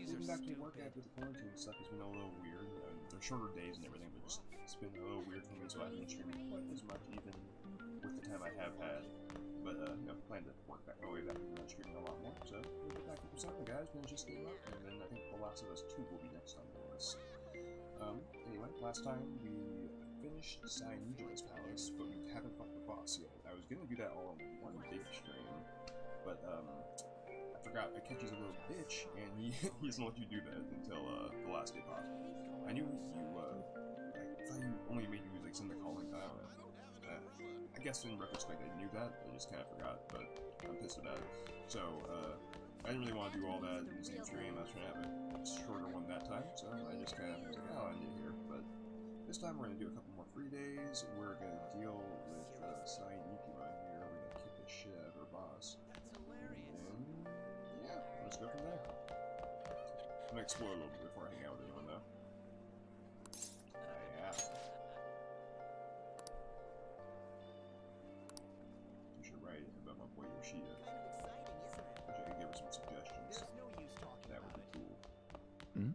Getting back to work after the quarantine stuff has been a little weird. They're shorter days and everything, but it's been a little weird for me, so I haven't been streaming quite as much, even with the time I have had. But, you know, plan to work back my way back and streaming a lot more. So, we'll get back to something, guys. Finish this game up, and then I think The Last of Us 2 will be next on the list. Anyway, last time we finished Cyanogen's Palace, but we haven't fought the boss yet. I was gonna do that all in one big stream, but, I forgot Akechi's a little bitch, and he doesn't let you do that until, the last day pop. I knew you, I thought you only made you, like, send the calling down. I guess in retrospect I knew that, I just kind of forgot, but I'm pissed about it. So, I didn't really want to do all that in the same stream. I was trying to have a shorter one that time, so I just kind of was like, oh, I need here. But this time we're going to do a couple more free days. We're going to deal with Cyanukima here. We're going to kick the shit out of her boss. And yeah, let's go from there. I'm going to explore a little bit before I hang out with anyone, though. Yeah. You should write about my boy Yoshida. Wish I could give her some suggestions. That would be cool. Hmm?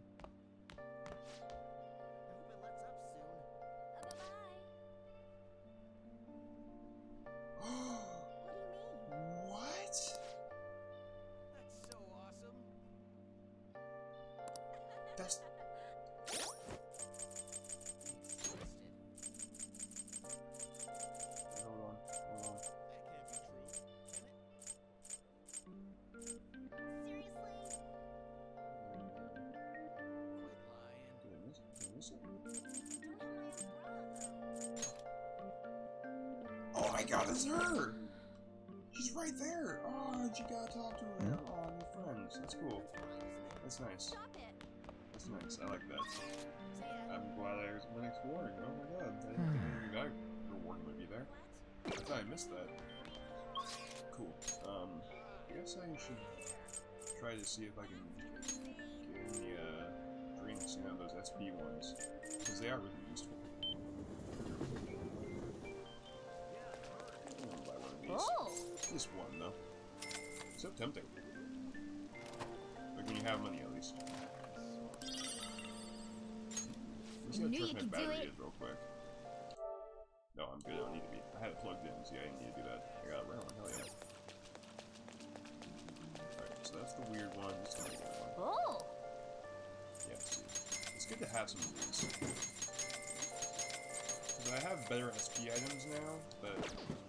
What? That's so awesome. That's... Hold on. Oh my god, it's her! She's right there! Oh, and you gotta talk to her. Oh, new friends. That's cool. That's nice. That's nice. I like that. I'm glad I went exploring. Oh my god. I didn't think that reward would be there. I thought I missed that. Cool. I guess I should try to see if I can get any, drinks, you know, those SP ones. Because they are really useful. Oh! Just one, though. So tempting. Like when you have money, at least. Let's see how my battery is real quick. No, I'm good. I don't need to be. I had it plugged in, so yeah, I didn't need to do that. I got it right on. Hell yeah. Alright, so that's the weird one. This is the good one. Oh! Yeah, see. It's good to have some of these. I have better SP items now, but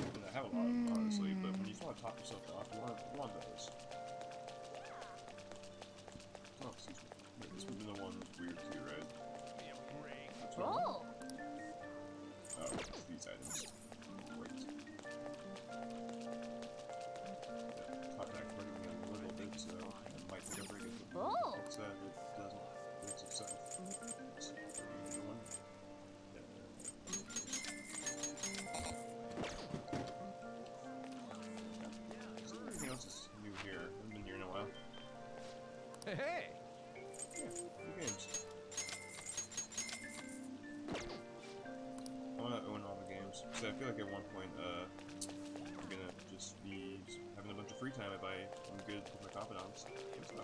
I have a lot of them, honestly, but when you just want to top yourself off, you want those. Oh, excuse me. Yeah, this would be the one that's weird too, right? Oh! Oh, these items. Great. Yeah, contact hurting me a little bit, so I might never get the fix that it doesn't fix itself. Let's see, another one. Is new here. I haven't been here in a while. Hey! Yeah, new games. I want to own all the games. So I feel like at one point, I'm gonna just be having a bunch of free time if I'm good with my confidants. Let's see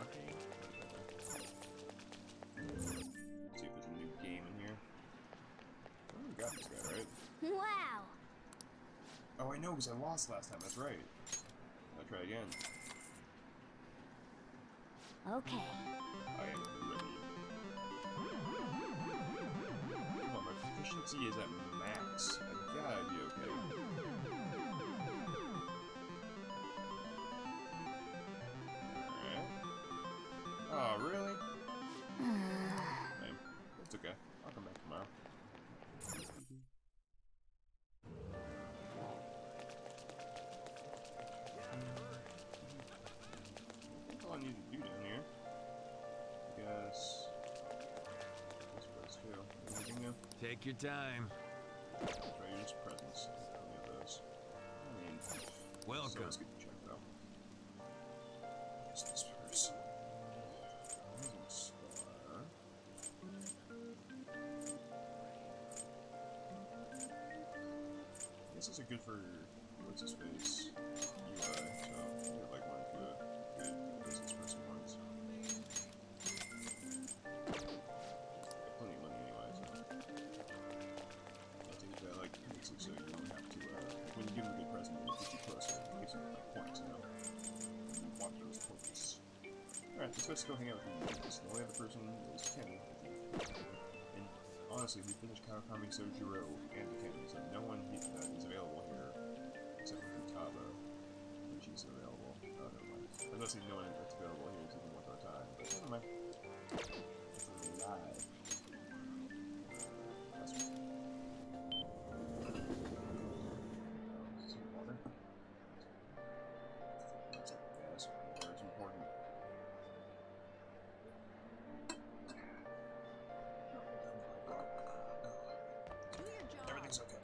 if there's a new game in here. Oh, we got this guy, right? Wow! Oh, I know, because I lost last time. That's right. I'll try again. Okay. I am ready. Oh, my proficiency is at max. I gotta be okay. Alright. Oh, really? Lame. It's okay. I'll come back tomorrow. I need to do down here. I guess this place too. Anything new? Take your time. Try your just presence. Any of those. I mean, welcome. So let's get the check though. What's this first? Star. I guess these are good for what's his face UI. So I get like one for a good business. Alright, let's go hang out with you. The only other person is Kenny, I think. And honestly, we finished Kawakami Sojiro and the Kenny, so no one is available here except for Futaba, when she's available. Oh, never mind. I was going to say no one that's available here is even worth our time, but never mind. It's live. That's right. Some water. That's it, guys. Water is important. Everything's okay.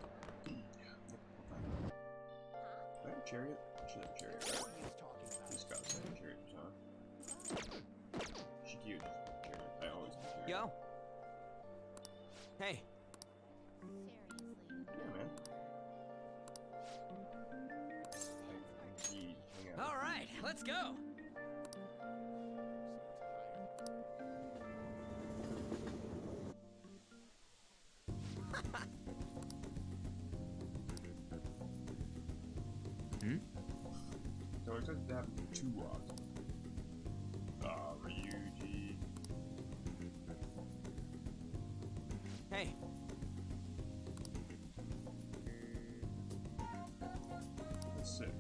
Yeah, we're fine. Do I have a chariot? I should have a chariot, right? He's got a chariot, huh? She cute. Chariot. I always have a chariot. Yo. Hey. Yeah, man. Indeed. Hang out. All right, let's go. So I expect to have two rocks. Ryuji. Hey. That's sick.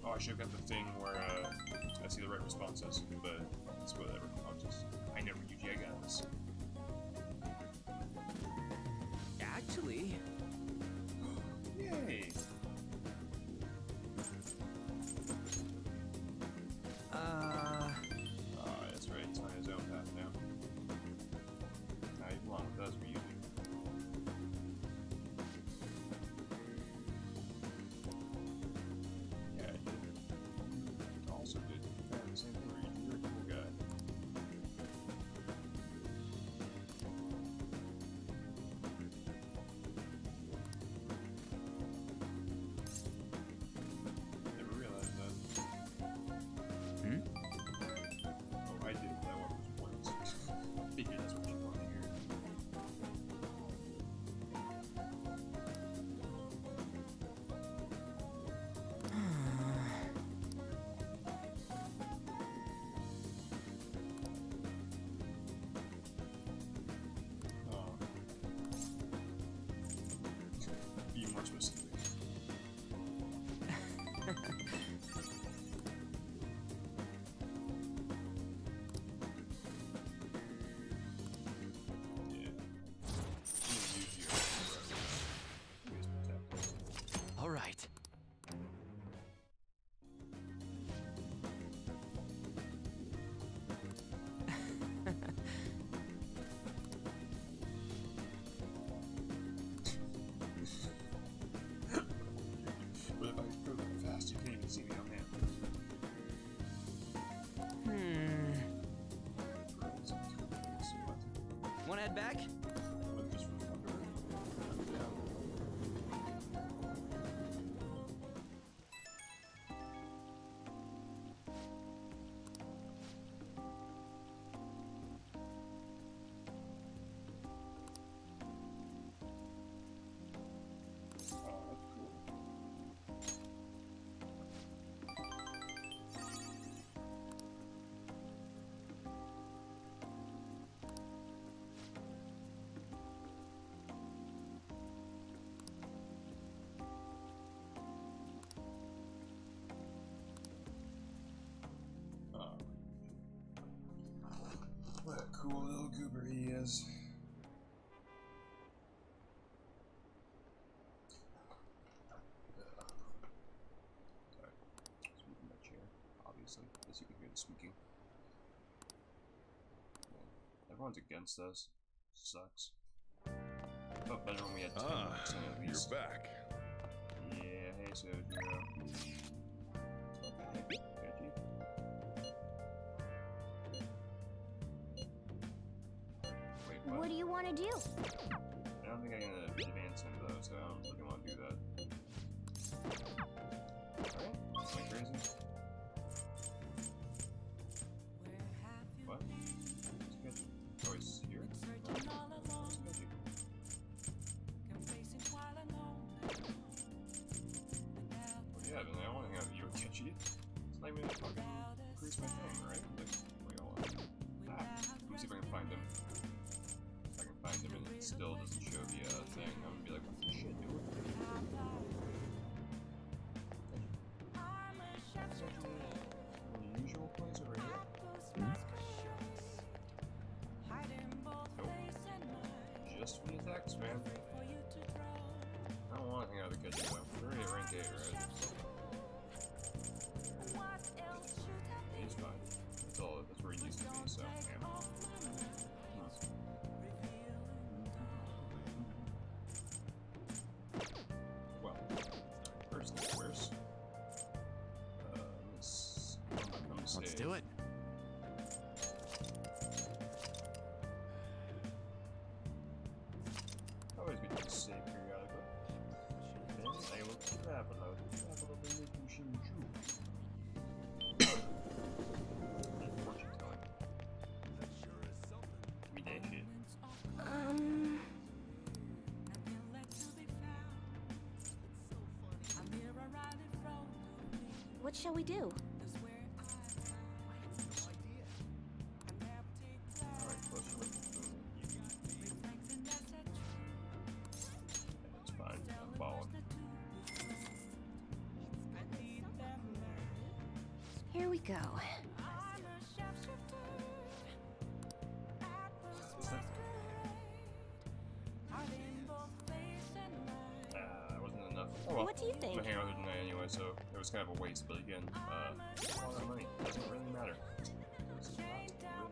Oh, I should have got the thing where I see the right responses, but it's whatever. I know Ryuji, I got this. Actually. Yay! Oh, that's right, he's on his own path now. Now you belong with us, Ryuji. Yeah, I did. Also did kind of the same thing, Ryuji. You're a cool guy. Never realized that. Oh, I did. I want those points. Figured that's what you want to hear. Oh. Be more specific. Yeah. All right. But if I go that fast, you can't even see me on hand. What? Want to head back? What, just from under? I'm down. Oh, that's cool. Oh. What a cool little goober he is. Sorry. Just moving my chair, obviously, as you can hear the squeaking. Man, everyone's against us. Sucks. I felt better when we had 10 marks in at least. You're back. Yeah, hey Sojiro. Okay, Veggie. Wait, what? What do you want to do? I don't think I can advance him though, so I don't really want to do that. Alright, am I crazy? What? It's good. Oh, he's here? Oh, it's Veggie. cheat. It's not even fucking increase my thing, right? Like, wait, hold on. Let me see if I can find him. If I can find him and it still doesn't show the thing, I'm gonna be like, what the shit, dude? Unusual place over here. Nope. Just for the attacks, man. I don't want to hang out with the kids though. We're already at rank 8, right? He's fine. That's where he needs to be, so yeah. Well, first things first. Let's do it. Always good to save periodically. Then I will travel the machine shoe. Fortune telling. We did shit. What shall we do? Alright, closer with the That's fine. I'm following. Here we go. That wasn't enough. Oh well. What do you think? I'm gonna hang out with her tonight anyway, so it was kind of a waste, but again, all that money doesn't really matter. Does not really matter.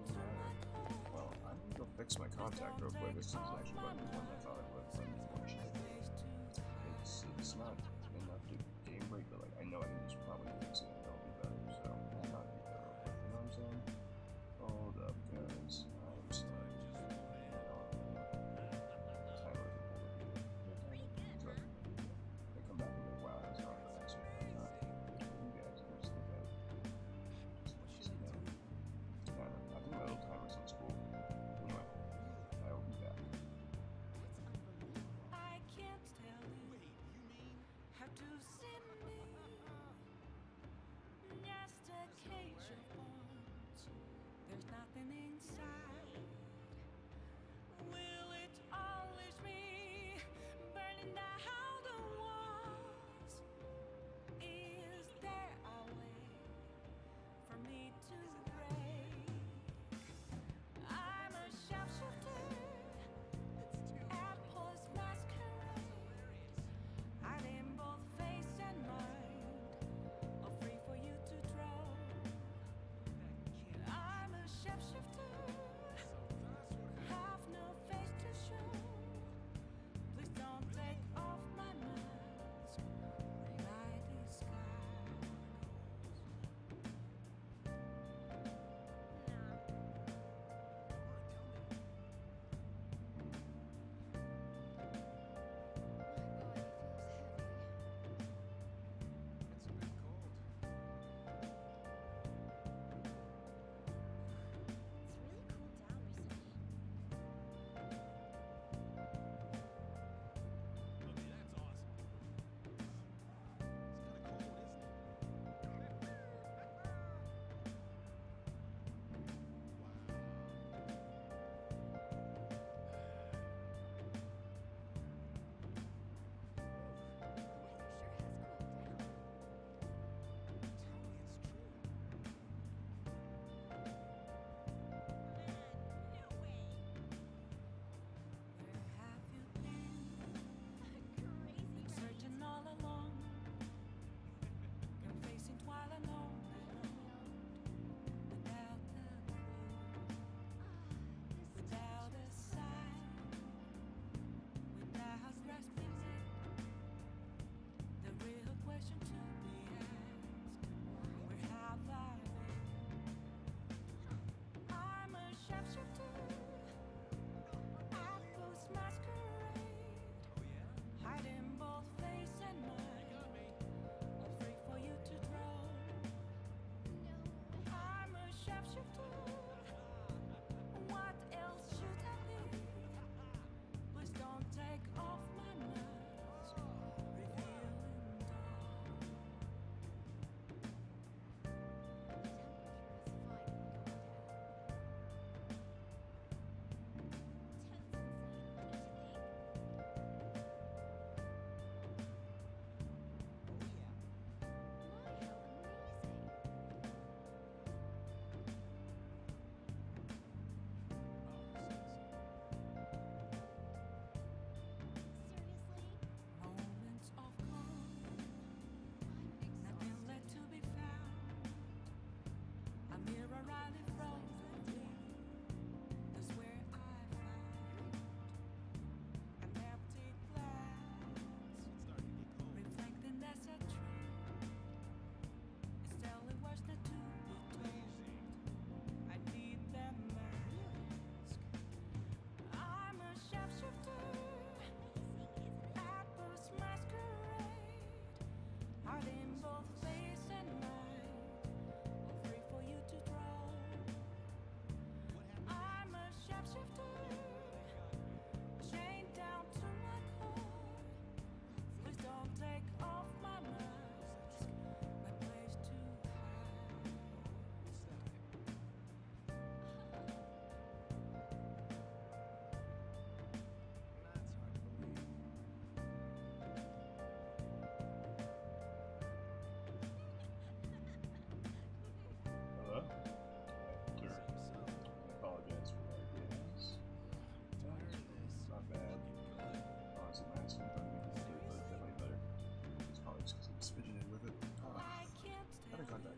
Well, I'm gonna go fix my contact real quick. This is actually what I thought it would, but unfortunately, it's not enough to game break, but like, I know I can just probably fix it and it'll be better, so I'm not gonna do that real quick. You know what I'm saying? Hold up, guys. I'm stuck. Come back and be like, wow, that's not the answer. You guys are just look at it. I think my little timer's on school. Anyway, I will be back. I can't tell you how to send me just a cage of bones. There's nothing inside. Will it always be burning down the walls? Is there a way for me to break? I'm a sharpshooter at post masquerade, hiding both face and mind, all free for you to draw. I'm a sharpshooter.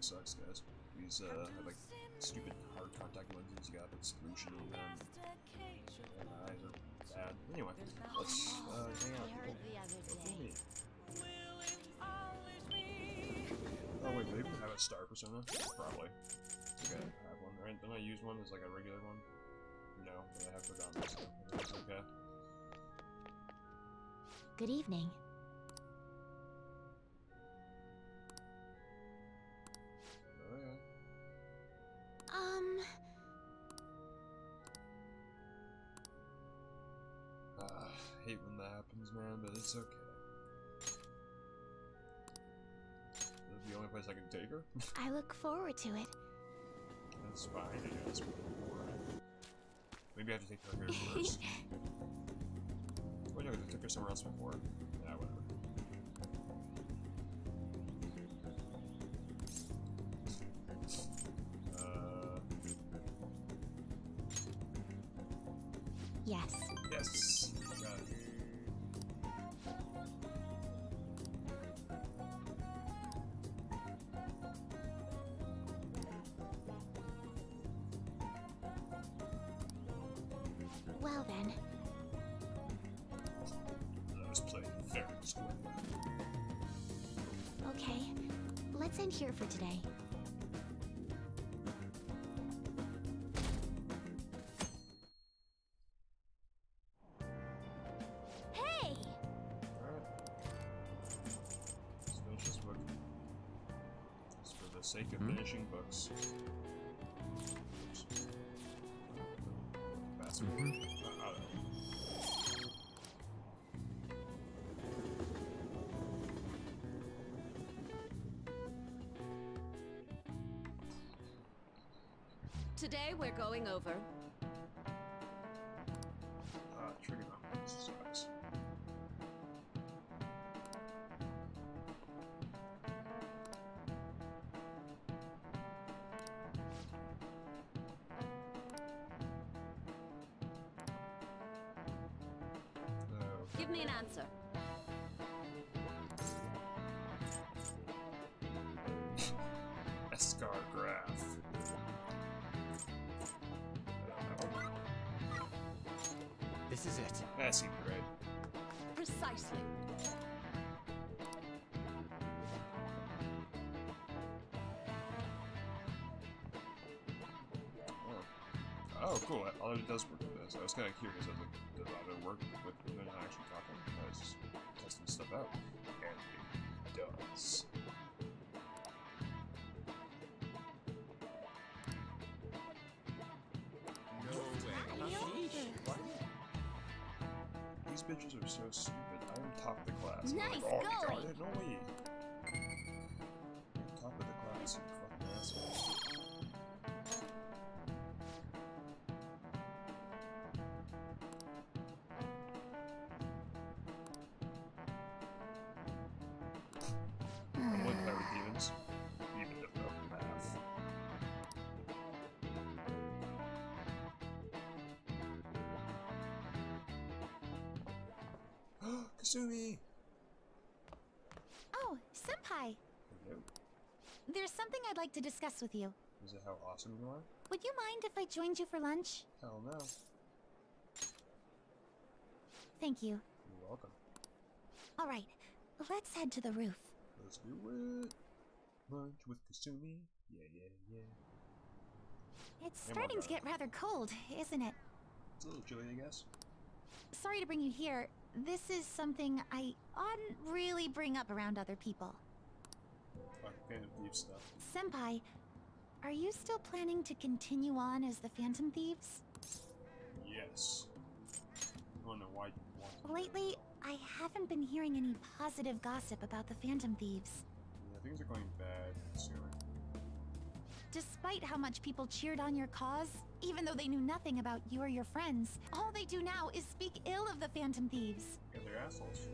sucks, guys. These have like stupid hard contact lenses you got with solution in them. And my eyes are bad. Anyway, let's hang out. Oh wait, maybe we have a star persona? Probably. Okay, I have one, right? Don't I use one as like a regular one? No, but I have forgotten this stuff. It's okay. Good evening. Okay. Hate when that happens, man, but it's okay. This is the only place I can take her? I look forward to it. That's fine, I guess. Alright. Maybe I have to take her here first. Well, no, I took her somewhere else before. Yeah, whatever. Yes. Yes. Got it. Well then. I was playing fair and square. Okay. Let's end here for today. Hey! Alright. Let's finish this book. Just for the sake of finishing books. Oops. Bastard. Today we're going over Trigonometry sucks. Give me an answer. Escar graph. This is it. That seemed right. Precisely. Oh, cool. Oh, it does work with this. I was kind of curious as to how it work with when not actually talking. I was just testing stuff out. And it does. No way. These bitches are so stupid. I am top of the class. Nice Like, oh, you going. got it? No way. Top of the class, you fucking assholes. I'm with Pirate Demons. Even if no math. Kasumi! Oh, Senpai! Hello. There's something I'd like to discuss with you. Is it how awesome you are? Would you mind if I joined you for lunch? Hell no. Thank you. You're welcome. Alright, let's head to the roof. Let's do it. Lunch with Kasumi. Yeah, yeah, yeah. It's Come on, starting to guys. get rather cold, isn't it? It's a little chilly, I guess. Sorry to bring you here. This is something I oughtn't really bring up around other people. Fuck, kind of thief stuff. Senpai, are you still planning to continue on as the Phantom Thieves? Yes. I don't know why you want to. Lately, I haven't been hearing any positive gossip about the Phantom Thieves. Yeah, things are going bad soon. Despite how much people cheered on your cause, even though they knew nothing about you or your friends, all they do now is speak ill of the Phantom Thieves. Yeah, they're assholes.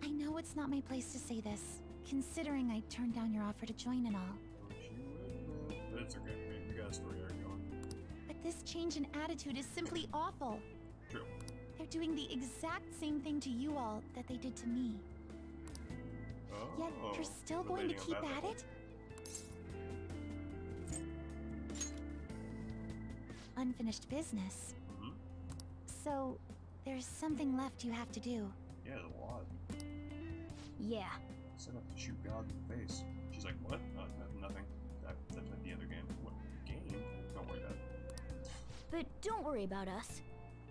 I know it's not my place to say this, considering I turned down your offer to join and all. But it's okay. We got a story arc going. But this change in attitude is simply awful. True. They're doing the exact same thing to you all that they did to me. Oh. Yet you're still going to relating on keep that at level. it? unfinished business. Mm-hmm. So, there's something left you have to do. Yeah, there's a lot. Yeah. Set up to shoot God in the face. She's like, what? Nothing. That's like the other game. What game? Don't worry about it. But don't worry about us.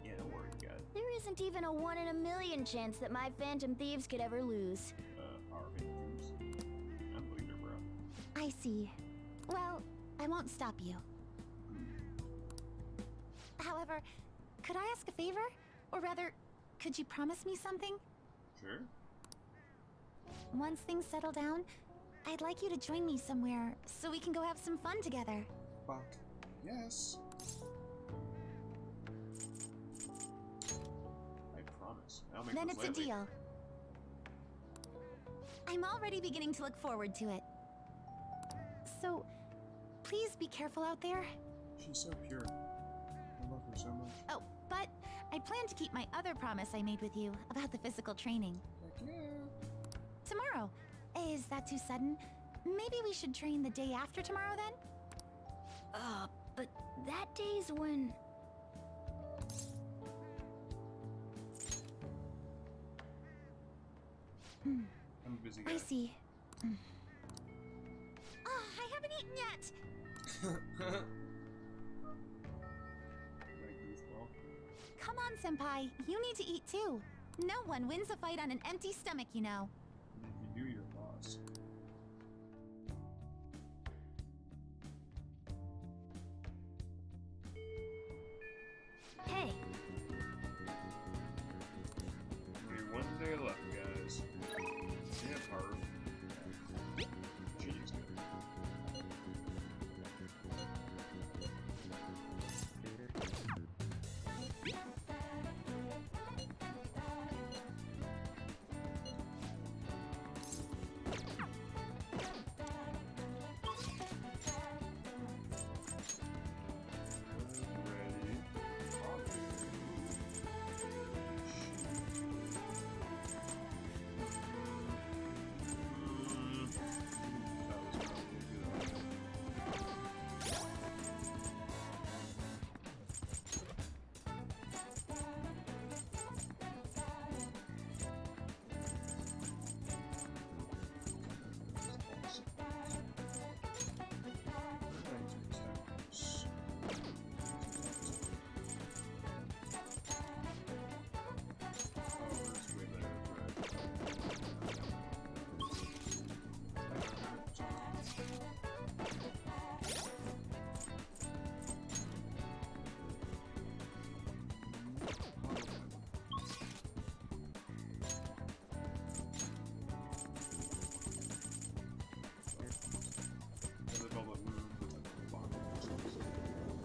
Yeah, don't worry, you got it. There isn't even a 1 in a million chance that my Phantom Thieves could ever lose. Our victims. Unbelievable, bro. I see. Well, I won't stop you. However, could I ask a favor? Or rather, could you promise me something? Sure. Once things settle down, I'd like you to join me somewhere so we can go have some fun together. Fuck. Yes. I promise. I'll make Then this it's a lately. deal. I'm already beginning to look forward to it. So, please be careful out there. She's so pure. I love her so much. Oh, but I plan to keep my other promise I made with you about the physical training. Heck yeah. Tomorrow. Is that too sudden? Maybe we should train the day after tomorrow then? But that day's when... I'm a busy guy. I see. Oh, I haven't eaten yet! Like goofball. Come on, Senpai. You need to eat too. No one wins a fight on an empty stomach, you know. And if you do, you're a boss. Hey, Only one day left, guys. Yeah, Harv. Jeez, ready.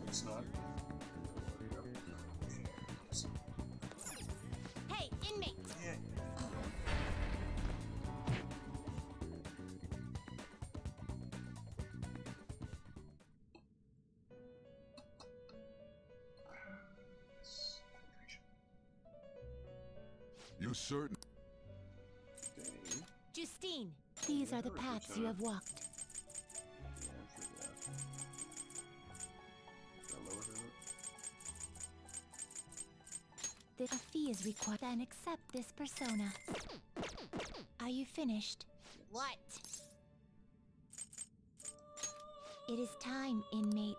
It's not. Hey, inmate! Yeah. You certain? Okay. Justine. These are the paths you have walked. Yeah, I'm sure that. Lower her. A fee is required. Then accept this persona. Are you finished? What? It is time, inmate.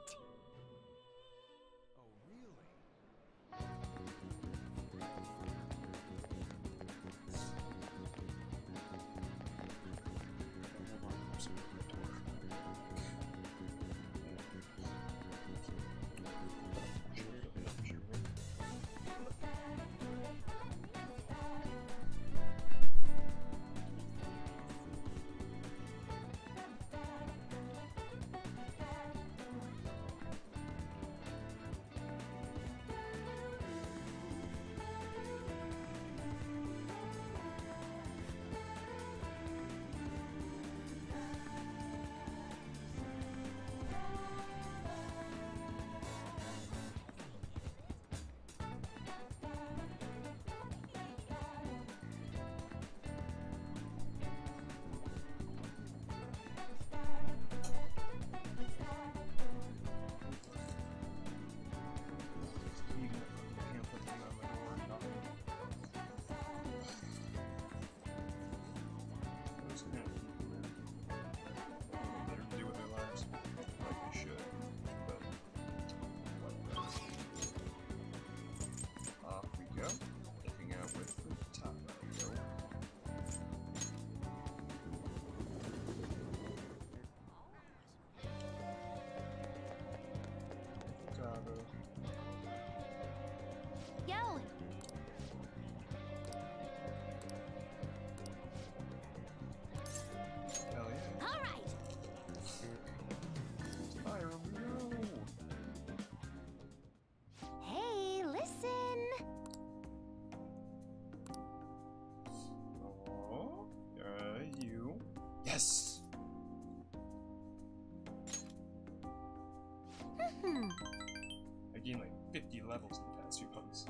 Yes! I gained like 50 levels in the past few months.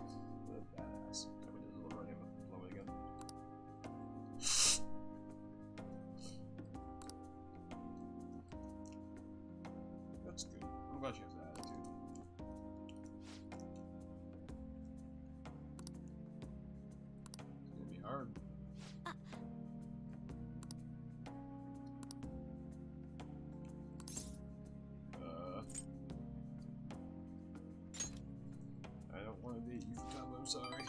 What a badass. I went a little running and blow it again. That's good. I'm glad she has that attitude. It's gonna be hard. I don't want to date you, Tom. I'm sorry.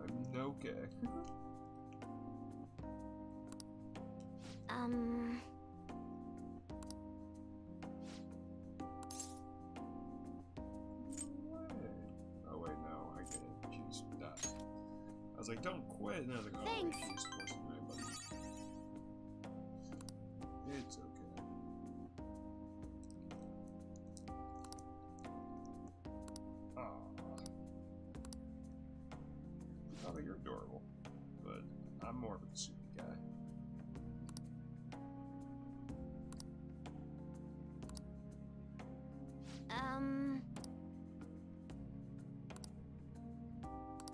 I'm okay. Oh wait, no, I get it. She's not. I was like, don't quit, and I was like, oh wait, she's forcing my button. It's okay. Oh, you're adorable, but I'm more of a soupy guy.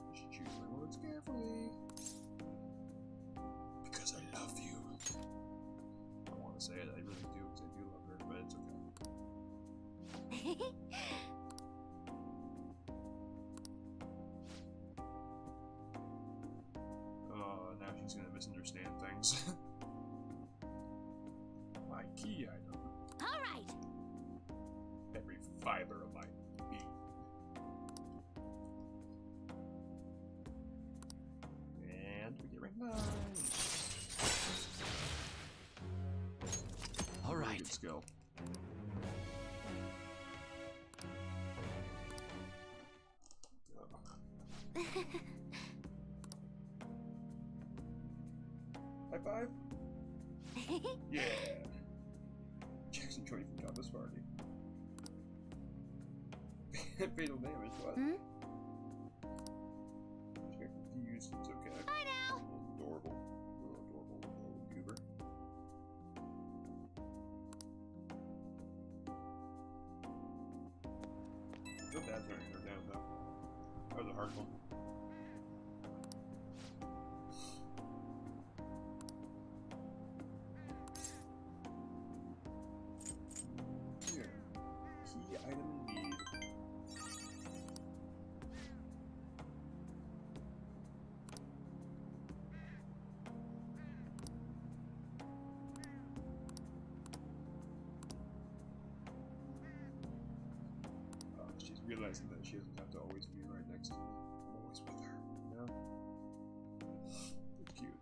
You should choose my words carefully. Because I love you. I want to say it, I really do, because I do love her, but it's okay. Now she's gonna misunderstand things. My key item. Alright. Every fiber of my being. And we get rank 9. Alright. Good skill. High five? Yeah! Jackson joined from Jabba's party. Fatal damage, what? She got confused, it's okay. Bye now. Adorable. Adorable little goober. I feel bad turning her down though. That was a hard one. Key item indeed. She's realizing that she doesn't have to always be right next to me. I'm always with her, you know? That's cute.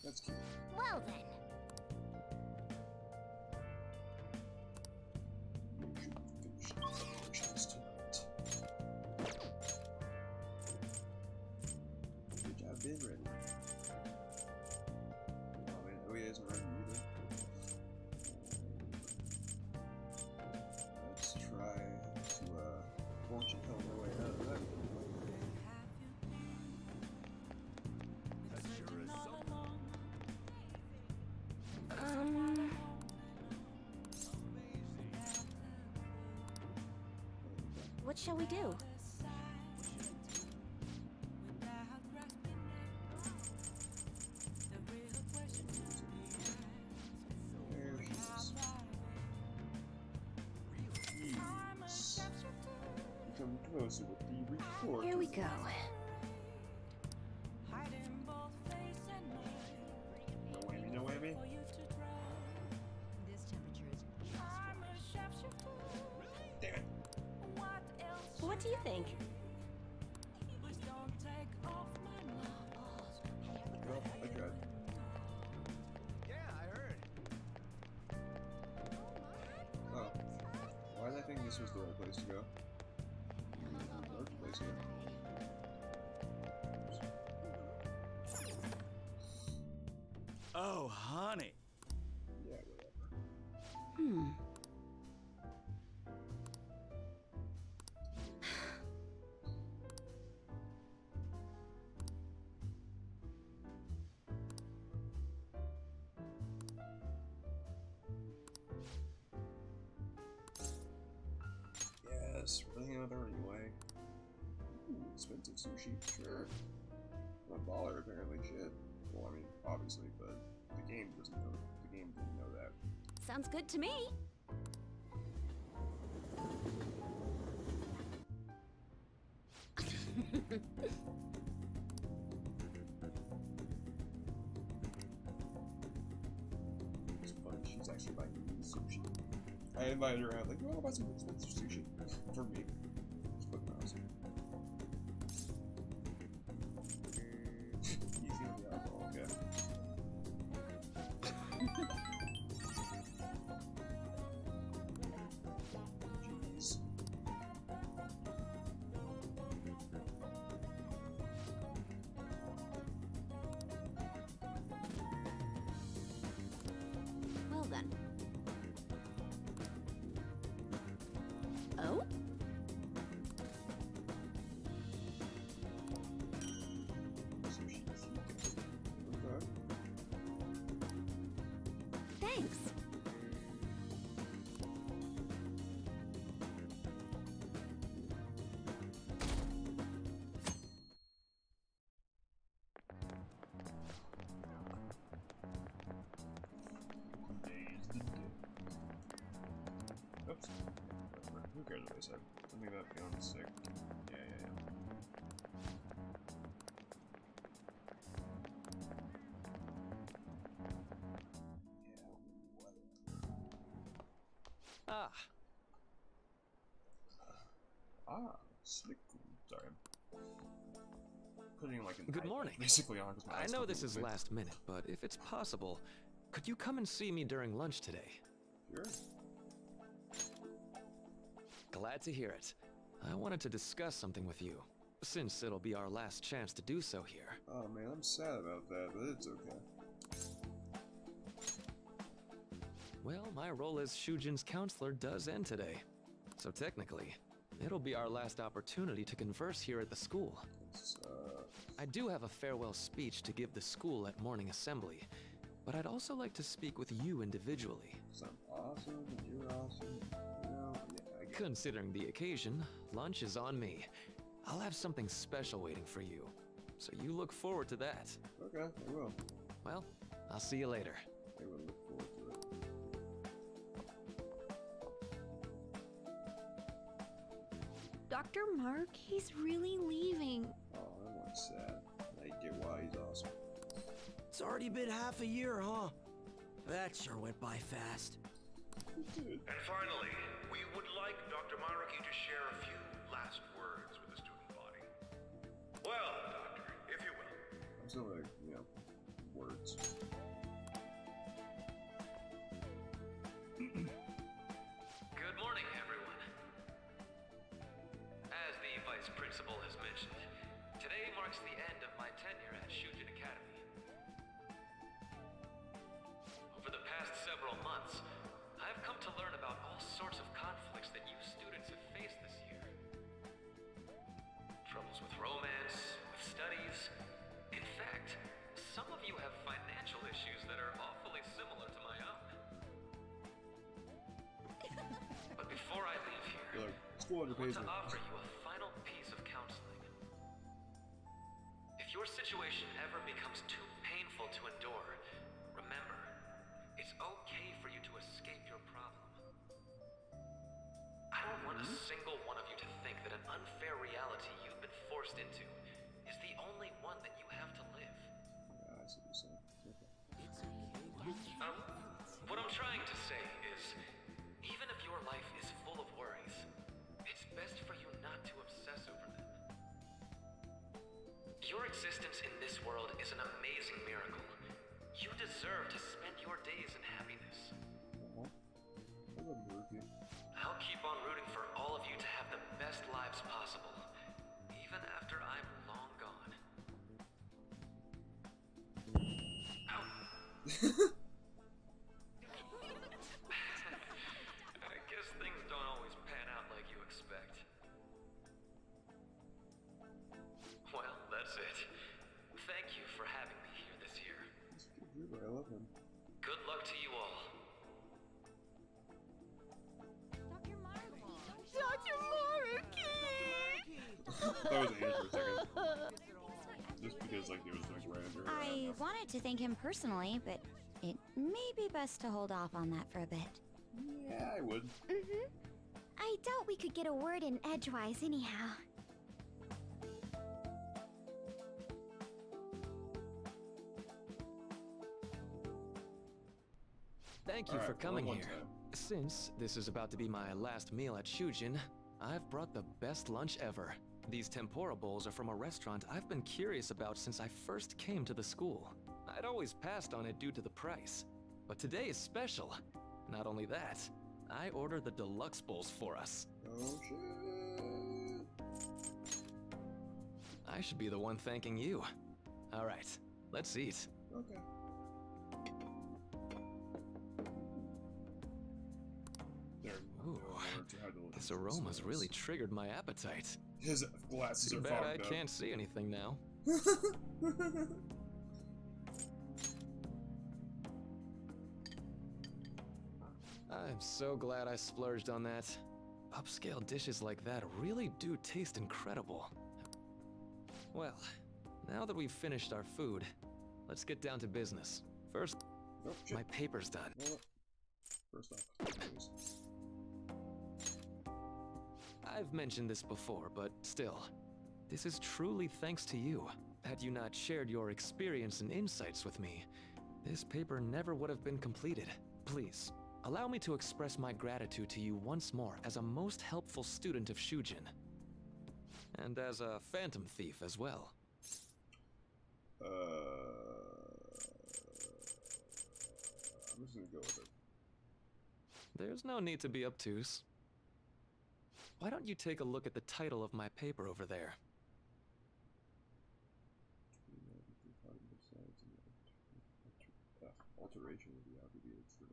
That's cute. Well then. You should finish the preparations tonight. Good job being ready. Oh man, oh yeah, isn't ready either. Let's try to fortune tell my way out of that. That sure is something. What shall we do? There she is. Please. Become closer with the report. Here we go. No whammy, no whammy. This temperature is just right. Damn it. What do you think? Well, I tried. Yeah, I heard. Oh. Why did I think this was the right place to go? Dark place here. Oh, honey. Yeah, whatever. guess. We're hanging out there anyway. Ooh, expensive sushi, sure. I'm a baller, apparently, shit. Well, I mean, obviously, but the game doesn't know. The game didn't know that. Sounds good to me. It's funny, she's actually buying me sushi. I invited her out, like, oh, I'll buy some expensive sushi for me. It's fucking awesome. Easy on the alcohol, okay. Jeez. Well then. Oh? Sushi. Okay. Thanks. Oops. Who cares what they said? Something about feeling sick. Yeah. Ah, Slick. Sorry. Putting like an good iPad morning. basically on because my I eyes know don't this is move. last minute, but if it's possible, could you come and see me during lunch today? Sure. Glad to hear it. I wanted to discuss something with you, since it'll be our last chance to do so here. Oh man, I'm sad about that, but it's okay. Well, my role as Shujin's counselor does end today. So technically, it'll be our last opportunity to converse here at the school. It's, I do have a farewell speech to give the school at morning assembly, but I'd also like to speak with you individually. I'm awesome, and you're awesome. You know, yeah, I get it. Considering the occasion, lunch is on me. I'll have something special waiting for you, so you look forward to that. Okay, I will. Well, I'll see you later. I will look forward to it. Dr. Mark, he's really leaving. Oh, that one's sad. I get why he's awesome. It's already been half a year, huh? That sure went by fast. Dude. And finally, we would like Dr. Maraki to share a few last words with the student body. Well, Doctor, if you will. I'm still like, you know, words. Good morning, everyone. As the vice principal has mentioned, today marks the end of my tenure at Shujin Academy. Over the past several months, I've come to learn about all sorts of conflicts that you students have faced this year. Troubles with romance, with studies. In fact, some of you have financial issues that are awfully similar to my own. But before I leave here, You're like, school I want underpays to me. offer you a final piece of counseling. If your situation ever becomes too painful to endure, remember, it's okay for you to escape your problem. I don't want a single one of you to think that an unfair reality you've been forced into is the only one that you have to live. Yeah, I see what you're saying. Okay. What I'm trying to say is, even if your life is full of worries, it's best for you not to obsess over them. Your existence in this world is an amazing miracle. You deserve to spend your days in happiness. I love Murphy. I'll keep on rooting for all of you to have the best lives possible, even after I'm long gone. Ow. I guess things don't always pan out like you expect. Well, that's it. Thank you for having me here this year. He's a good dude, I love him. Good luck to you all. Dr. Mark! Dr. Mark! That was Anne for a second. Just because, like, it was, like, right under her. I wanted to thank him personally, but it may be best to hold off on that for a bit. Yeah, I would. Mm-hmm. I doubt we could get a word in edgewise anyhow. Thank you for coming here. Since this is about to be my last meal at Shujin, I've brought the best lunch ever. These tempura bowls are from a restaurant I've been curious about since I first came to the school. I'd always passed on it due to the price. But today is special. Not only that, I ordered the deluxe bowls for us. Oh, shit. I should be the one thanking you. Alright, let's eat. Okay. There. Ooh, this aroma's really triggered my appetite. His glasses Too are bad fogged I up. can't see anything now. I'm so glad I splurged on that. Upscale dishes like that really do taste incredible. Well, now that we've finished our food, let's get down to business. First, my paper's done. First off, I've mentioned this before, but still, this is truly thanks to you. Had you not shared your experience and insights with me, this paper never would have been completed. Please, allow me to express my gratitude to you once more as a most helpful student of Shujin. And as a phantom thief as well. I'm just gonna go with it. There's no need to be obtuse. Why don't you take a look at the title of my paper over there? Alteration of the attributes for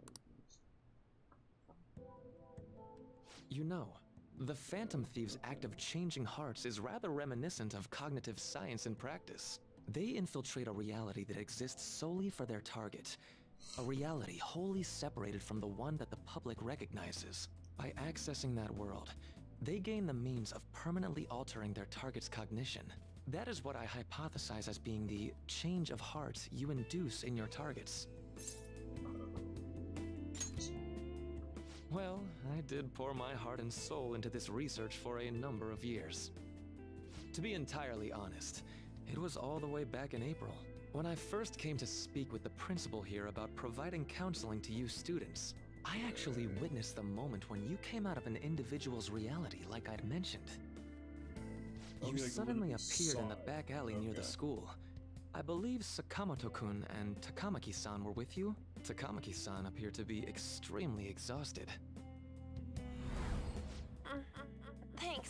You know, the Phantom Thieves' act of changing hearts is rather reminiscent of cognitive science in practice. They infiltrate a reality that exists solely for their target. A reality wholly separated from the one that the public recognizes. By accessing that world, they gain the means of permanently altering their target's cognition. That is what I hypothesize as being the change of heart you induce in your targets. Well, I did pour my heart and soul into this research for a number of years. To be entirely honest, it was all the way back in April, when I first came to speak with the principal here about providing counseling to you students. I actually witnessed the moment when you came out of an individual's reality like I'd mentioned. You suddenly appeared in the back alley near the school. I believe Sakamoto-kun and Takamaki-san were with you? Takamaki-san appeared to be extremely exhausted. Thanks.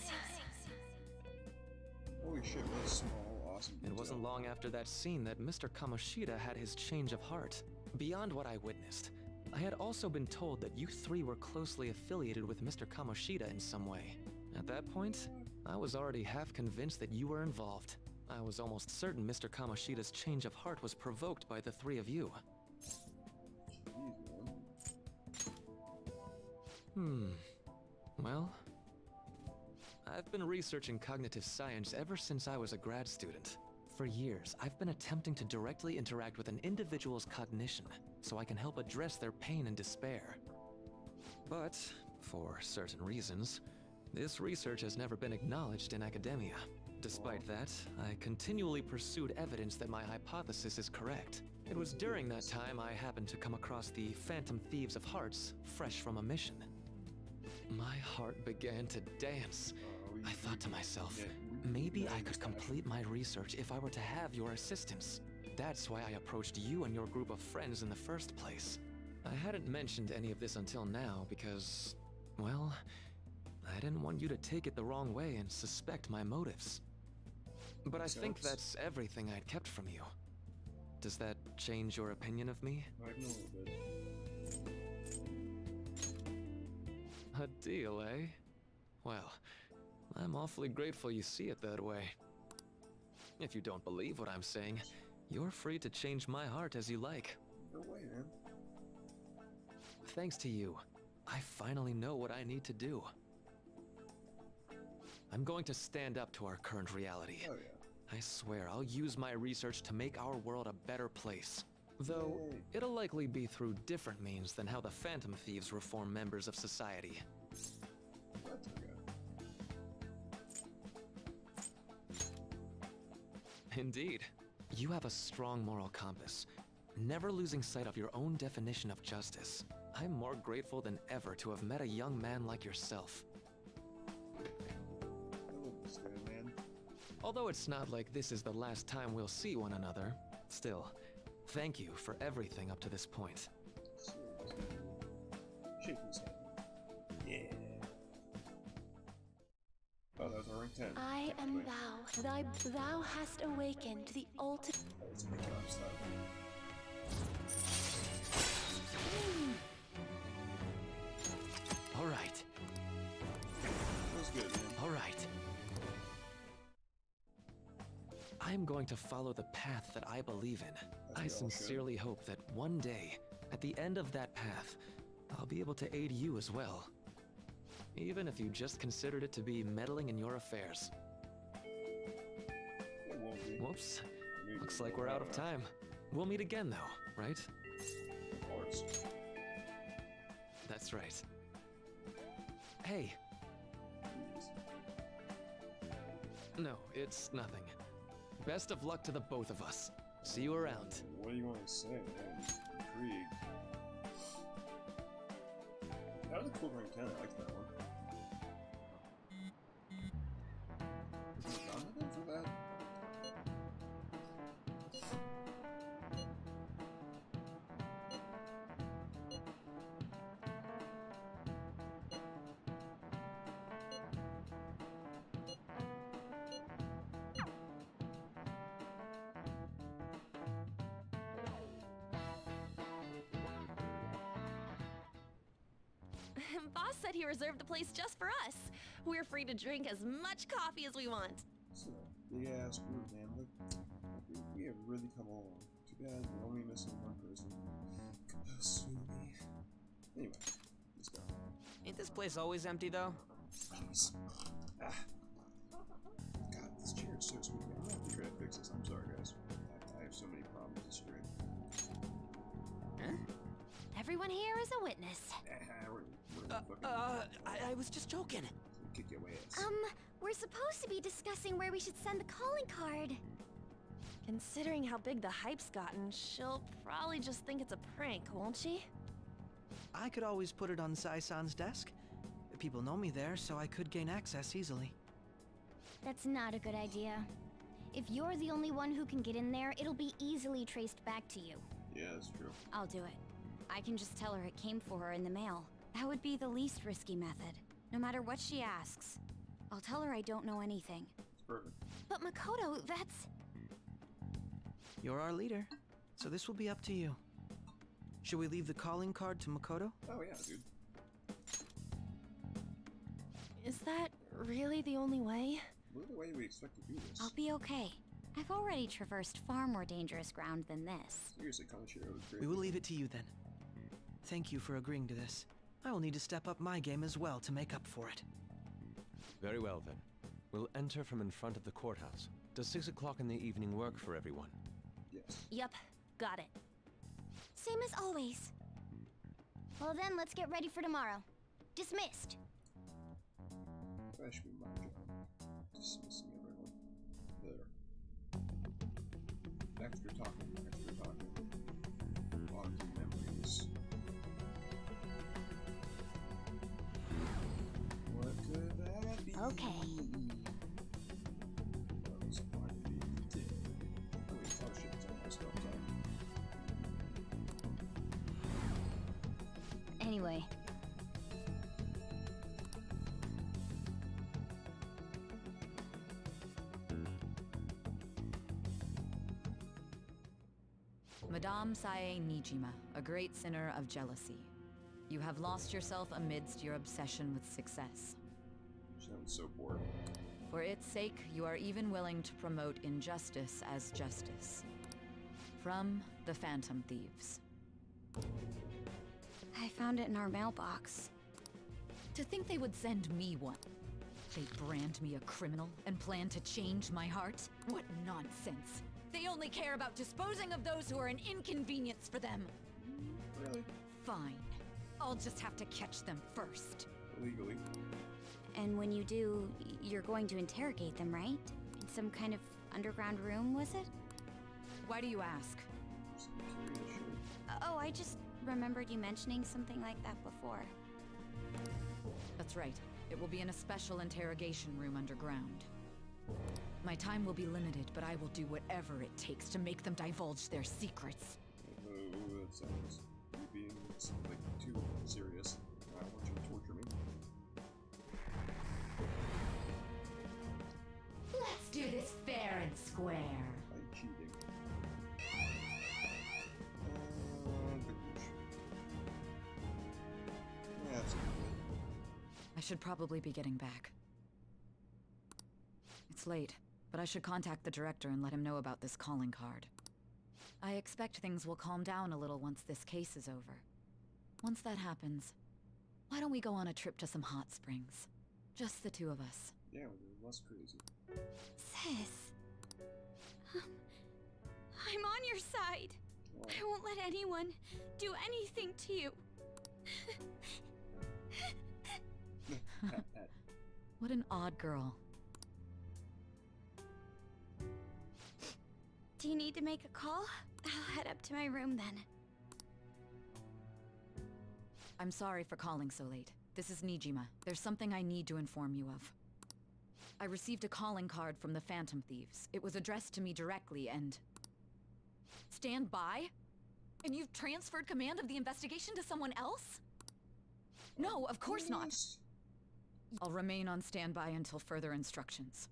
Holy shit, what a small, awesome detail. It wasn't long after that scene that Mr. Kamoshida had his change of heart. Beyond what I witnessed, I had also been told that you three were closely affiliated with Mr. Kamoshida in some way. At that point, I was already half convinced that you were involved. I was almost certain Mr. Kamoshida's change of heart was provoked by the three of you. Well, I've been researching cognitive science ever since I was a grad student. For years, I've been attempting to directly interact with an individual's cognition so I can help address their pain and despair. But, for certain reasons, this research has never been acknowledged in academia. Despite that, I continually pursued evidence that my hypothesis is correct. It was during that time I happened to come across the Phantom Thieves of Hearts, fresh from a mission. My heart began to dance. I thought to myself, maybe I could complete my research if I were to have your assistance. That's why I approached you and your group of friends in the first place. I hadn't mentioned any of this until now because, well, I didn't want you to take it the wrong way and suspect my motives. But I think that's everything I'd kept from you. Does that change your opinion of me? I know a little bit. A deal, eh? Well, I'm awfully grateful you see it that way. If you don't believe what I'm saying, you're free to change my heart as you like. No way, man. Thanks to you, I finally know what I need to do. I'm going to stand up to our current reality. Oh yeah. I swear I'll use my research to make our world a better place. Though, Yay. it'll likely be through different means than how the Phantom Thieves reform members of society. What? Okay. Indeed. You have a strong moral compass, never losing sight of your own definition of justice. I'm more grateful than ever to have met a young man like yourself. That looks good, man. Although it's not like this is the last time we'll see one another, still, thank you for everything up to this point. Shake his head. Yeah. Oh, that was our rank 10. I am thou. Thou hast awakened the ultimate. Let's make it up stuff. All right. That was good, man. All right. I'm going to follow the path that I believe in. As we I all sincerely hope that one day, at the end of that path, I'll be able to aid you as well. Even if you just considered it to be meddling in your affairs. It won't be. Whoops. Maybe Looks we'll like we're out of know. time. We'll meet again though, right? Of course. That's right. Hey. Please. No, it's nothing. Best of luck to the both of us. See you around. What do you want to say? I'm intrigued. That was a cool rank 10. I liked that one. Is it Jonathan for that? Boss said he reserved the place just for us. We're free to drink as much coffee as we want. It's a big ass group, man. Look, we have really come along. Too bad we're only missing one person. Kasumi. Anyway, let's go. Ain't this place always empty, though? Please. Ah. God, this chair is so squeaky. I'm gonna have to try to fix this. I'm sorry, guys. I have so many problems with this chair. Huh? Everyone here is a witness. We're fucking I was just joking. kick your ass. We're supposed to be discussing where we should send the calling card. Considering how big the hype's gotten, she'll probably just think it's a prank, won't she? I could always put it on Sai-san's desk. People know me there, so I could gain access easily. That's not a good idea. If you're the only one who can get in there, it'll be easily traced back to you. Yeah, that's true. I'll do it. I can just tell her it came for her in the mail. That would be the least risky method. No matter what she asks. I'll tell her I don't know anything. It's perfect. But Makoto, that's... You're our leader, so this will be up to you. Should we leave the calling card to Makoto? Oh yeah, dude. Is that really the only way? What the way we expect to do this? I'll be okay. I've already traversed far more dangerous ground than this. Seriously, Kaneshiro was great. We will leave it to you then. Thank you for agreeing to this. I will need to step up my game as well to make up for it. Very well then. We'll enter from in front of the courthouse. Does 6 o'clock in the evening work for everyone? Yes. Yep, got it. Same as always. Well then, let's get ready for tomorrow. Dismissed. That should be my job. Dismissing everyone. There. Extra talking, extra talking. Lots of memories. What could that be? Okay. What was finally dead? Oh wait, oh shit, it's all messed up. Anyway. Madame Sae Nijima, a great sinner of jealousy. You have lost yourself amidst your obsession with success. She sounds so bored. For its sake, you are even willing to promote injustice as justice. From the Phantom Thieves. I found it in our mailbox. To think they would send me one. They brand me a criminal and plan to change my heart? What nonsense! They only care about disposing of those who are an inconvenience for them! Really? Fine. I'll just have to catch them first. Legally. And when you do, you're going to interrogate them, right? In some kind of underground room, was it? Why do you ask? Oh, I just remembered you mentioning something like that before. That's right. It will be in a special interrogation room underground. My time will be limited, but I will do whatever it takes to make them divulge their secrets. Oh, that sounds being like too serious. I want you to torture me. Let's do this fair and square. Are you cheating? Yeah, that's good. I should probably be getting back. It's late, but I should contact the director and let him know about this calling card. I expect things will calm down a little once this case is over. Once that happens, why don't we go on a trip to some hot springs? Just the two of us. Yeah, we're less crazy. Sis. I'm on your side. Oh. I won't let anyone do anything to you. What an odd girl. Do you need to make a call? I'll head up to my room then. I'm sorry for calling so late. This is Nijima. There's something I need to inform you of. I received a calling card from the Phantom Thieves. It was addressed to me directly and... Stand by? And you've transferred command of the investigation to someone else? No, of course not. I'll remain on standby until further instructions.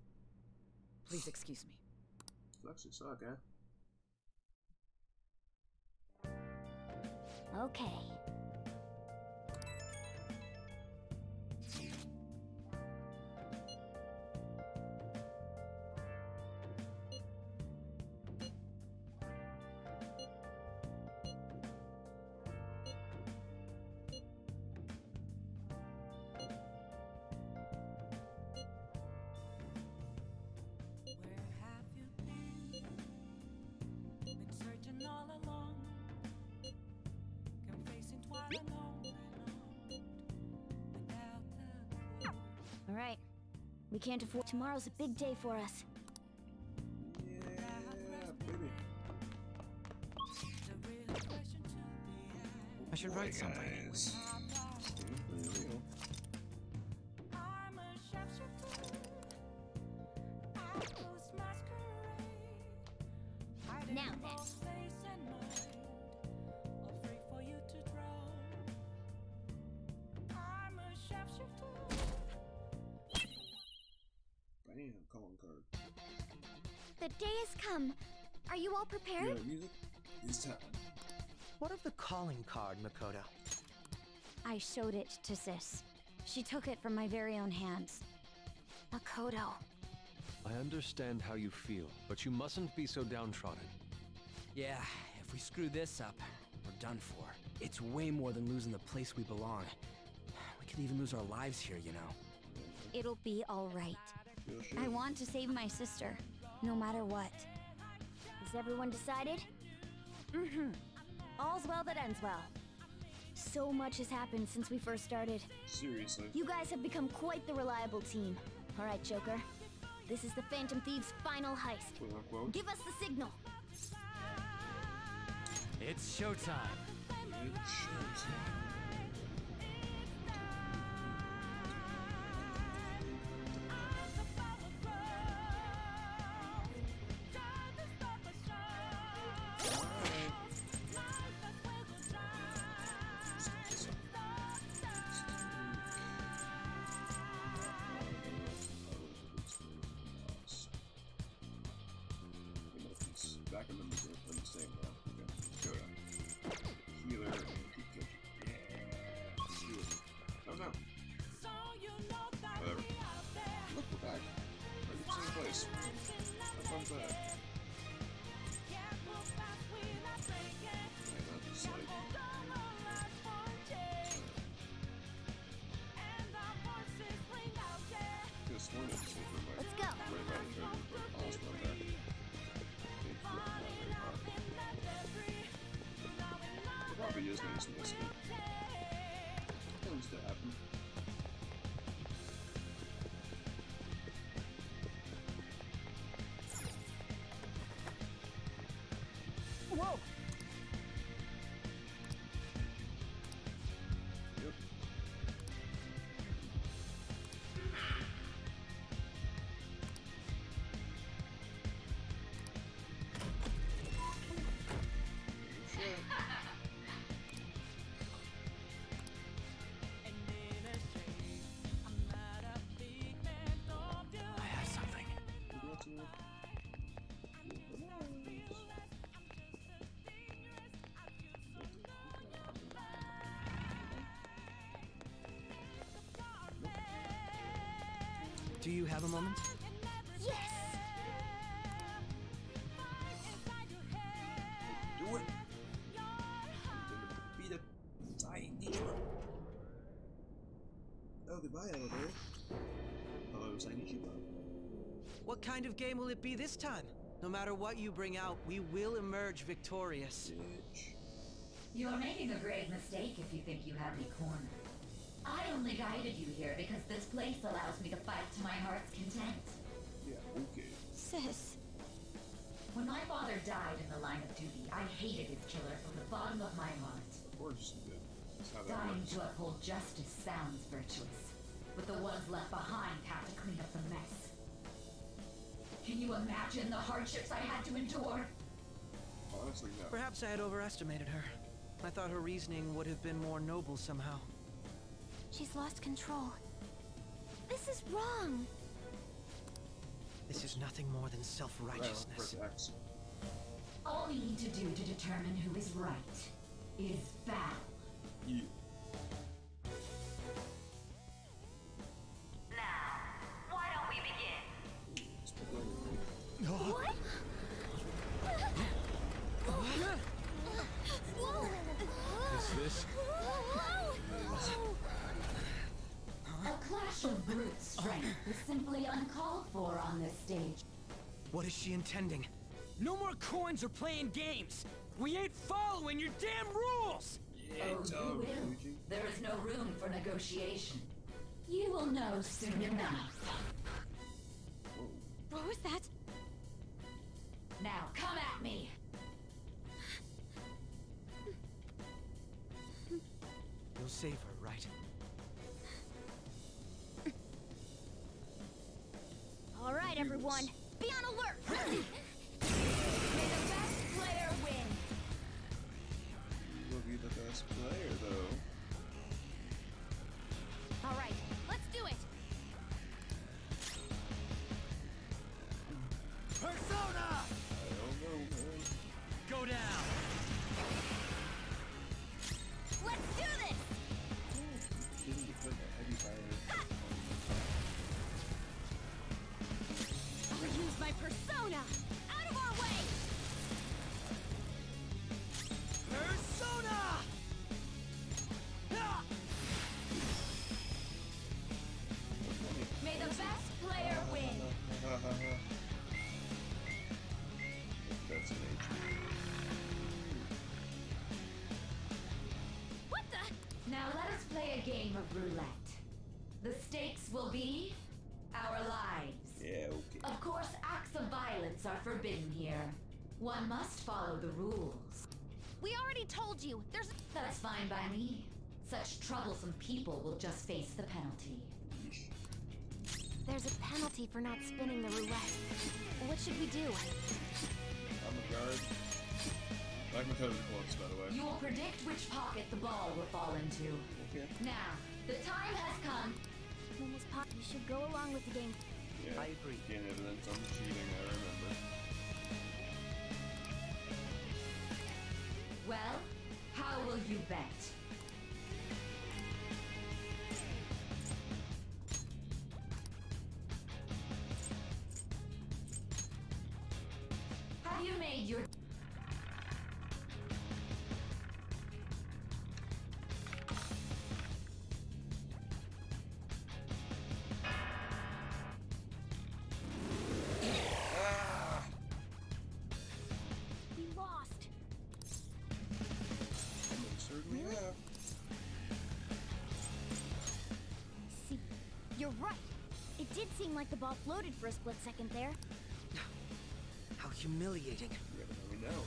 Please excuse me. Actually suck, huh? Okay. All right. We can't afford. Tomorrow's a big day for us. Yeah, baby. I should write something. Guys. Real. Now then. I need a calling card. The day has come. Are you all prepared? Yeah, music is time. What of the calling card, Makoto? I showed it to Sis. She took it from my very own hands. Makoto. I understand how you feel, but you mustn't be so downtrodden. Yeah, if we screw this up, we're done for. It's way more than losing the place we belong. We could even lose our lives here, you know. It'll be all right. I want to save my sister, no matter what. Is everyone decided? Mm-hmm. All's well that ends well. So much has happened since we first started. Seriously. You guys have become quite the reliable team. All right, Joker. This is the Phantom Thieves' final heist. Quote unquote. Give us the signal. It's showtime. It's showtime. Back in the same now. Okay, let's go down. Healer and keep catching. Yeah. Let's do it. No, no. Whatever. Look, we're back. Right in the same place. How fun's that? Yeah, that's just like... Gonna probably is nice and escape. Things to happen. Whoa! Yep. I have something. Do you have a moment? Yes! Do it! Beat up dying Nitro. Oh, goodbye, elevator. Hello, Sainichiba. What kind of game will it be this time? No matter what you bring out, we will emerge victorious. Bitch. You're making a grave mistake if you think you have me cornered. I only guided you here because this place allows me to fight to my heart's content. Yeah, okay. Sis. When my father died in the line of duty, I hated his killer from the bottom of my heart. Of course you did. That's how that Dying works. to uphold justice sounds virtuous, but the ones left behind have to clean up the mess. Can you imagine the hardships I had to endure? Honestly, no. Perhaps I had overestimated her. I thought her reasoning would have been more noble somehow. She's lost control. This is wrong. This is nothing more than self-righteousness. Press X. All we need to do to determine who is right is battle. Yeah. Now, why don't we begin? Let's put that in. What? Is this? A clash of brute strength is simply uncalled for on this stage. What is she intending? No more coins or playing games! We ain't following your damn rules! Yeah, Oh, you will. Luigi. There is no room for negotiation. You will know soon enough. What was that? Now, come at me! You'll save her, right? All right, everyone. Be on alert! May the best player win! Will be the best player, though. All right, let's do it! Persona! I don't know, man. Go down! Let's do this! Didn't you put that heavy fire? Use my persona! Out of our way! Persona! Ah! May the best player win! That's an H. What the? Now let us play a game of roulette. The stakes will be our lives. Yeah, okay. Of course, acts of violence are forbidden here. One must follow the rules. We already told you. That's fine by me. Such troublesome people will just face the penalty. There's a penalty for not spinning the roulette. What should we do? I'm a guard. I like my toes close, by the way. You will predict which pocket the ball will fall into. Okay. Now, the time has come. When this pot, you should go along with the game. Yeah. I agree. Gain evidence on the cheating, I remember. Well, how will you bet? Have you made your... We lost. Sir. See, you're right. It did seem like the ball floated for a split second there. How humiliating. Yeah, but now we know.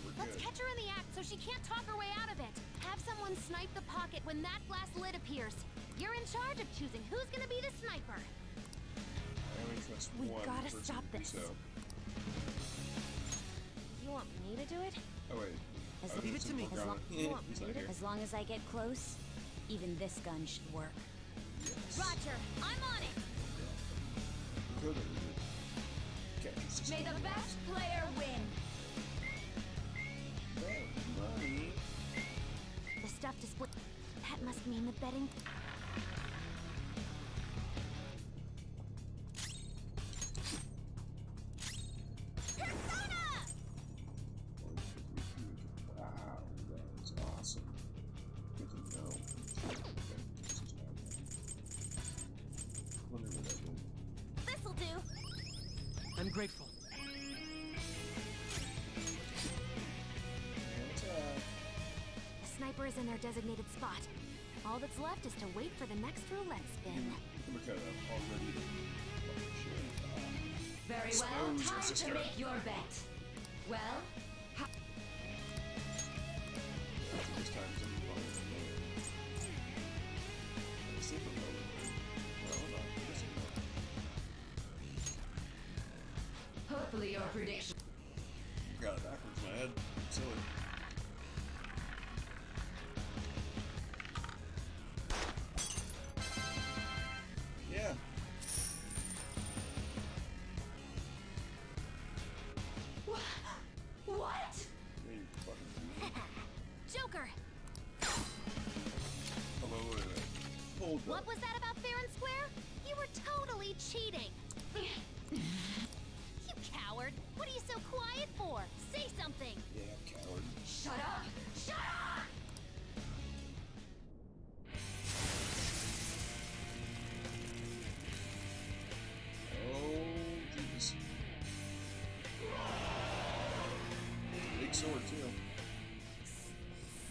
We're Let's good. catch her in the act so she can't talk her way out of it. Have someone snipe the pocket when that glass lid appears. You're in charge of choosing who's gonna be the sniper. I only trust We one gotta person stop to do this. so. You want me to do it? Oh wait. As I was leave it just to me. forgot. You want He's me not to- here. As long as I get close, even this gun should work. Yes. Roger, I'm on it. Could have been. Catch your sister. May the best player win. Money. The stuff display. That must mean the betting. Wow, that is awesome. Good to know. Wonder what that did. This'll do. I'm grateful. The sniper is in their designated spot. All that's left is to wait for the next roulette spin. Look at that already. Very Expose well, your time sister. to make your bet. Well, This time it's only one. Super low. No, no. This is low. hopefully your prediction. Got it backwards in my head. Silly. Yeah. What? Yeah, you fucking Joker! Hello, wait. Hold What up. was that about fair and square? You were totally cheating. You coward. What are you so quiet for? Say something. Yeah, coward. Shut up. Shut up! Oh, jeez. Big sword, too.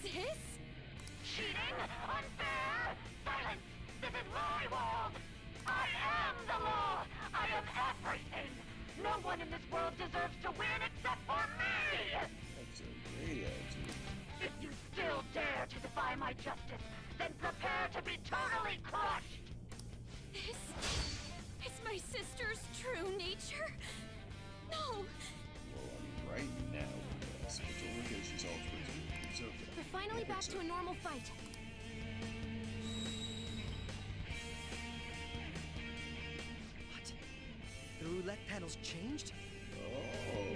Sis? Cheating? Unfair? Silence! This is my world! I am the law! I am everything! No one in this world deserves to win except for me! That's a great attitude. If you still dare to defy my justice, then prepare to be totally crushed! This is my sister's true nature? No! Well, I mean, right now, yes, but only because she's all twisted. So, We're finally back to a normal fight. What? The roulette panel's changed? Oh.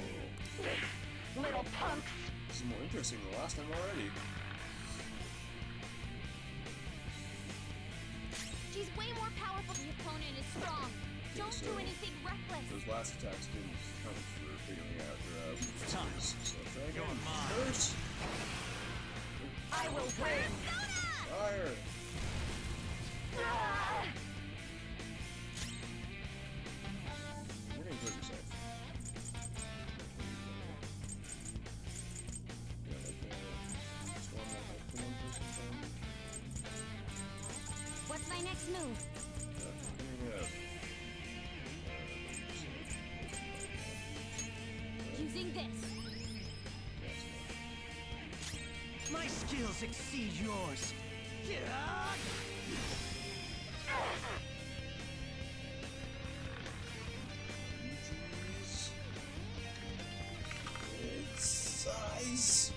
Little punks! This is more interesting than the last time already. She's way more powerful. The opponent is strong. Don't so do anything reckless. Those last attacks didn't count for figuring out her Time. So try again. You're mine. First. I will win! Fire! Ah! You're gonna kill yourself. Yeah, like, storm that help the one person from What's my next move? figuring it out. Using this. My skills exceed yours. Jeez. It's size.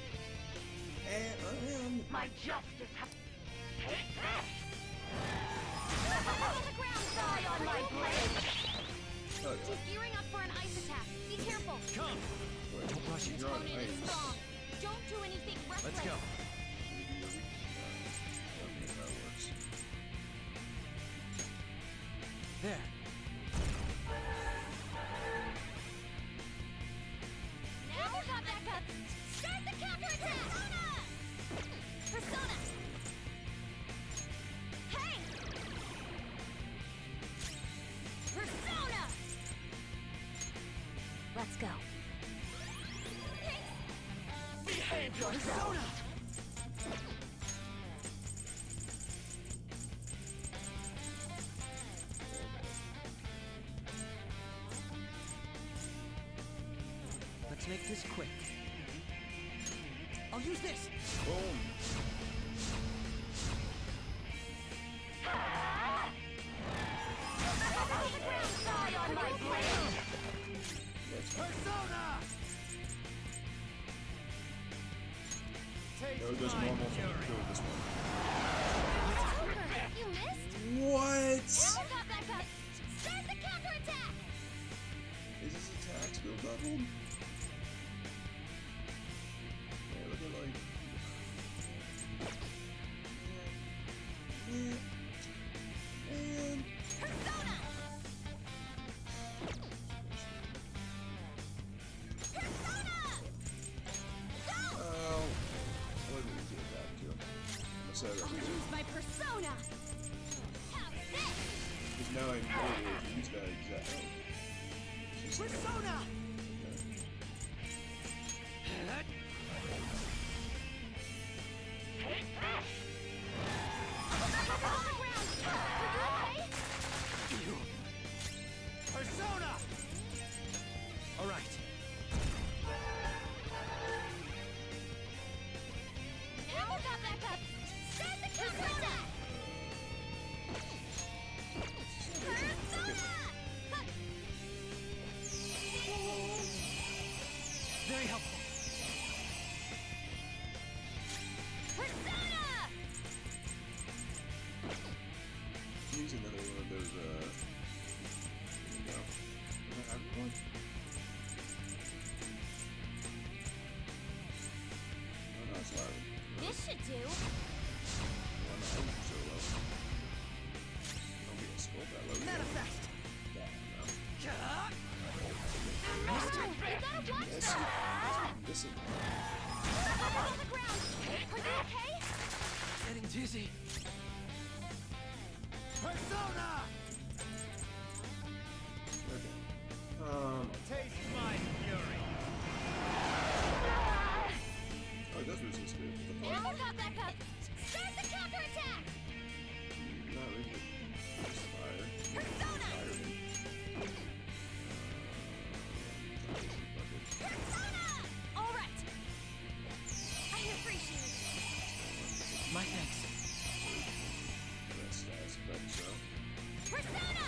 And My justice has... Take this! On the ground, Die on my blade! Oh, yeah. She's gearing up for an ice attack. Be careful. Come! Wait, Don't rush it. you're on Opponent is ice. strong. Don't do anything reckless. Let's go. There. Now you got back up. Start the counterattack. Persona! Persona! Hey! Persona! Let's go. Behave yourself! Let's make this quick. I'll use this! Boom! Die on my blade! Persona! Go this normal. Go this one. You missed? What? Now got back up. Start the counterattack! Is this attack skill doubled? Yeah, look at like. Man. Persona! Persona! Go! Oh. I wasn't going to do that to him. I said that. I'll use my persona! How's this? Because now I know to use that exact. Persona! Take this! Persona! Alright. Now got back up. Start the counterattack! Persona! Very helpful. Persona! Use another one of those, here we go. Can I have one? Oh no, it's loud. This should do. Well, no, I'm so low. Don't be a skull that low. Manifest! Mister, is that a watch? Listen. On the ground. Are you okay? Getting dizzy. Persona! Okay. Taste my fury. Oh, it does resist it. Now got back up. Start the counterattack! Not really. Just fire. Persona! Fire me. Persona! All right. I appreciate it. My thanks. Rest aspect, so. Persona!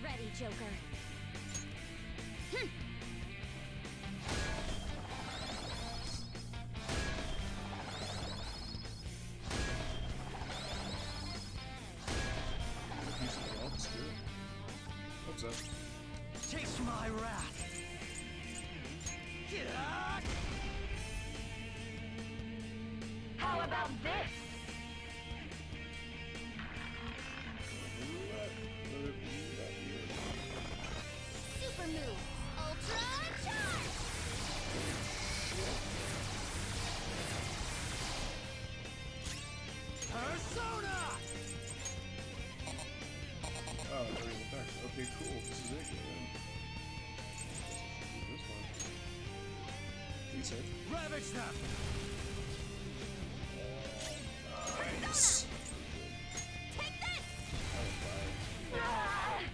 Ready, Joker. Hope so. Taste my wrath. How about this? Super move. Ultra charge! Persona! Oh, it's already in effect. Okay, cool. This is it then. This one. Decent. Ravage them! Nice. Take this! That was fine.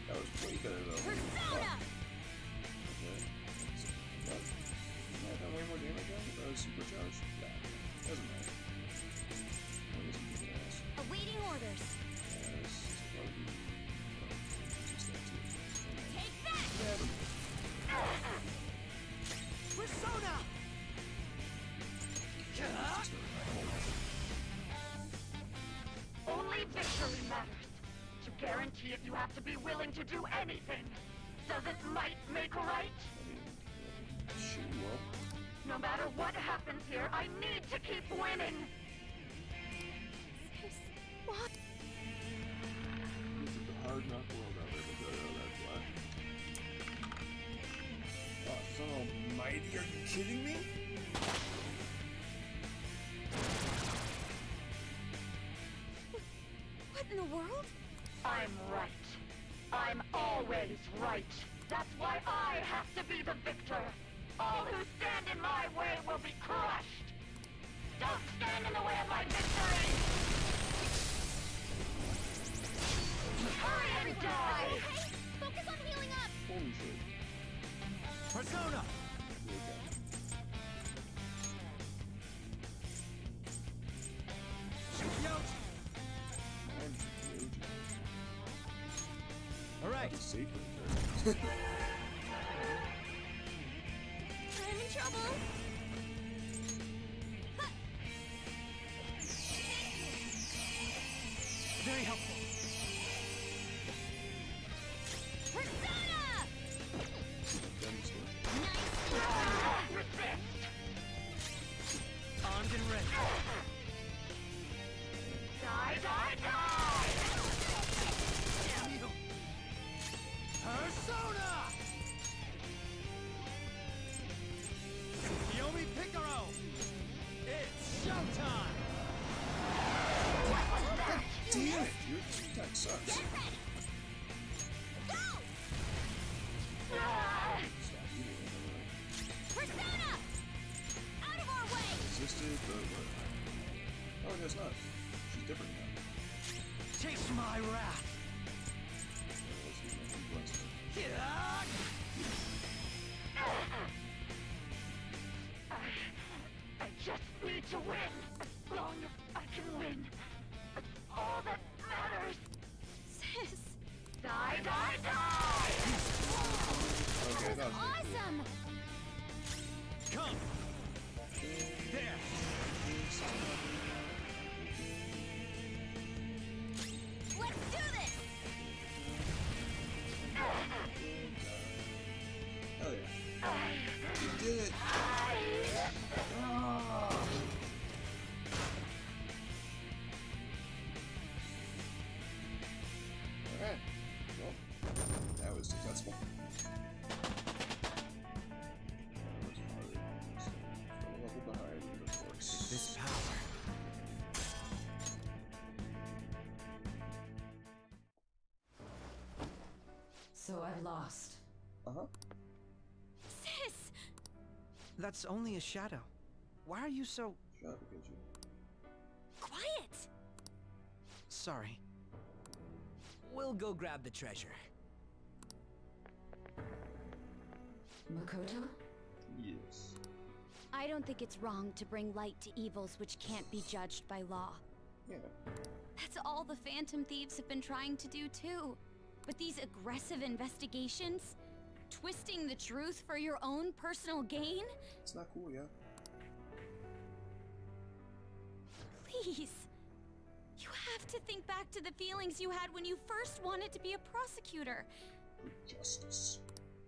That was way better though. Persona! Okay. What? Yeah, I got way more damage on it, but I was supercharged. Yeah. Doesn't matter. What is it kicking ass? Awaiting orders. Yeah, it's probably. Just that too. Take that! Persona! Only victory matters. To guarantee it, you have to be willing to do anything. Doesn't might make right? Sure, well. No matter what happens here, I need to keep winning. What? This is the hard knock world out there, but that's why. Oh, son almighty, are you kidding me? What in the world? I'm right. I'm always right. That's why I have to be the victor. All who stand in my way will be crushed. Don't stand in the way of my victory! Hurry and die! Okay, focus on healing up. Holy shit. Persona! All right. I'm in trouble. Very helpful. Persona! Armed and ready. Die, die, die! Persona! Yomi Picaro! It's showtime! Damn it, dude. This attack sucks. Persona! Out of our way! Resisted, but oh, I guess not. She's different now. Chase my wrath! I just need to win. As long as I can win. That's all that matters. Sis. Die, die, die! Okay, that was Awesome! Come! There! Let's do this! Hell yeah. You did it! Alright. Well, that was successful. This power. So I've lost. Uh-huh. Sis! That's only a shadow. Why are you so... Shut up, Pikachu. Quiet! Sorry. We'll go grab the treasure. Makoto? Yes. I don't think it's wrong to bring light to evils which can't be judged by law. Yeah. That's all the Phantom Thieves have been trying to do too. But these aggressive investigations? Twisting the truth for your own personal gain? It's not cool, yeah. Please. You have to think back to the feelings you had when you first wanted to be a prosecutor. Justice.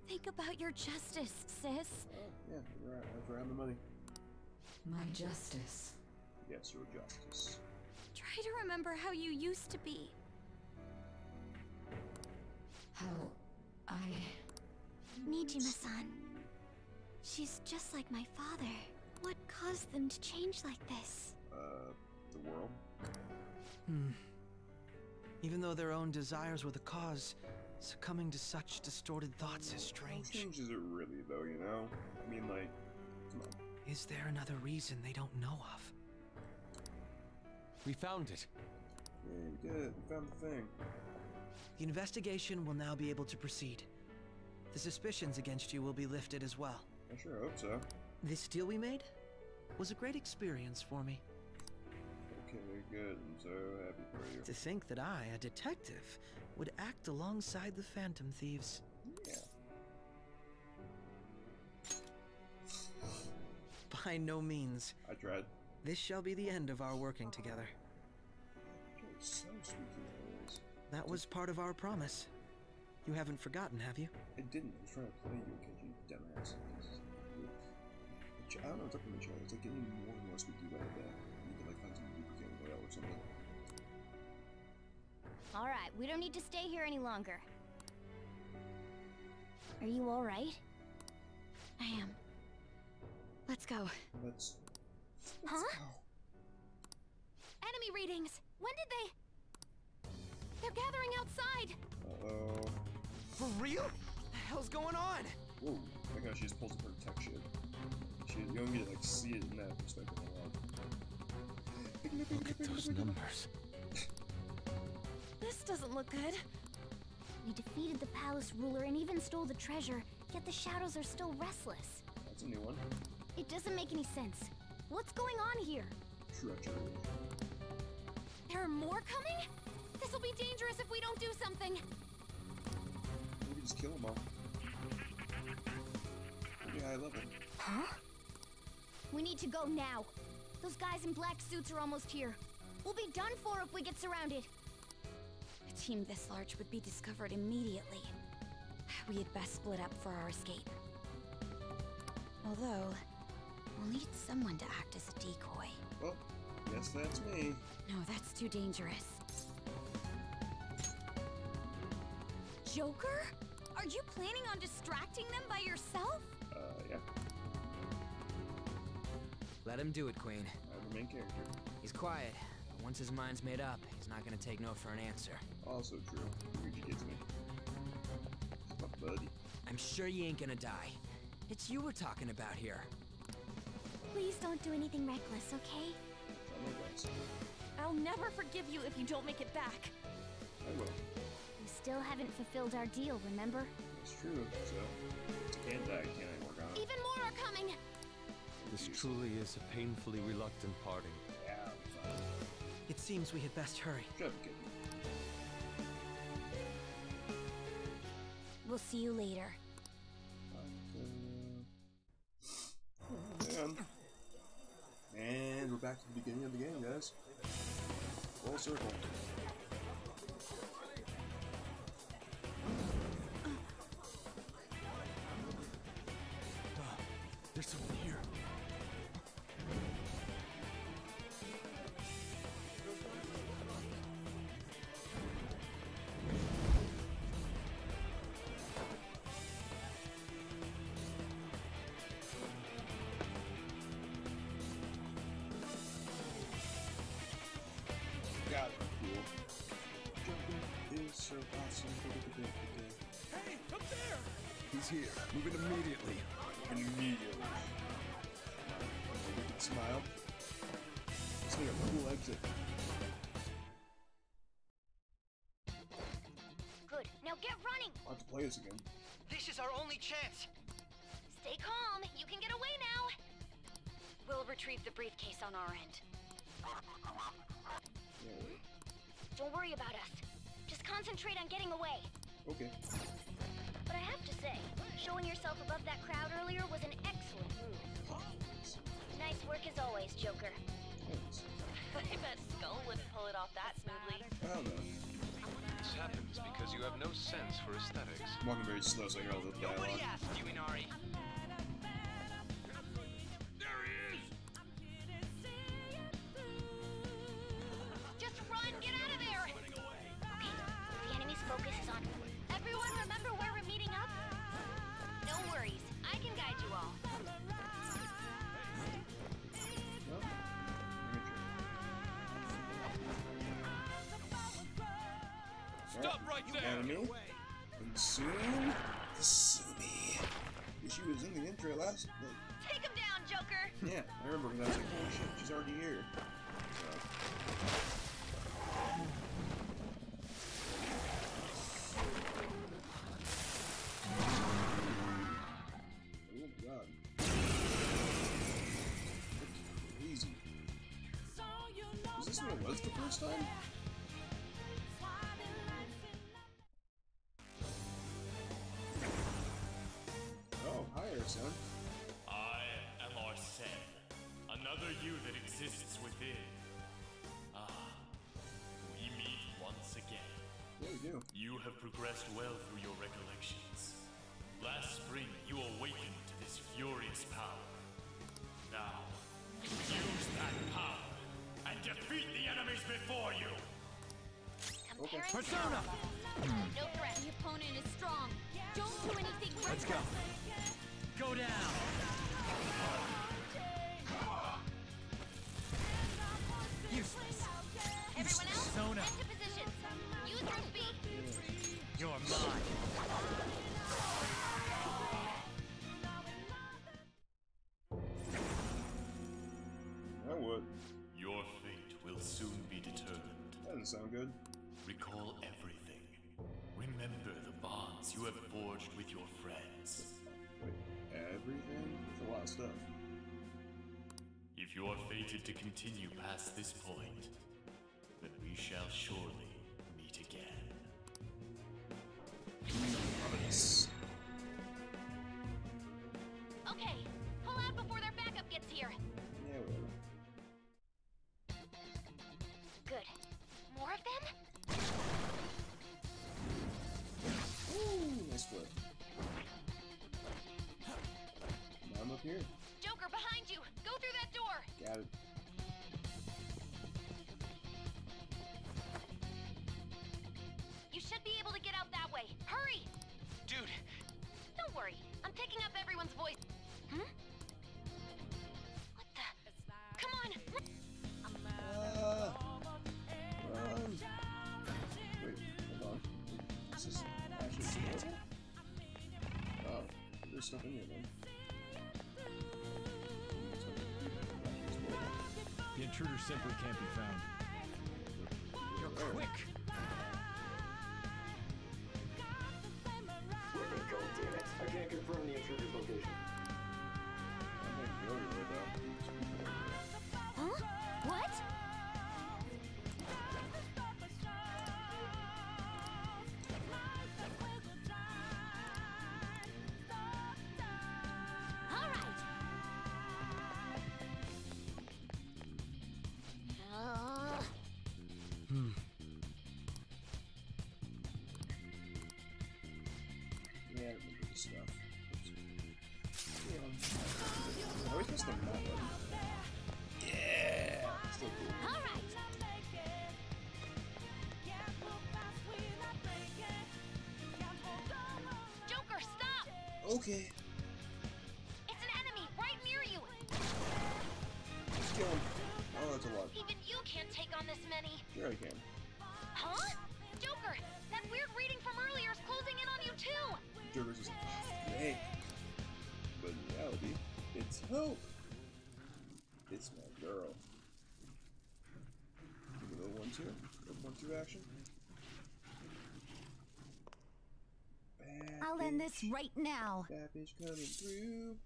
Think about your justice, sis. Yeah, you're right. I've around the money. My justice. Yes, your justice. Try to remember how you used to be. How I... Nijima-san. She's just like my father. What caused them to change like this? The world? Even though their own desires were the cause, succumbing to such distorted thoughts is strange. How strange is it really, though, you know? I mean, like, come on. Is there another reason they don't know of? We found it. Yeah, we did it. We found the thing. The investigation will now be able to proceed. The suspicions against you will be lifted as well. I sure hope so. This deal we made was a great experience for me. Okay, good. I'm so happy for you. To think that I, a detective, would act alongside the Phantom Thieves. Yeah. By no means. I tried. This shall be the end of our working together. You're so sweet always. That was part of our promise. You haven't forgotten, have you? I didn't. I was trying to play you because you dumbass. I don't know what's up with the show. It's like getting more and more spooky by the day. You can like find some lubricant oil or something. Alright, we don't need to stay here any longer. Are you alright? I am. Let's go. Let's Huh? go. Enemy readings! When did they... They're gathering outside! Uh-oh. For real? The hell's going on? Whoa. Oh my gosh, she just pulls up her tech shit. You don't get to like see it in that perspective a lot. Look at those numbers. The This doesn't look good. We defeated the palace ruler and even stole the treasure, yet the shadows are still restless. That's a new one. It doesn't make any sense. What's going on here? Treachery. There are more coming? This will be dangerous if we don't do something. Maybe just kill them all. Pretty high level. Huh? We need to go now. Those guys in black suits are almost here. We'll be done for if we get surrounded. A team this large would be discovered immediately. We had best split up for our escape. Although, we'll need someone to act as a decoy. Well, guess that's me. No, that's too dangerous. Joker? Are you planning on distracting them by yourself? Yeah. Let him do it, Queen. I'm the main character. He's quiet, but once his mind's made up, he's not gonna take no for an answer. Also true. Luigi gets me. He's my buddy. I'm sure you ain't gonna die. It's you we're talking about here. Please don't do anything reckless, okay? I'll never forgive you if you don't make it back. I will. We still haven't fulfilled our deal, remember? It's true, so can't die, can I work on it? Even more are coming! This truly is a painfully reluctant parting. Yeah, I'll be fine. It seems we had best hurry. Shut up, kid. We'll see you later. And we're back to the beginning of the game, guys. Full circle. There's someone here. Got it. Cool. Jumping is so awesome. Hey, up there! He's here. Move in immediately. Immediately. Smile. Let's make a cool exit. Good. Now get running! I'll have to play this again. This is our only chance! Stay calm. You can get away now. We'll retrieve the briefcase on our end. Don't worry about us. Just concentrate on getting away. Okay. But I have to say, showing yourself above that crowd earlier was an excellent move. Nice work as always, Joker. Thanks. I bet Skull wouldn't pull it off that smoothly. I don't know. This happens because you have no sense for aesthetics. I'm walking very slow so I hear all the dialogue. Nobody asked you, Inari. There he is! Just run! Get out of there! Okay, the enemy's focus is on... Everyone remember where we're meeting up? No worries. I can guide you all. Stop right there! Enemy. And soon, Sumi. She was in the intro last. Take him down, Joker! Yeah, I remember when I was like, oh shit, she's already here. Oh my god. That's crazy. Was this when it was the first time? Oh, hi, son. I am Arsene, another you that exists within. Ah, we meet once again. Yeah, we do. You have progressed well through your recollections. Last spring, you awakened to this furious power. Now, use that power and defeat the enemies before you! Okay. Persona! No threat. The opponent is strong. Don't do anything Let's go! Go down! Useless. Everyone else, Persona. head to positions. Use your speed. You're mine! Now what? Your fate will soon be determined. That doesn't sound good. Recall everything. Remember the bonds you have forged with your friends. Wait, everything? There's a lot of stuff. If you are fated to continue past this point, then we shall surely meet again. Ominous. Okay, pull out before their backup gets here. Yeah, whatever. Good. More of them? Ooh, nice flip. Now I'm up here. Joker, behind you! Go through that door! Got it. You should be able to get out that way. Hurry! Dude! Don't worry. I'm picking up everyone's voice. Hmm? What the? Come on! Run. Wait, hold on. Is this actually exploding? Oh, there's stuff in here then. The intruder simply can't be found. You're quick! Where'd they go, damn it? I can't confirm the intruder's location. Huh? What? All right. Yeah, I remember this stuff. Yeah. I always miss the map button. Yeah! Still cool. All right. Joker, stop! Okay. It's an enemy right near you. Let's kill him. Oh, that's a lot. Even you can't take on this many. Sure I can. Huh? Joker, that weird reading from earlier is closing in on you too. Joker's just hey. But in reality, it's Hope. It's my girl. Give me a little 1-2. Little 1-2 action. I'll end this right now. Bad bitch coming through.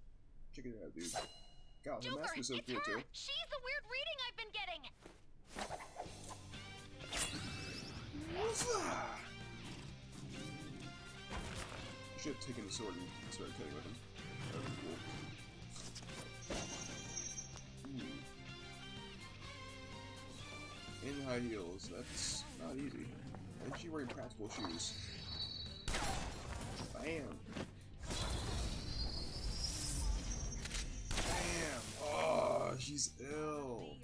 Check it out, dude. God, her Joker, mask is so it's cool her. too. She's the weird reading I've been getting. I should have taken the sword and started cutting with him. That would be cool. In high heels, that's not easy. And she wearing practical shoes. Bam! Bam! Oh, she's ill.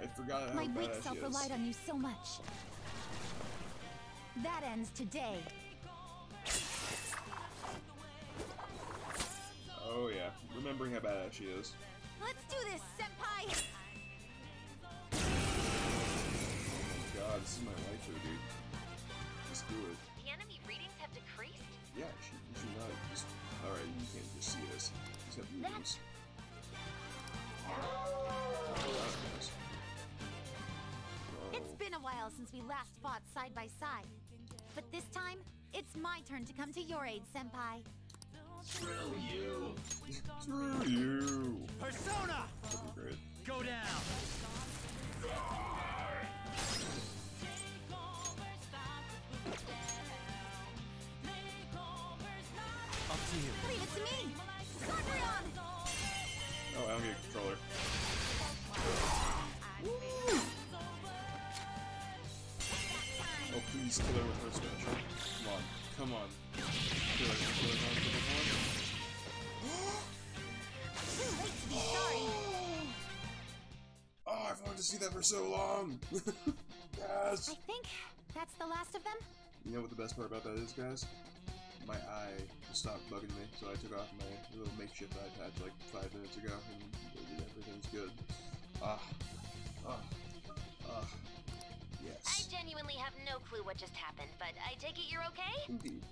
I forgot how My bad weak she self is. relied on you so much. That ends today. Oh yeah, remembering how badass she is. Let's do this, senpai! Oh my god, this is my life here, dude. Just do it. The enemy readings have decreased? Yeah, she should not just... Alright, you can't just see this. You just have to use this. It's been a while since we last fought side by side. But this time, it's my turn to come to your aid, senpai. Screw you! Screw you! Persona! That'd be great. Go down! Up to you. Leave it to me! Scorpion! Oh, I don't get a controller. Oh, please kill her with her special. Come on. Come on. Kill her, kill her, kill her, kill her. Too late to be sorry. Oh, I've wanted to see that for so long. Yes. I think that's the last of them. You know what the best part about that is, guys? My eye just stopped bugging me, so I took off my little makeshift eye patch like 5 minutes ago, and everything's good. Yes. I genuinely have no clue what just happened, but I take it you're okay? Indeed.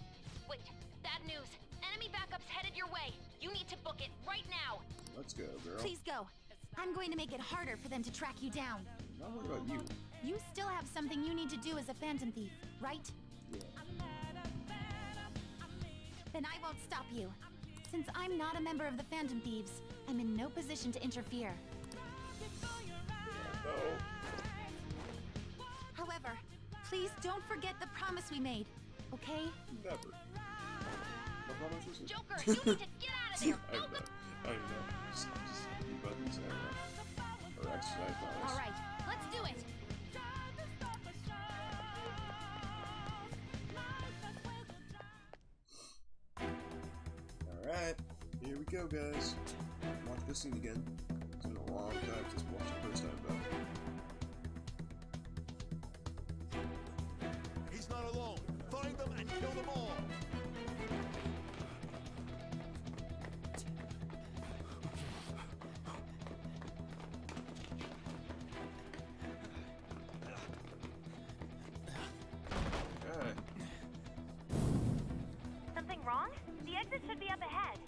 Wait, bad news. Enemy backup's headed your way. You need to book it right now. Let's go, girl. Please go. I'm going to make it harder for them to track you down. I'm not worried about you. You still have something you need to do as a Phantom Thief, right? Yeah. Then I won't stop you. Since I'm not a member of the Phantom Thieves, I'm in no position to interfere. However, please don't forget the promise we made, okay? Never. What promise was it? Joker, you need to get out of there! I don't know. Just buttons, I don't know. Or exercise bodies. Alright, let's do it! Alright, here we go, guys. Watch this scene again. It's been a long time since we watched it the first time, though. He's not alone. Find them and kill them all. Okay. Something wrong? The exit should be up ahead.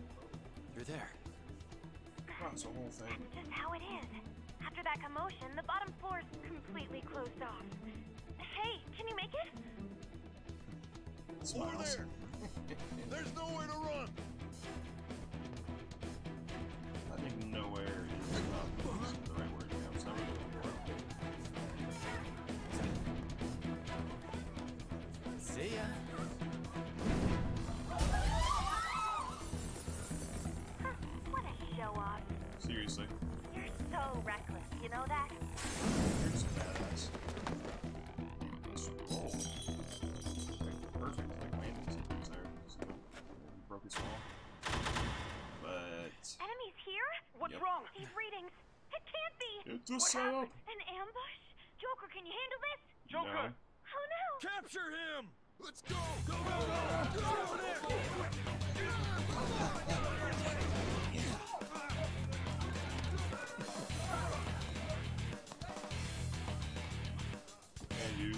You're there. That's the whole thing. That's just how it is. After that commotion, the bottom floor's completely closed off. Hey, can you make it? Smiles. Over there. There's nowhere to run. I think nowhere is not the right word. Yeah, it's not really important. See ya. What a show-off. Seriously. You're so reckless, you know that? You're just badass. Oh. Like, perfect, like, landing sequence there. So, he broke his fall. But... Enemies here? What's wrong? These readings. It can't be! It's a What setup! happened? An ambush? Joker, can you handle this? Joker! No. Oh no! Capture him! Let's go! Go, go, go! Go over there! And you.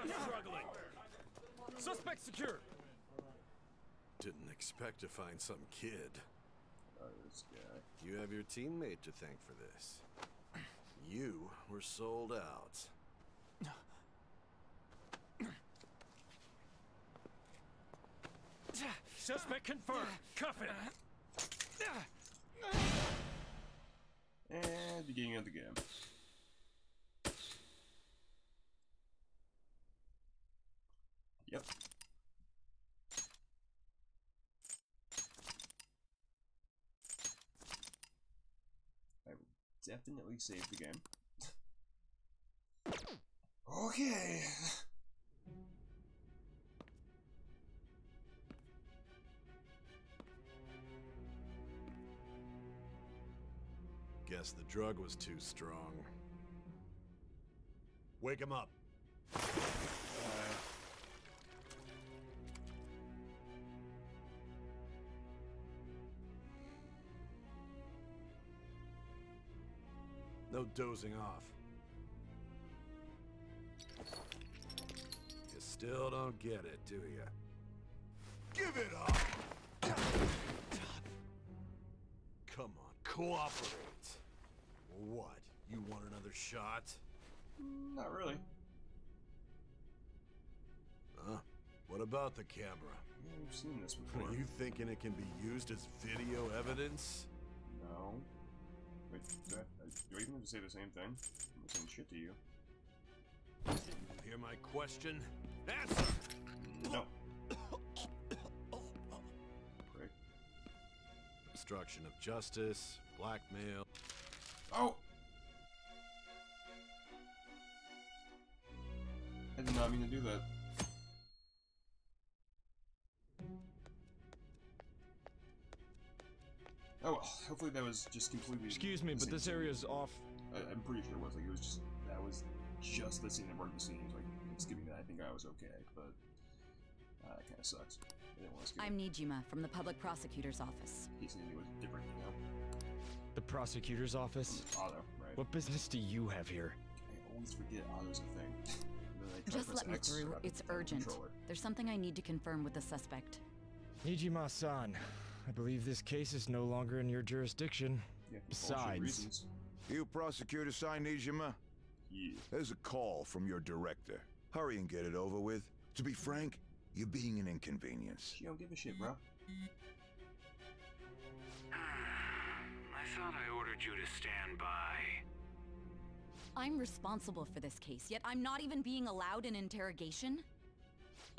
Just struggling. Suspect secure. Didn't expect to find some kid. Oh, this guy. You have your teammate to thank for this. You were sold out. Suspect confirmed. Cuff it. And beginning of the game. Yep. I will definitely save the game. Okay. Guess the drug was too strong. Wake him up. No dozing off. You still don't get it, do you? Give it up! Come on, cooperate. What? You want another shot? Not really. Huh? What about the camera? Yeah, we've seen this before. Are you thinking it can be used as video evidence? No. Wait, do I even have to say the same thing? I'm saying shit to you. Hear my question? Answer! No. Prick. Obstruction of justice, blackmail. Oh! I did not mean to do that. Oh well, hopefully that was just completely... Excuse me, but this area's off. I'm pretty sure it was. Like, it was just... That was just the scene that worked the scene. Like, skipping that, I think I was okay, but... it kinda sucks. I didn't want to skip I'm Nijima, from the Public Prosecutor's Office. He said it was different, you know? The prosecutor's office? Otto, right? What business do you have here? I always forget Otto's a thing. And then I try to Just press let me X through. on the It's urgent. controller. There's something I need to confirm with the suspect. Nijima-san, I believe this case is no longer in your jurisdiction. Yeah, Besides, you prosecutor, Sai Nijima? Yeah. There's a call from your director. Hurry and get it over with. To be frank, you're being an inconvenience. She don't give a shit, bro. I thought I ordered you to stand by. I'm responsible for this case, yet I'm not even being allowed an interrogation?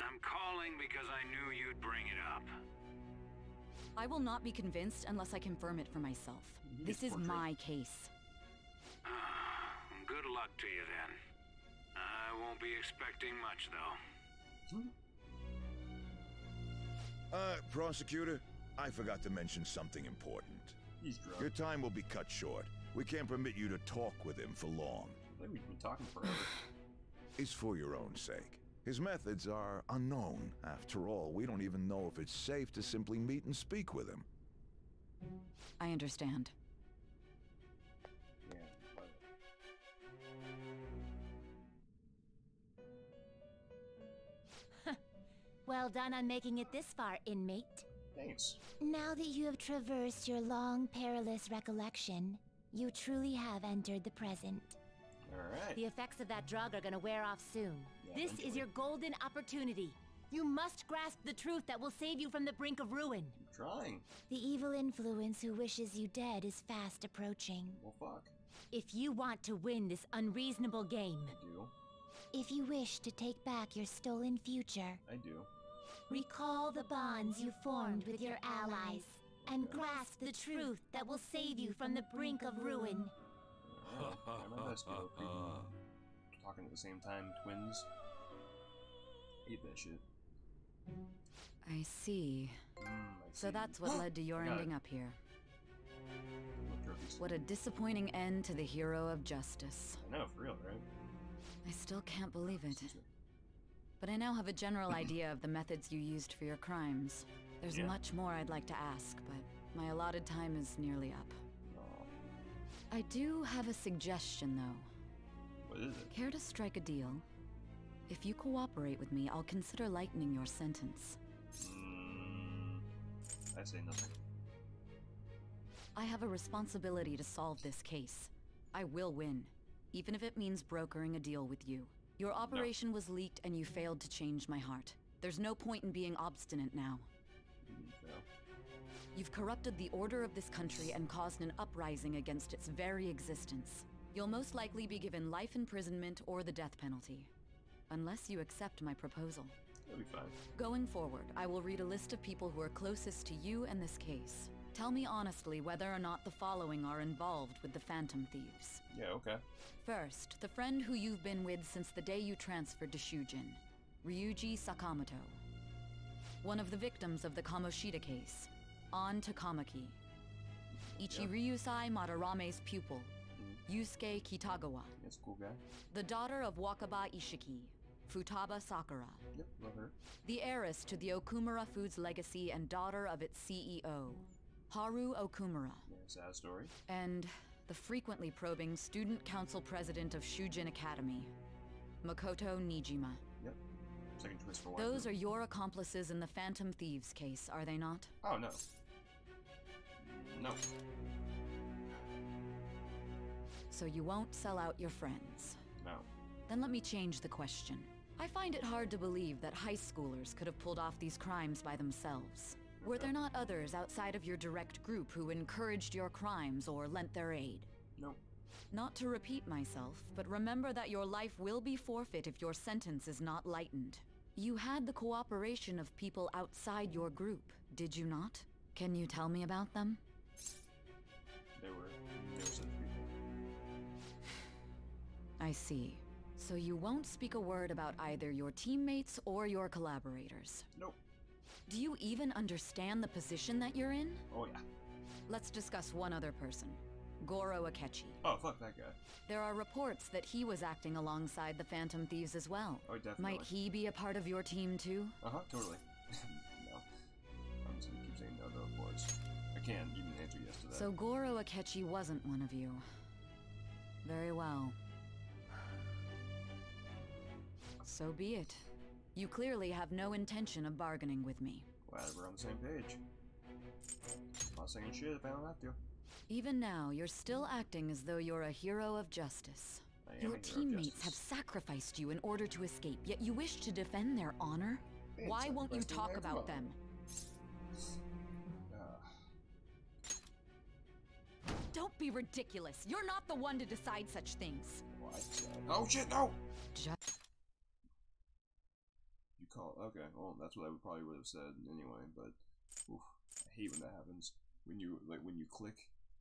I'm calling because I knew you'd bring it up. I will not be convinced unless I confirm it for myself. This is my case. Good luck to you then. I won't be expecting much, though. Prosecutor, I forgot to mention something important. He's drunk. Your time will be cut short. We can't permit you to talk with him for long. We've been talking forever. It's for your own sake. His methods are unknown. After all, we don't even know if it's safe to simply meet and speak with him. I understand. Yeah. Well done on making it this far, inmate. Thanks. Now that you have traversed your long, perilous recollection, you truly have entered the present. Alright. The effects of that drug are gonna wear off soon. Yeah, This is your golden opportunity. You must grasp the truth that will save you from the brink of ruin. I'm trying. The evil influence who wishes you dead is fast approaching. Well, fuck. If you want to win this unreasonable game, I do. if you wish to take back your stolen future, I do. recall the bonds you formed with your allies, and grasp the truth that will save you from the brink of ruin. Alright, try my best, kiddo. Talking at the same time, twins. Hate that shit. I see. So that's what led to your ending up here. What a disappointing end to the hero of justice. I know, for real, right? I still can't believe it. But I now have a general idea of the methods you used for your crimes. There's much more I'd like to ask, but my allotted time is nearly up. I do have a suggestion, though. What is it? Care to strike a deal? If you cooperate with me, I'll consider lightening your sentence. I say nothing. I have a responsibility to solve this case. I will win, even if it means brokering a deal with you. Your operation was leaked and you failed to change my heart. There's no point in being obstinate now. You've corrupted the order of this country and caused an uprising against its very existence. You'll most likely be given life imprisonment or the death penalty. Unless you accept my proposal. That'll be fine. Going forward, I will read a list of people who are closest to you and this case. Tell me honestly whether or not the following are involved with the Phantom Thieves. Yeah, okay. First, the friend who you've been with since the day you transferred to Shujin, Ryuji Sakamoto. One of the victims of the Kamoshida case, An Takamaki. Ichiryusai Madarame's pupil, Yusuke Kitagawa. That's a cool guy. The daughter of Wakaba Ishiki, Futaba Sakura. Yep, love her. The heiress to the Okumura Foods legacy and daughter of its CEO, Haru Okumura. Yeah, sad story. And the frequently probing student council president of Shujin Academy, Makoto Nijima. Yep. Second choice for one. Those are your accomplices in the Phantom Thieves case, are they not? Oh, no. No. So you won't sell out your friends? No. Then let me change the question. I find it hard to believe that high schoolers could have pulled off these crimes by themselves. Were there not others outside of your direct group who encouraged your crimes or lent their aid? No. Not to repeat myself, but remember that your life will be forfeit if your sentence is not lightened. You had the cooperation of people outside your group, did you not? Can you tell me about them? There were such people. I see. So you won't speak a word about either your teammates or your collaborators? Nope. Do you even understand the position that you're in? Oh yeah. Let's discuss one other person. Goro Akechi. Oh, fuck that guy. There are reports that he was acting alongside the Phantom Thieves as well. Oh, definitely. Might he be a part of your team too? Uh-huh, totally. No. I'm just gonna keep saying no to reports. I can't even answer yes to that. So Goro Akechi wasn't one of you. Very well. So be it. You clearly have no intention of bargaining with me. Glad we're on the same page. I'm not saying shit if I don't have to. Even now, you're still acting as though you're a hero of justice. Your teammates have sacrificed you in order to escape, yet you wish to defend their honor? Why won't you talk about them? Don't be ridiculous. You're not the one to decide such things. Oh shit, no! Just You call okay, well that's what I probably would have said anyway, but oof, I hate when that happens. When you click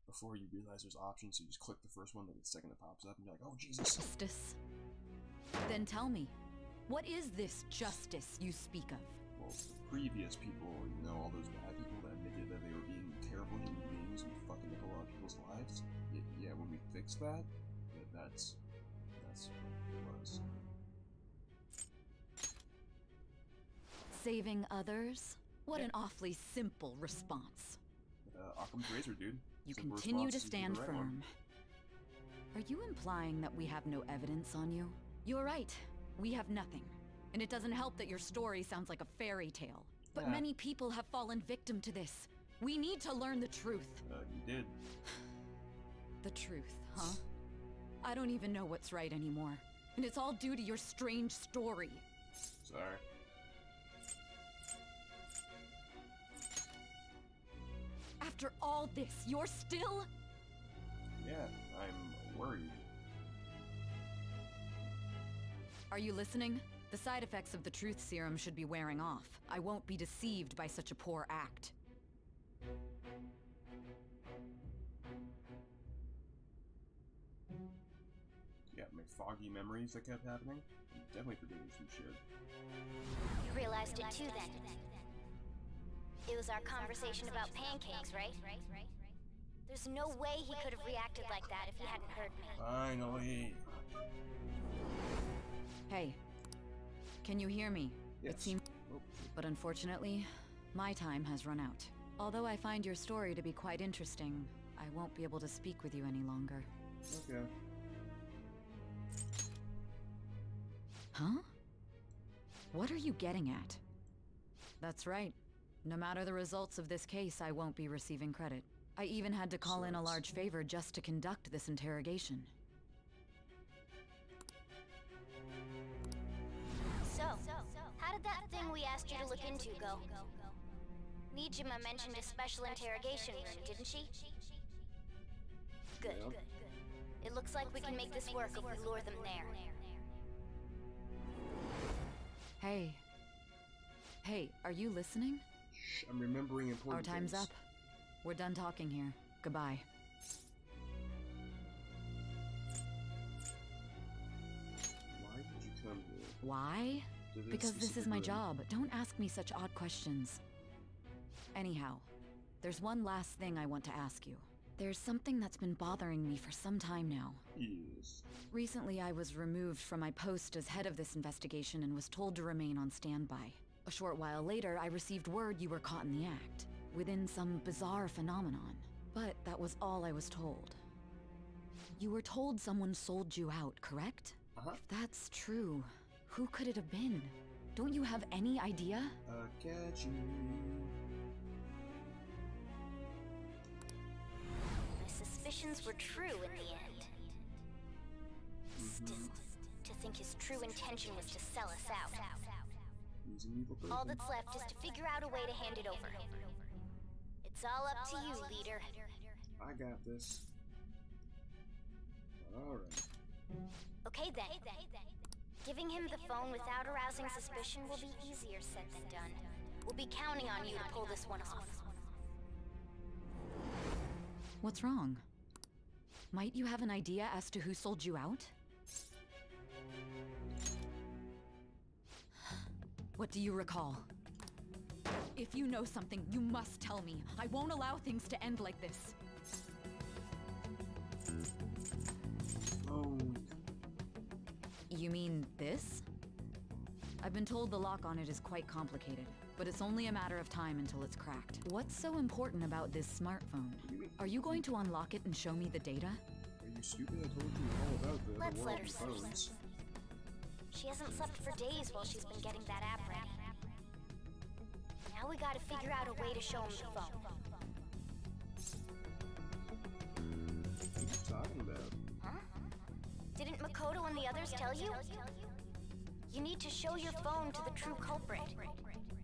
before you realize there's options, so you just click the first one, then the second it pops up and you're like, oh Jesus. Justice. Then tell me, what is this justice you speak of? Well, the previous people, you know, all those bad people that admitted that they were being terrible human beings and fucking up a lot of people's lives. Yeah, when we fix that, that's what it was. Saving others? What an awfully simple response. Occam's razor, dude. You Simple continue response to is the stand right firm. one. Are you implying that we have no evidence on you? You're right. We have nothing. And it doesn't help that your story sounds like a fairy tale. But Yeah. many people have fallen victim to this. We need to learn the truth. You did. The truth, huh? I don't even know what's right anymore. And it's all due to your strange story. Sorry. After all this, you're still... Yeah, I'm worried. Are you listening? The side effects of the truth serum should be wearing off. I won't be deceived by such a poor act. Yeah, my foggy memories that kept happening. I'm definitely forgetting some shit. You realized it too then. It was our conversation about pancakes, right? There's no way he could have reacted like that if he hadn't heard me. Finally. Hey, can you hear me? Yes. It seems... But unfortunately, my time has run out. Although I find your story to be quite interesting, I won't be able to speak with you any longer. Okay. Huh? What are you getting at? That's right. No matter the results of this case, I won't be receiving credit. I even had to call in a large favor just to conduct this interrogation. So, how did that thing we asked you to look into go? Nijima mentioned a special interrogation room, didn't she? Good. It looks like we can make this work if we lure them there. Hey. Hey, are you listening? Shh, I'm remembering important Our time's things. up. We're done talking here. Goodbye. Why did you come here? Why? To Because this is specific my room? job. Don't ask me such odd questions. Anyhow, there's one last thing I want to ask you. There's something that's been bothering me for some time now. Yes. Recently, I was removed from my post as head of this investigation and was told to remain on standby. A short while later, I received word you were caught in the act, within some bizarre phenomenon. But that was all I was told. You were told someone sold you out, correct? Uh-huh. If that's true, who could it have been? Don't you have any idea? Catch you. My suspicions were true in the end. Still, to think his true intention was to sell us out. He's an evil person. All that's left is to figure out a way to hand it over. It's all up to you, leader. I got this. Alright. Okay then. Giving him the phone without arousing suspicion will be easier said than done. We'll be counting on you to pull this one off. What's wrong? Might you have an idea as to who sold you out? What do you recall? If you know something, you must tell me. I won't allow things to end like this. Oh. You mean this? I've been told the lock on it is quite complicated, but it's only a matter of time until it's cracked. What's so important about this smartphone? Are you going to unlock it and show me the data? Are you stupid? I told you all about the Let's world let her of settle phones. it. She hasn't slept for days while she's been getting that app ready. Now we gotta figure out a way to show him the phone. What are you talking about? Huh? Didn't Makoto and the others tell you? You need to show your phone to the true culprit.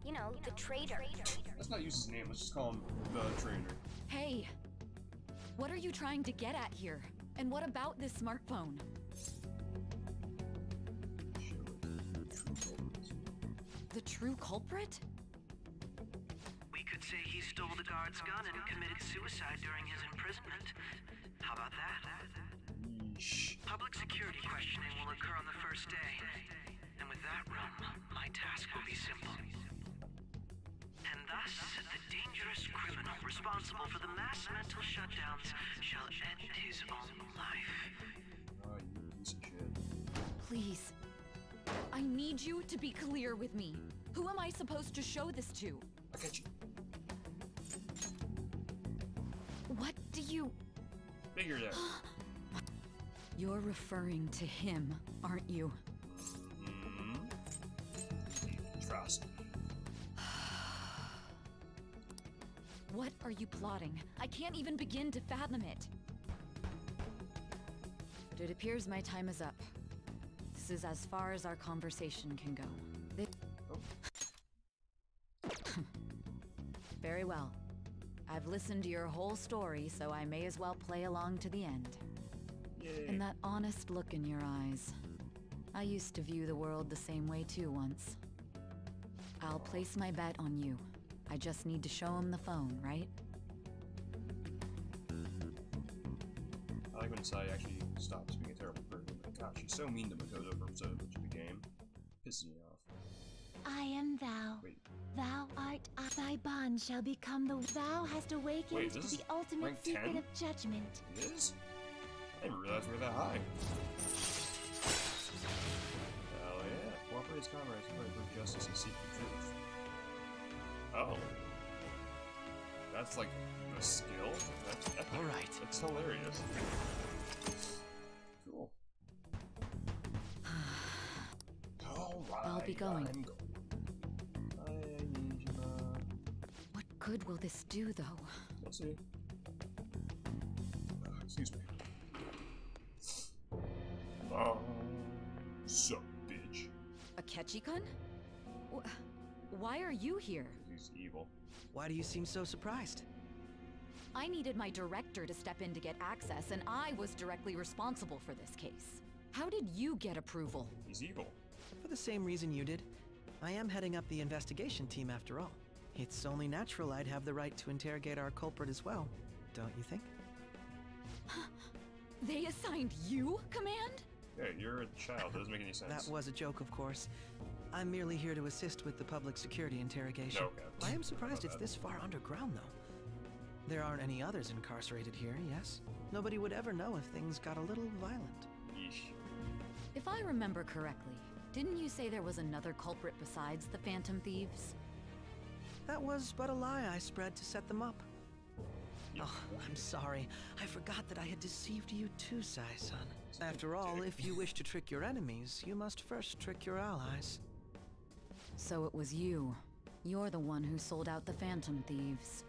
You know, the traitor. Let's not use his name, let's just call him the traitor. Hey! What are you trying to get at here? And what about this smartphone? The true culprit? We could say he stole the guard's gun and committed suicide during his imprisonment. How about that? Public security questioning will occur on the first day. And with that realm, my task will be simple. And thus, the dangerous criminal responsible for the mass mental shutdowns shall end his own life. Oh, you piece of shit. Please. I need you to be clear with me. Who am I supposed to show this to? I got you. What do you... Figure it out. You're referring to him, aren't you? Trust me. What are you plotting? I can't even begin to fathom it. But it appears my time is up. This is as far as our conversation can go. Very well. I've listened to your whole story, so I may as well play along to the end. Yay. And that honest look in your eyes. I used to view the world the same way too once. I'll place my bet on you. I just need to show him the phone, right? I like when Sai actually stops being a terrible person. But gosh, she's so mean to Makoto for so much of the game. Pisses me off. I am thou. Wait. Thou art I. Thy bond shall become the. Thou hast awakened Wait, to this the is ultimate rank secret 10? of judgment. It is? I didn't realize we were that high. Hell yeah. Cooperate as comrades, fight for justice and seek the truth. Oh. That's like a skill? That's epic. Alright. That's hilarious. Cool. Alright. I'll be going. I'm going. I need you, What good will this do, though? We'll see. Excuse me. Sup, bitch. Akechi-kun? Why are you here? He's evil. Why do you seem so surprised? I needed my director to step in to get access, and I was directly responsible for this case. How did you get approval? He's evil. For the same reason you did. I am heading up the investigation team after all. It's only natural I'd have the right to interrogate our culprit as well, don't you think? They assigned you command? Yeah, you're a child. That doesn't make any sense. That was a joke, of course. I'm merely here to assist with the public security interrogation. Okay. I am surprised it's this far underground, though. There aren't any others incarcerated here, yes? Nobody would ever know if things got a little violent. Yeesh. If I remember correctly, didn't you say there was another culprit besides the Phantom Thieves? That was but a lie I spread to set them up. Oh, I'm sorry. I forgot that I had deceived you too, Sai-san. After all, if you wish to trick your enemies, you must first trick your allies. So it was you. You're the one who sold out the Phantom Thieves.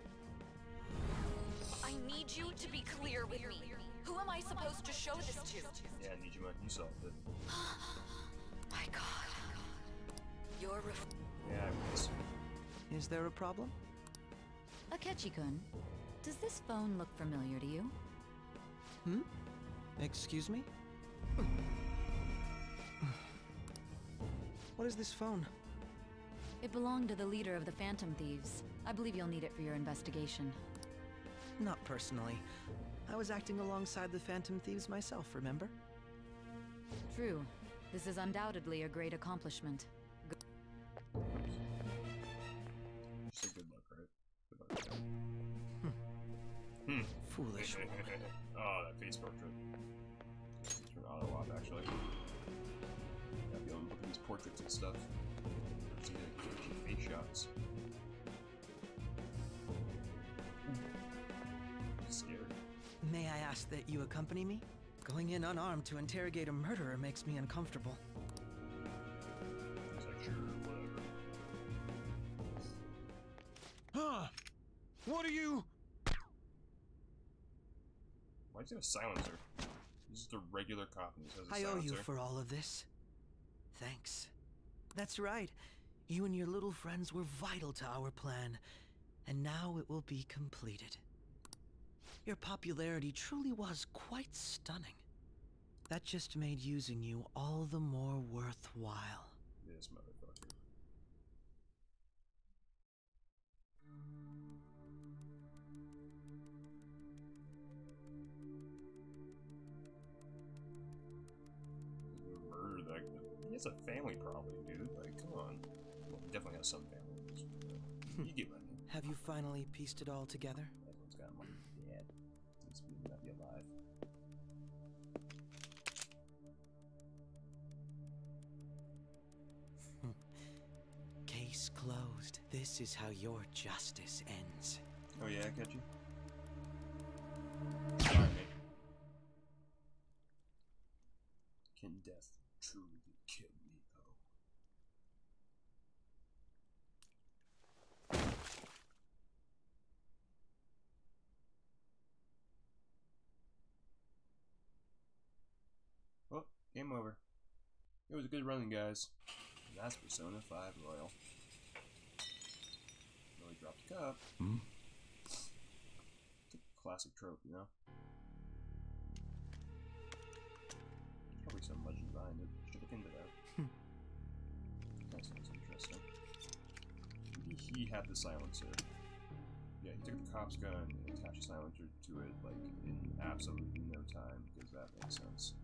I need you to be clear with me. Who am I supposed to show this to? Yeah, Nijima, you solved it. My God. You're Yeah, I guess. Is there a problem? Akechi-kun, does this phone look familiar to you? Hmm? Excuse me? What is this phone? It belonged to the leader of the Phantom Thieves. I believe you'll need it for your investigation. Not personally. I was acting alongside the Phantom Thieves myself, remember? True. This is undoubtedly a great accomplishment. Just say good luck, right? Good luck. Foolish woman. Oh, that face portrait. Turn auto off, actually. Gotta be able to look at these portraits and stuff. See the face shots. Scared. May I ask that you accompany me? Going in unarmed to interrogate a murderer makes me uncomfortable. He's like, sure, whatever. are you? Why does he have a silencer? He's just a regular cop and he has a I silencer. owe you for all of this. Thanks. That's right. You and your little friends were vital to our plan, and now it will be completed. Your popularity truly was quite stunning. That just made using you all the more worthwhile. This motherfucker. Murder that. He has a family probably, dude. Like, come on. Well, he definitely has some family. You get my name. Have you finally pieced it all together? Everyone's got money. Dad. He's not be alive. Case closed. This is how your justice ends. Oh yeah, I got you. Sorry, mate. Can death truly kill me, though? Well, game over. It was a good run, guys. And that's Persona 5 Royal. Really dropped the cup. It's a classic trope, you know? There's probably some legend behind it. Should look into that. That sounds interesting. Maybe he had the silencer. Yeah, he took the cop's gun and attached a silencer to it, like, in absolutely no time, because that makes sense.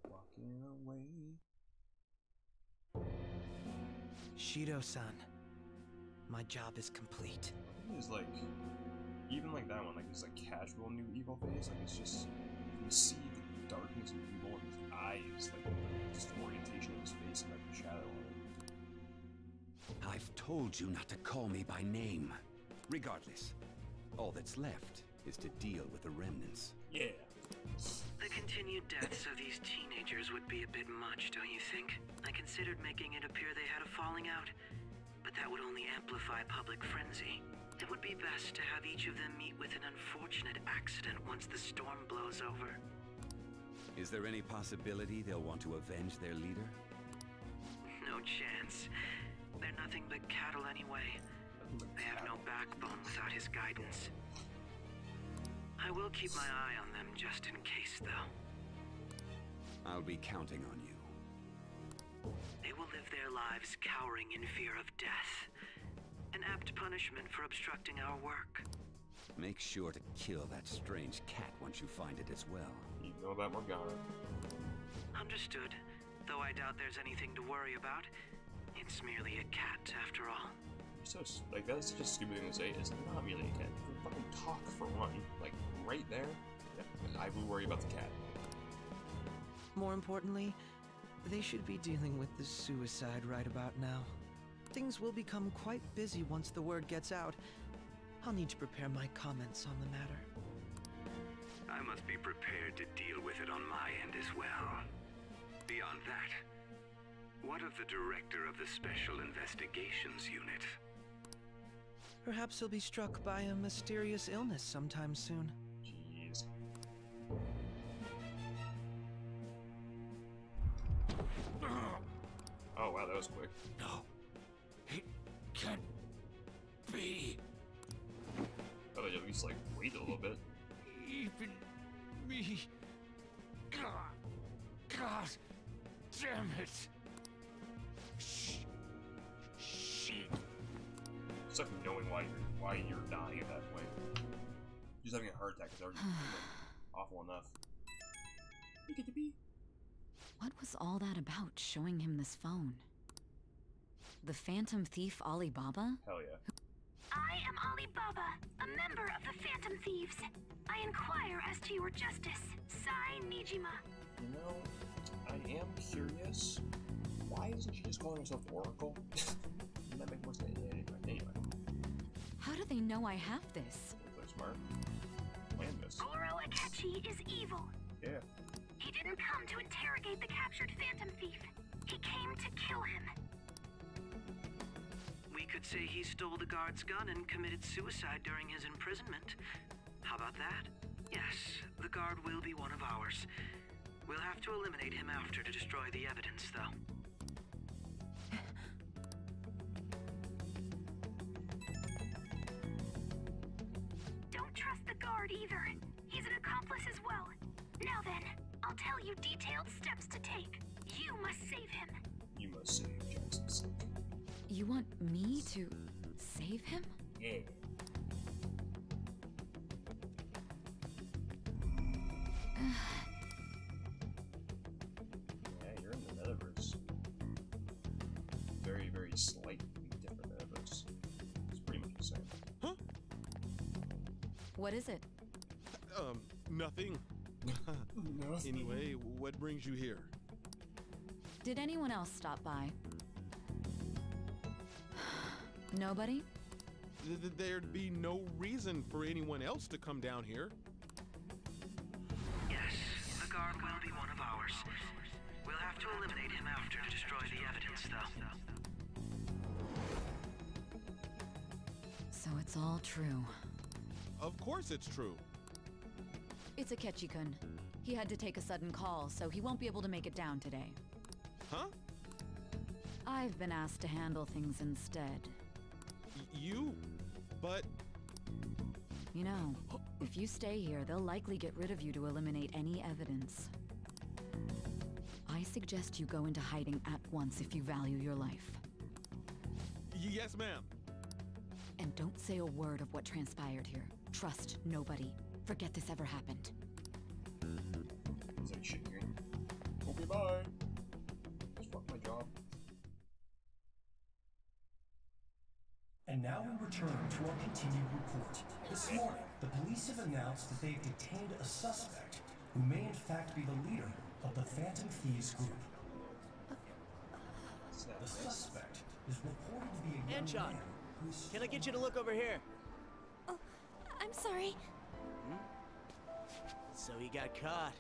Walking away. Shido-san, my job is complete. It is like, even like that one, like it's like casual new evil face. Like it's just you see the darkness and evil in his eyes, like the disorientation of his face and like the shadow on it. I've told you not to call me by name. Regardless, all that's left is to deal with the remnants. Yeah. The continued deaths of these teenagers would be a bit much, don't you think? I considered making it appear they had a falling out, but that would only amplify public frenzy. It would be best to have each of them meet with an unfortunate accident once the storm blows over. Is there any possibility they'll want to avenge their leader? No chance. They're nothing but cattle anyway. They have no backbone without his guidance. I will keep my eye on them just in case, though. I'll be counting on you. They will live their lives cowering in fear of death. An apt punishment for obstructing our work. Make sure to kill that strange cat once you find it as well. You know about Morgana. Understood. Though I doubt there's anything to worry about. It's merely a cat, after all. So, like, that's just a stupid thing to say. It's not really a cat. You can fucking talk for one. Like, right there. Yeah, I would worry about the cat. More importantly, they should be dealing with the suicide right about now. Things will become quite busy once the word gets out. I'll need to prepare my comments on the matter. I must be prepared to deal with it on my end as well. Beyond that, what of the director of the Special Investigations Unit? Perhaps he'll be struck by a mysterious illness sometime soon. Jeez. Oh wow, that was quick. No. It can't be. I thought you'd at least like wait a little bit. Even me. God damn it. Shit. It's like knowing why you're dying at that point. Just having a heart attack is already awful enough. What was all that about, showing him this phone? The Phantom Thief Alibaba? Hell yeah. I am Alibaba, a member of the Phantom Thieves. I inquire as to your justice. Sai Nijima. You know, I am curious. Why isn't she just calling herself Oracle? Doesn't that make more sense? Anyway. How do they know I have this? They're smart. Yes. Goro Akechi is evil. Yeah. He didn't come to interrogate the captured Phantom Thief. He came to kill him. We could say he stole the guard's gun and committed suicide during his imprisonment. How about that? Yes, the guard will be one of ours. We'll have to eliminate him after to destroy the evidence, though. Don't trust the guard either. He's an accomplice as well. Now then, I'll tell you detailed steps to take. You must save him. You must save Jackson. You want me to save him? Yeah. Yeah, you're in the metaverse. Very, very slightly different metaverse. It's pretty much the same. Huh? What is it? Nothing. Anyway, what brings you here? Did anyone else stop by? Nobody? There'd be no reason for anyone else to come down here. Yes, the guard will be one of ours. We'll have to eliminate him after to destroy the evidence, though. So it's all true. Of course it's true. It's Akechi-kun. He had to take a sudden call, so he won't be able to make it down today. Huh? I've been asked to handle things instead. You? But... You know, if you stay here, they'll likely get rid of you to eliminate any evidence. I suggest you go into hiding at once if you value your life. Yes, ma'am. And don't say a word of what transpired here. Trust nobody. Forget this ever happened. He's like, shit, here. Okay, bye. Just fuck my job. And now we return to our continued report. This morning, the police have announced that they've detained a suspect who may in fact be the leader of the Phantom Thieves group. The suspect is reported to be a young Anchon, man who's... can I get you to look over here? Oh, I'm sorry. So he got caught.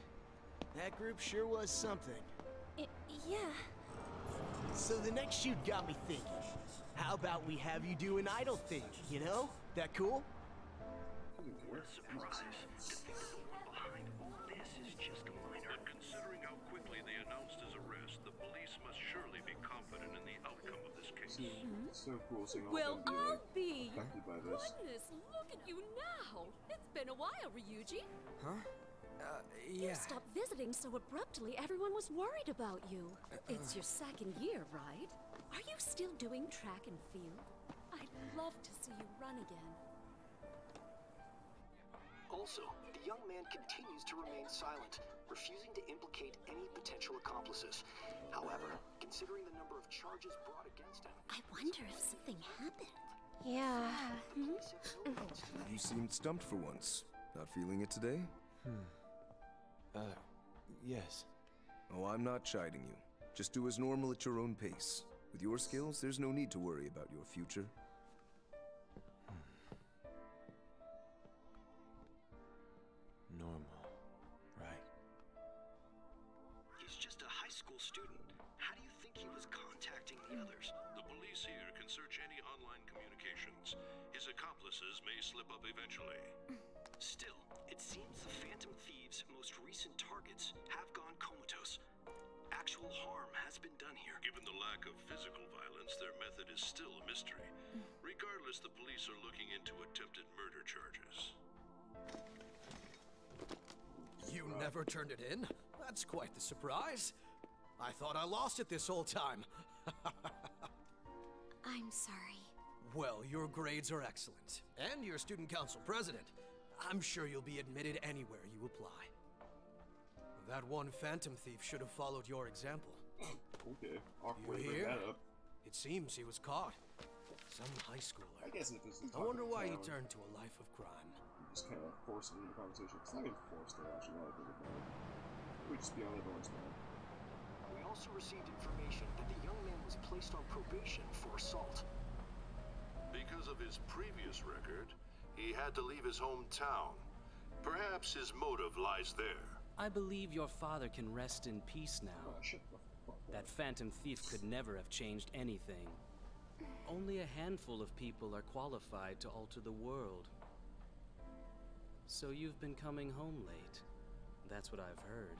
That group sure was something. Yeah. So the next shoot got me thinking. How about we have you do an idol thing, you know? That cool? What a surprise. To think that the one behind all this is just a minor. And considering how quickly they announced his arrest, the police must surely be confident in the outcome of this case. It's so cool seeing all Well, of them I'll being be. affected by this. Goodness, look at you now. It's been a while, Ryuji. Huh? You stopped visiting so abruptly, everyone was worried about you. It's your second year, right? Are you still doing track and field? I'd love to see you run again. Also, the young man continues to remain silent, refusing to implicate any potential accomplices. However, considering the number of charges brought against him... I wonder if something happened. Yeah. You seemed stumped for once. Not feeling it today? Yes. Oh, I'm not chiding you. Just do as normal at your own pace. With your skills, there's no need to worry about your future. Normal. Right. He's just a high school student. How do you think he was contacting the others? The police here can search any online communications. His accomplices may slip up eventually. Still, it seems the Phantom Thieves' most recent targets have gone comatose. Actual harm has been done here. Given the lack of physical violence, their method is still a mystery. Regardless, the police are looking into attempted murder charges. You never turned it in? That's quite the surprise. I thought I lost it this whole time. I'm sorry. Well, your grades are excellent. And you're student council president. I'm sure you'll be admitted anywhere you apply. That one Phantom Thief should have followed your example. Okay, awkward You to bring hear? that up. It seems he was caught. Some high schooler. I guess if this is I wonder talking why he town, turned to a life of crime. just kind of force it into conversation. It's not even forced there, actually, now that I think about it. It would just be on everyone's mind. We also received information that the young man was placed on probation for assault. Because of his previous record, he had to leave his hometown. Perhaps his motive lies there. I believe your father can rest in peace now. That phantom thief could never have changed anything. Only a handful of people are qualified to alter the world. So you've been coming home late. That's what I've heard.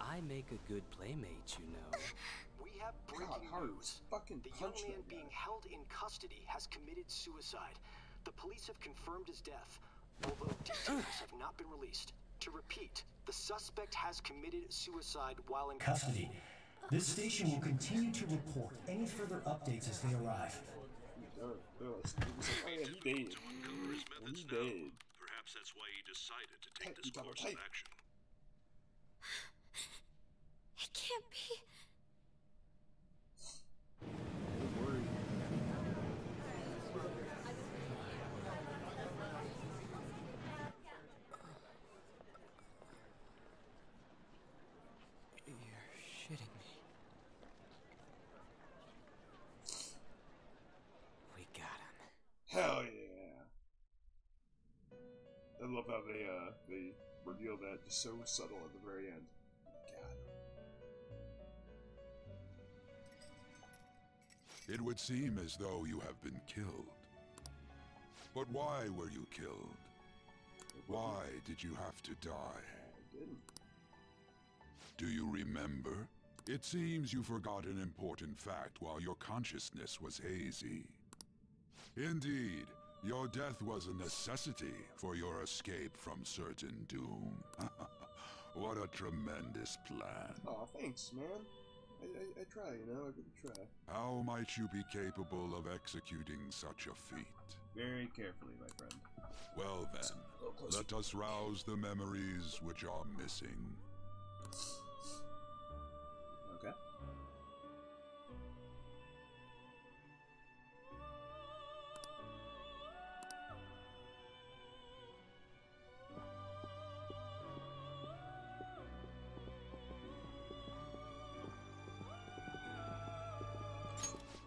I make a good playmate, you know. We have breaking news. The young man being held in custody has committed suicide. The police have confirmed his death, although details have not been released. To repeat, the suspect has committed suicide while in custody. This station will continue to report any further updates as they arrive. He's dead. Perhaps that's why he decided to take this course of action. It can't be. You're shitting me. We got him. Hell yeah! I love how they reveal that just so subtle at the very end. It would seem as though you have been killed. But why were you killed? Why did you have to die? I didn't. Do you remember? It seems you forgot an important fact while your consciousness was hazy. Indeed, your death was a necessity for your escape from certain doom. What a tremendous plan. Aw, thanks, man. I try, you know, I really try. How might you be capable of executing such a feat? Very carefully, my friend. Well then, let us rouse the memories which are missing. Okay.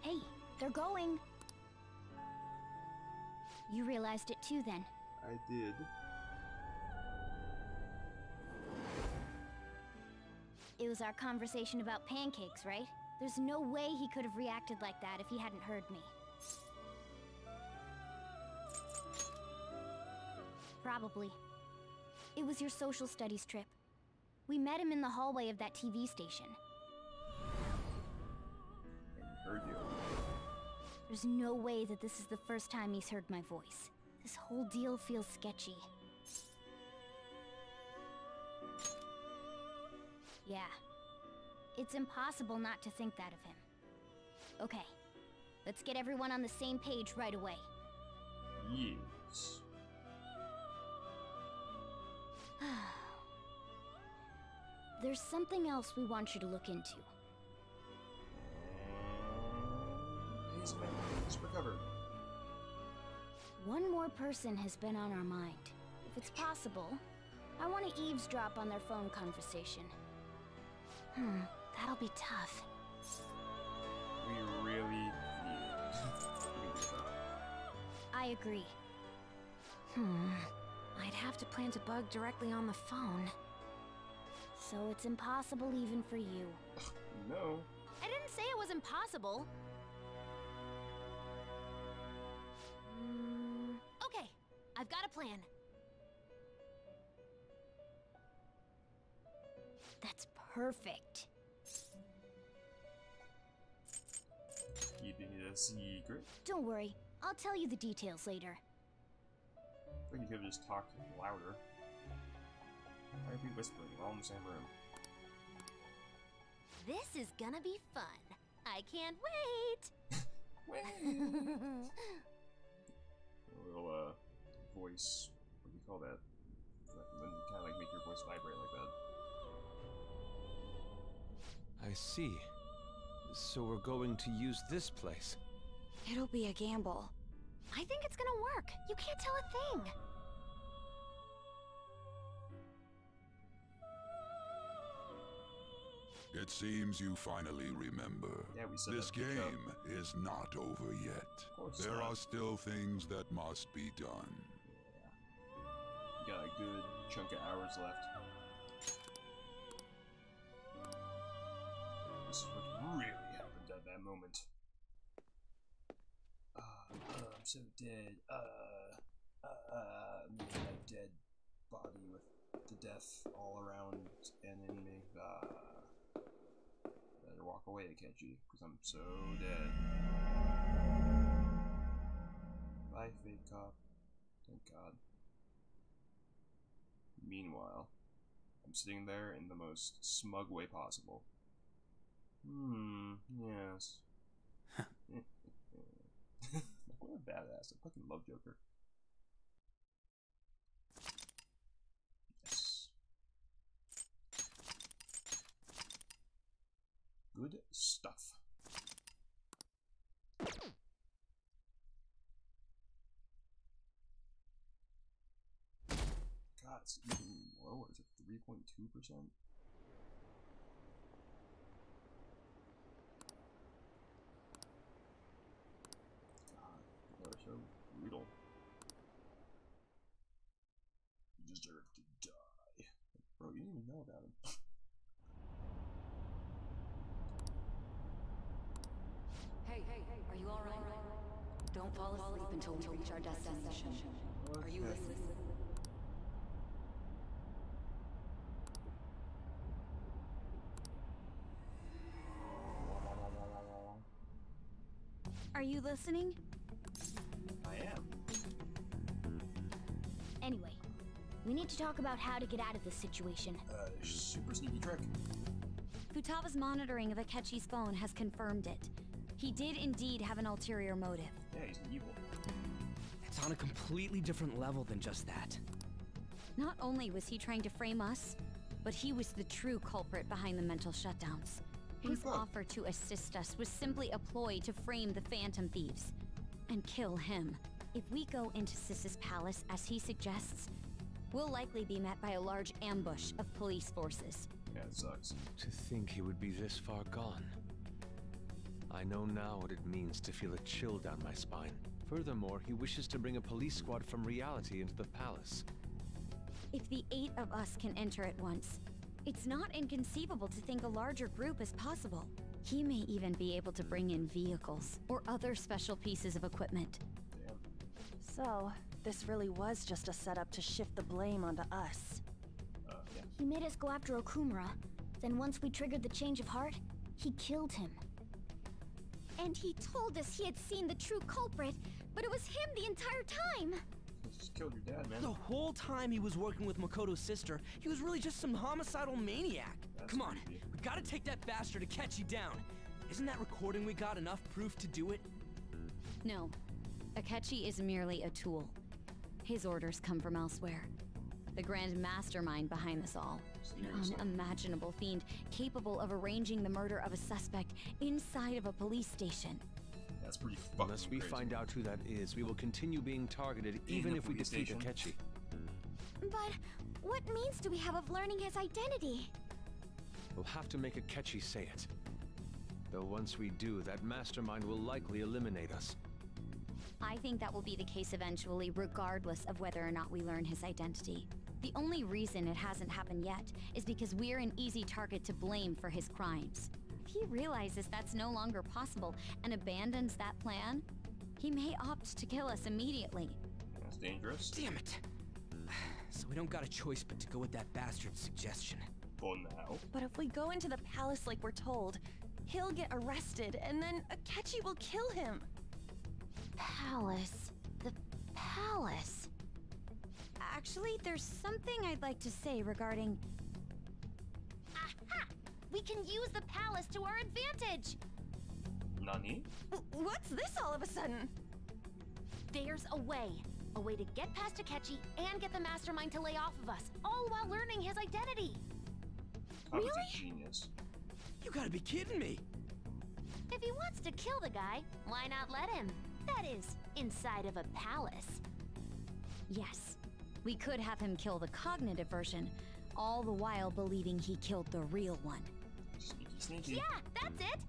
Hey, they're going. You realized it too, then? I did. It was our conversation about pancakes, right? There's no way he could have reacted like that if he hadn't heard me. Probably. It was your social studies trip. We met him in the hallway of that TV station. Heard you. There's no way that this is the first time he's heard my voice. This whole deal feels sketchy. Yeah. It's impossible not to think that of him. Okay. Let's get everyone on the same page right away. Yes. There's something else we want you to look into. He's recovered. One more person has been on our mind. If it's possible, I want to eavesdrop on their phone conversation. That'll be tough. We really need I agree. I'd have to plant a bug directly on the phone. So it's impossible even for you. No. I didn't say it was impossible. Okay, I've got a plan. That's perfect. Keeping it a secret. Don't worry, I'll tell you the details later. I think you could have just talked louder. Why are we whispering? We're all in the same room. This is gonna be fun. I can't wait! A little, voice... What do you call that? When you kind of, like, make your voice vibrate like that. I see. So we're going to use this place. It'll be a gamble. I think it's gonna work. You can't tell a thing. It seems you finally remember. Yeah, we said this game is not over yet. There are still things that must be done. You got a good chunk of hours left. This is what really happened at that moment. I'm so dead. Me and my dead body with the death all around and in me. Better walk away, Akechi, because I'm so dead. Bye, fake cop. Thank God. Meanwhile, I'm sitting there in the most smug way possible. Yes. What a badass. I fucking love Joker. Yes. Good stuff. God, it's even lower. Is it 3.2%? They're so brutal. You deserve to die. Bro, you didn't even know about him. Hey, are you alright? Don't fall asleep until we reach our destination. Are you listening? Are you listening? I am. Anyway, we need to talk about how to get out of this situation. Super sneaky trick. Futaba's monitoring of Akechi's phone has confirmed it. He did indeed have an ulterior motive. Yeah, he's evil. It's on a completely different level than just that. Not only was he trying to frame us, but he was the true culprit behind the mental shutdowns. His offer to assist us was simply a ploy to frame the Phantom Thieves and kill him. If we go into Sis's palace as he suggests, we'll likely be met by a large ambush of police forces. Yeah, it sucks. To think he would be this far gone. I know now what it means to feel a chill down my spine. Furthermore, he wishes to bring a police squad from reality into the palace. If the 8 of us can enter at once, it's not inconceivable to think a larger group is possible. He may even be able to bring in vehicles or other special pieces of equipment. Damn. So, this really was just a setup to shift the blame onto us. Yeah. He made us go after Okumura. Then once we triggered the change of heart, he killed him. And he told us he had seen the true culprit, but it was him the entire time! You just killed your dad, man. The whole time he was working with Makoto's sister, he was really just some homicidal maniac. That's Come on, creepy. we gotta take that bastard Akechi down. Isn't that recording we got enough proof to do it? No. Akechi is merely a tool. His orders come from elsewhere. The grand mastermind behind this all. An unimaginable fiend capable of arranging the murder of a suspect inside of a police station. That's pretty fucking Unless we crazy. find out who that is, we will continue being targeted even if we defeat Akechi. But what means do we have of learning his identity? We'll have to make Akechi say it. Though once we do, that mastermind will likely eliminate us. I think that will be the case eventually, regardless of whether or not we learn his identity. The only reason it hasn't happened yet is because we're an easy target to blame for his crimes. If he realizes that's no longer possible and abandons that plan, he may opt to kill us immediately. That's dangerous. Damn it. So we don't got a choice but to go with that bastard's suggestion. For now. But if we go into the palace like we're told, he'll get arrested and then Akechi will kill him. Palace. The palace. Actually, there's something I'd like to say regarding... Aha! We can use the palace to our advantage! Nani? What's this all of a sudden? There's a way. A way to get past Akechi and get the mastermind to lay off of us, all while learning his identity. I was a genius. You gotta be kidding me! If he wants to kill the guy, why not let him? That is, inside of a palace. Yes, we could have him kill the cognitive version, all the while believing he killed the real one. Sneaky, sneaky. Yeah, that's it!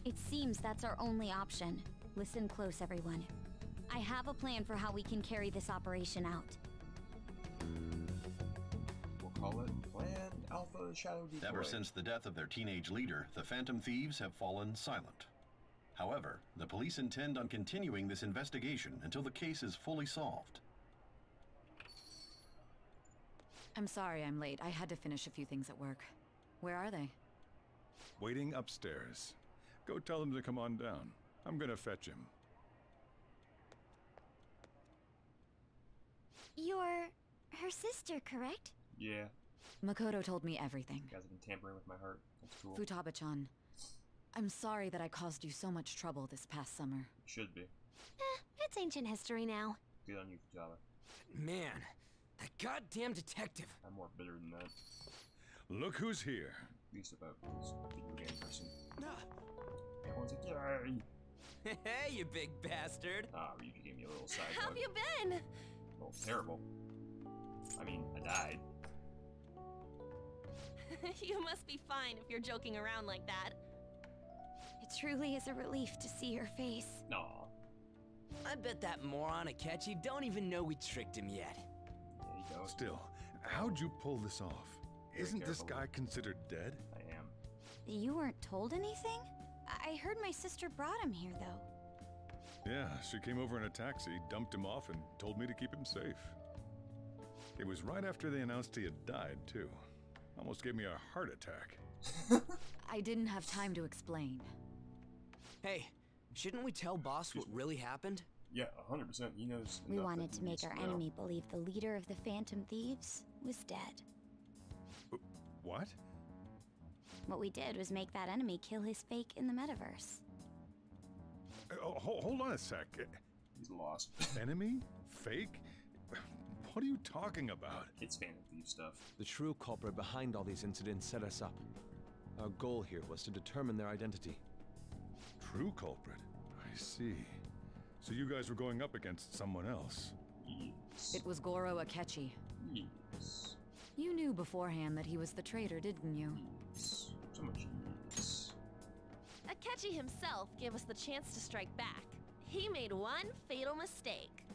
It seems that's our only option. Listen close, everyone. I have a plan for how we can carry this operation out. call it? Plan Alpha Shadow Decoy. Ever since the death of their teenage leader, the Phantom Thieves have fallen silent. However, the police intend on continuing this investigation until the case is fully solved. I'm sorry I'm late. I had to finish a few things at work. Where are they? Waiting upstairs. Go tell them to come on down. I'm gonna fetch him. You're her sister, correct? Yeah. Makoto told me everything. You guys have been tampering with my heart. That's cool. Futaba-chan, I'm sorry that I caused you so much trouble this past summer. Should be. It's ancient history now. Good on you, Futaba. Man, that goddamn detective. I'm more bitter than that. Look who's here. At least about this video game person. Everyone's like, yay! Hey, you big bastard! Ah, Ryuji gave me a little side How have you been? Well, terrible. I mean, I died. You must be fine if you're joking around like that. It truly is a relief to see your face. Aw. I bet that moron Akechi don't even know we tricked him yet. There you go. Still, how'd you pull this off? Isn't this guy considered dead? I am. You weren't told anything? I heard my sister brought him here, though. Yeah, she came over in a taxi, dumped him off, and told me to keep him safe. It was right after they announced he had died, too. Almost gave me a heart attack. I didn't have time to explain. Hey, shouldn't we tell boss what really happened? Yeah, 100%. He knows. We wanted to make our enemy believe the leader of the Phantom Thieves was dead. What? What we did was make that enemy kill his fake in the metaverse. Hold on a sec. He's lost. Enemy? Fake? What are you talking about? It's Phantom Thief stuff. The true culprit behind all these incidents set us up. Our goal here was to determine their identity. True culprit? I see. So you guys were going up against someone else? Yes. It was Goro Akechi. Yes. You knew beforehand that he was the traitor, didn't you? Yes. So much yes. Akechi himself gave us the chance to strike back. He made one fatal mistake.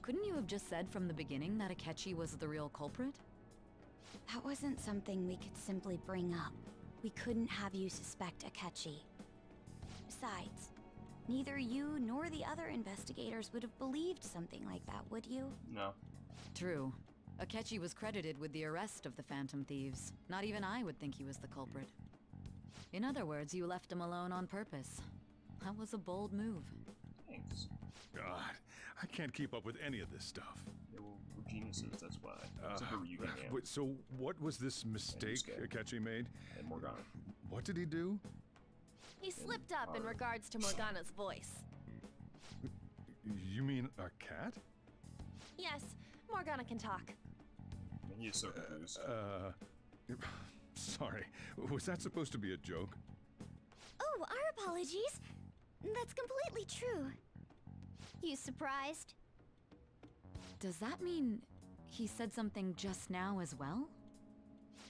Couldn't you have just said from the beginning that Akechi was the real culprit? That wasn't something we could simply bring up. We couldn't have you suspect Akechi. Besides, neither you nor the other investigators would have believed something like that, would you? No. True. Akechi was credited with the arrest of the Phantom Thieves. Not even I would think he was the culprit. In other words, you left him alone on purpose. That was a bold move. Thanks. God, I can't keep up with any of this stuff. Yeah, well, we're geniuses, that's why. Except for you and Wait, so what was this mistake Akechi made? And Morgana. What did he do? He slipped up in regards to Morgana's voice. You mean a cat? Yes, Morgana can talk. He is so confused. Sorry, was that supposed to be a joke? Oh, our apologies. That's completely true. You surprised? Does that mean he said something just now as well?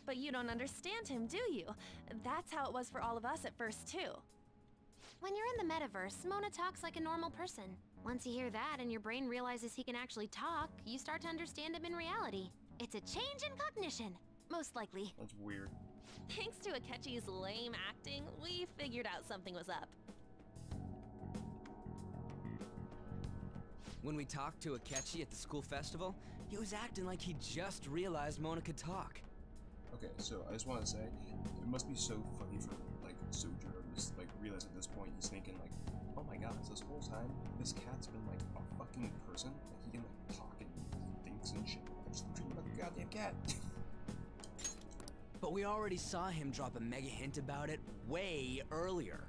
But you don't understand him, do you? That's how it was for all of us at first, too. When you're in the metaverse, Mona talks like a normal person. Once you hear that and your brain realizes he can actually talk, you start to understand him in reality. It's a change in cognition, most likely. That's weird. Thanks to Akechi's lame acting, we figured out something was up. When we talked to Akechi at the school festival, he was acting like he just realized Mona could talk. Okay, so I just want to say, it must be so funny for, like, Sojourner to just, like, realize at this point he's thinking, like, oh my god, this whole time, this cat's been, like, a fucking person. Like, he can, like, talk and he thinks and shit. I'm just dreaming about the goddamn cat. But we already saw him drop a mega hint about it way earlier.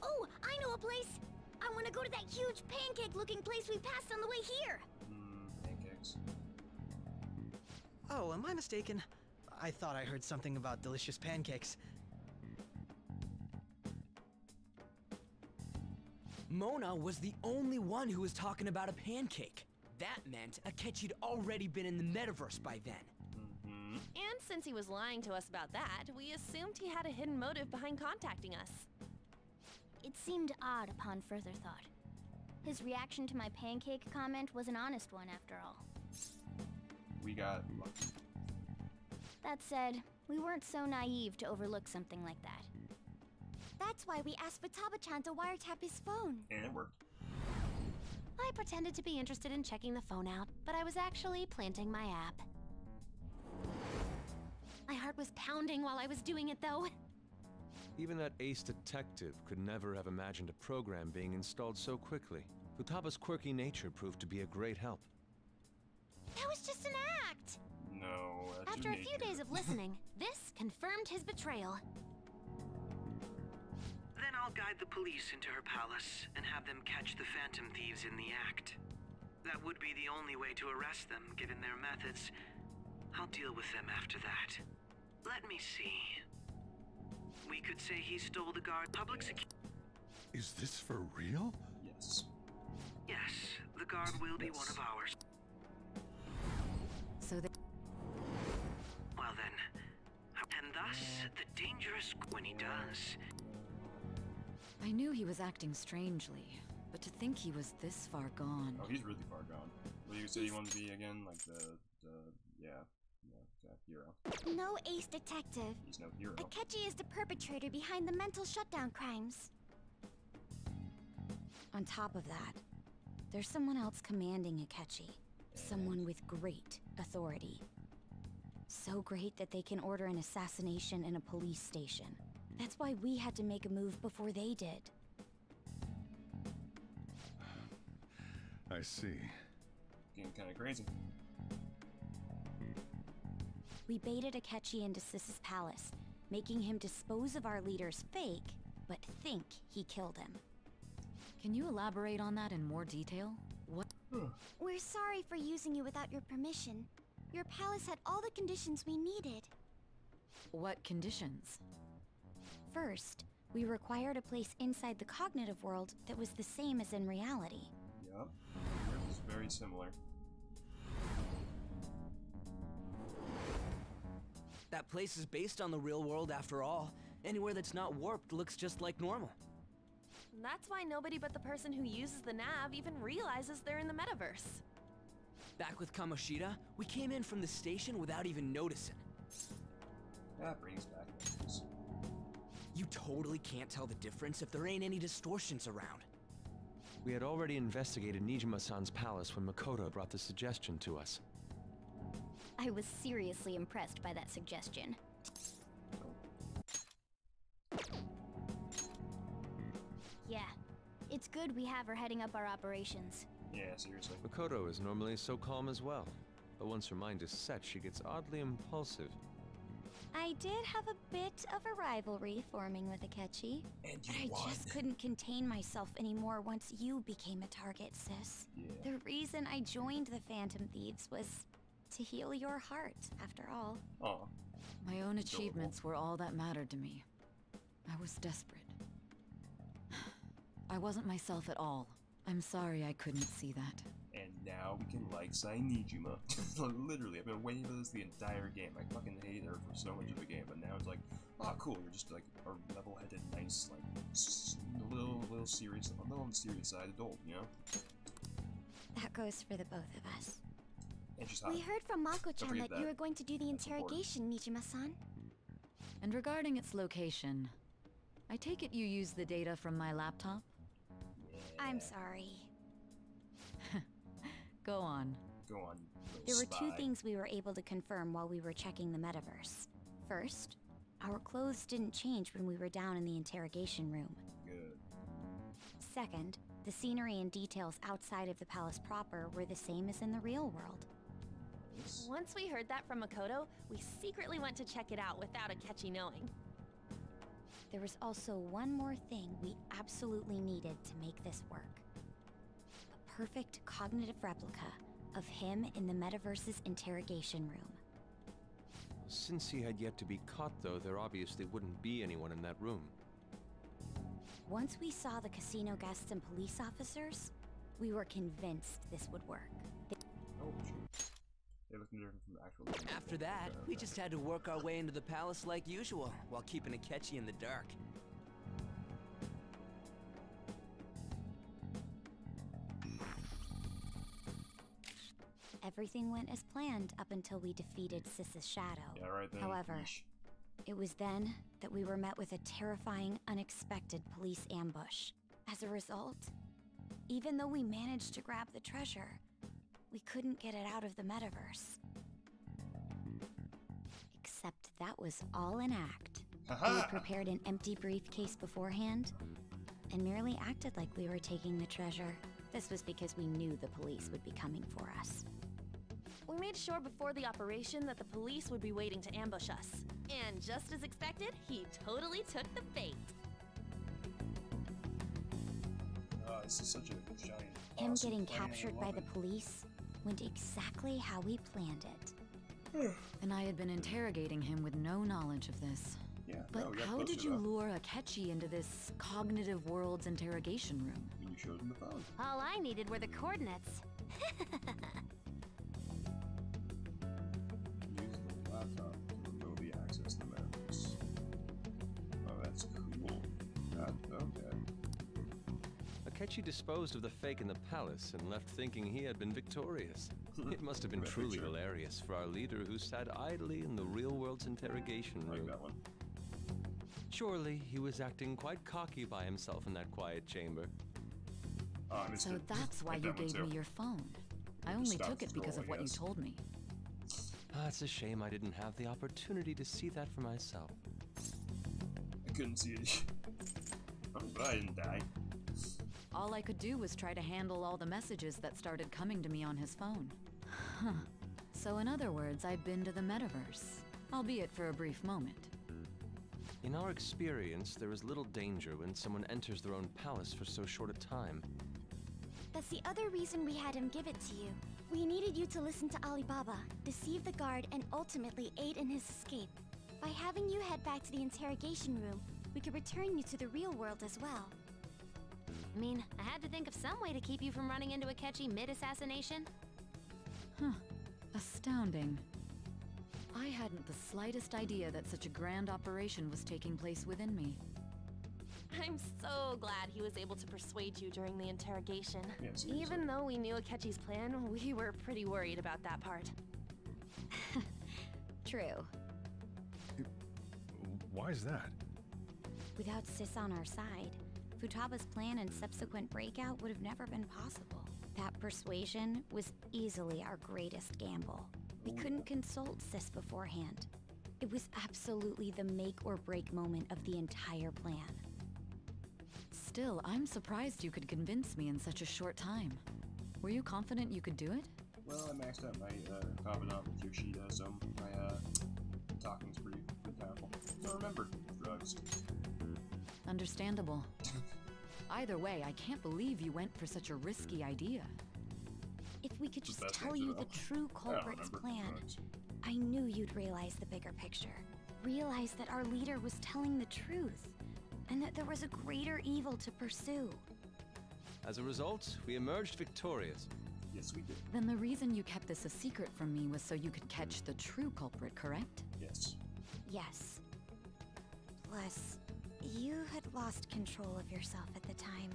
Oh, I know a place! I want to go to that huge pancake-looking place we passed on the way here! Pancakes. Oh, am I mistaken? I thought I heard something about delicious pancakes. Mona was the only one who was talking about a pancake. That meant Akechi'd already been in the metaverse by then. And since he was lying to us about that, we assumed he had a hidden motive behind contacting us. It seemed odd upon further thought. His reaction to my pancake comment was an honest one, after all. We got lucky. That said, we weren't so naive to overlook something like that. That's why we asked Futaba-chan to wiretap his phone. And it worked. I pretended to be interested in checking the phone out, but I was actually planting my app. My heart was pounding while I was doing it, though. Even that ace detective could never have imagined a program being installed so quickly. Futaba's quirky nature proved to be a great help. That was just an act! No, that's After a few days of listening, this confirmed his betrayal. Then I'll guide the police into her palace and have them catch the Phantom Thieves in the act. That would be the only way to arrest them, given their methods. I'll deal with them after that. Let me see. We could say he stole the guard public security. Is this for real? Yes. Yes, the guard will be one of ours. So they... Well then, and thus the dangerous when he does. I knew he was acting strangely, but to think he was this far gone... Oh, he's really far gone. What you say you want to be again? Like yeah, hero. No ace detective. He's no hero. Akechi is the perpetrator behind the mental shutdown crimes. On top of that, there's someone else commanding Akechi. Someone with great authority. So great that they can order an assassination in a police station. That's why we had to make a move before they did. I see. Getting kind of crazy. We baited Akechi into Sis's palace, making him dispose of our leader's fake, but think he killed him. Can you elaborate on that in more detail? What? We're sorry for using you without your permission. Your palace had all the conditions we needed. What conditions? First, we required a place inside the cognitive world that was the same as in reality. Yep. It's very similar. That place is based on the real world after all. Anywhere that's not warped looks just like normal. That's why nobody but the person who uses the nav even realizes they're in the metaverse. Back with Kamoshida, we came in from the station without even noticing. That brings back memories. You totally can't tell the difference if there ain't any distortions around. We had already investigated Nijima-san's palace when Makoto brought the suggestion to us. I was seriously impressed by that suggestion. Yeah, it's good we have her heading up our operations. Yeah, seriously. Makoto is normally so calm as well, but once her mind is set, she gets oddly impulsive. I did have a bit of a rivalry forming with Akechi. And I just couldn't contain myself anymore once you became a target, sis. Yeah. The reason I joined the Phantom Thieves was to heal your heart, after all. Aw. My own achievements were all that mattered to me. I was desperate. I wasn't myself at all. I'm sorry I couldn't see that. And now we can like Nijima. Literally, I've been waiting for this the entire game. I fucking hate her for so much of the game, but now it's like, oh cool, you're just like a level-headed, nice, like, little serious, a little on the serious side adult, you know? That goes for the both of us. And she's hot. We heard from Mako-chan that you were going to do the That's interrogation, Nijima-san. And regarding its location, I take it you used the data from my laptop? I'm sorry. Go on. Go on. There were two things we were able to confirm while we were checking the metaverse. First, our clothes didn't change when we were down in the interrogation room. Good. Second, the scenery and details outside of the palace proper were the same as in the real world. Once we heard that from Makoto, we secretly went to check it out without Akechi knowing. There was also one more thing we absolutely needed to make this work. A perfect cognitive replica of him in the metaverse's interrogation room. Since he had yet to be caught, though, there obviously wouldn't be anyone in that room. Once we saw the casino guests and police officers, we were convinced this would work. Oh, shoot. They look different from the actual game. After that, we just had to work our way into the palace like usual, while keeping Akechi in the dark. everything went as planned up until we defeated Sis's shadow. Yeah, right then. However, it was then that we were met with a terrifying, unexpected police ambush. As a result, even though we managed to grab the treasure, we couldn't get it out of the metaverse. Except that was all an act. We had prepared an empty briefcase beforehand and merely acted like we were taking the treasure. This was because we knew the police would be coming for us. We made sure before the operation that the police would be waiting to ambush us. And just as expected, he totally took the bait. This is such a giant. Him getting captured by the police went exactly how we planned it. And I had been interrogating him with no knowledge of this. Yeah, but how did you lure Akechi into this cognitive world's interrogation room? When you showed him the phone. All I needed were the coordinates. Use the laptop to remotely access the metaverse. Oh, that's cool. Okay. Akechi disposed of the fake in the palace and left thinking he had been victorious. It must have been truly hilarious for our leader who sat idly in the real world's interrogation room. Like that one. Surely he was acting quite cocky by himself in that quiet chamber. So that's why you gave me your phone. I only took it because of what you told me. It's a shame I didn't have the opportunity to see that for myself. I couldn't see it. But I didn't die. All I could do was try to handle all the messages that started coming to me on his phone. Huh. So in other words, I've been to the metaverse, albeit for a brief moment. In our experience, there is little danger when someone enters their own palace for so short a time. That's the other reason we had him give it to you. We needed you to listen to Alibaba, deceive the guard, and ultimately aid in his escape. By having you head back to the interrogation room, we could return you to the real world as well. I mean, I had to think of some way to keep you from running into Akechi mid-assassination. Huh. Astounding. I hadn't the slightest idea that such a grand operation was taking place within me. I'm so glad he was able to persuade you during the interrogation. Yes, Even though we knew Akechi's plan, we were pretty worried about that part. True. Why is that? Without Sis on our side, Futaba's plan and subsequent breakout would have never been possible. That persuasion was easily our greatest gamble. We couldn't consult Sis beforehand. It was absolutely the make or break moment of the entire plan. Still, I'm surprised you could convince me in such a short time. Were you confident you could do it? Well, I maxed out my confidant with Yoshida, so my talking's pretty powerful. I remember drugs. Understandable. Either way, I can't believe you went for such a risky idea. If we could just tell you the true culprit's plan, I knew you'd realize the bigger picture. Realize that our leader was telling the truth, and that there was a greater evil to pursue. As a result, we emerged victorious. Yes, we did. Then the reason you kept this a secret from me was so you could catch the true culprit, correct? Yes. Yes. Plus, you had lost control of yourself at the time.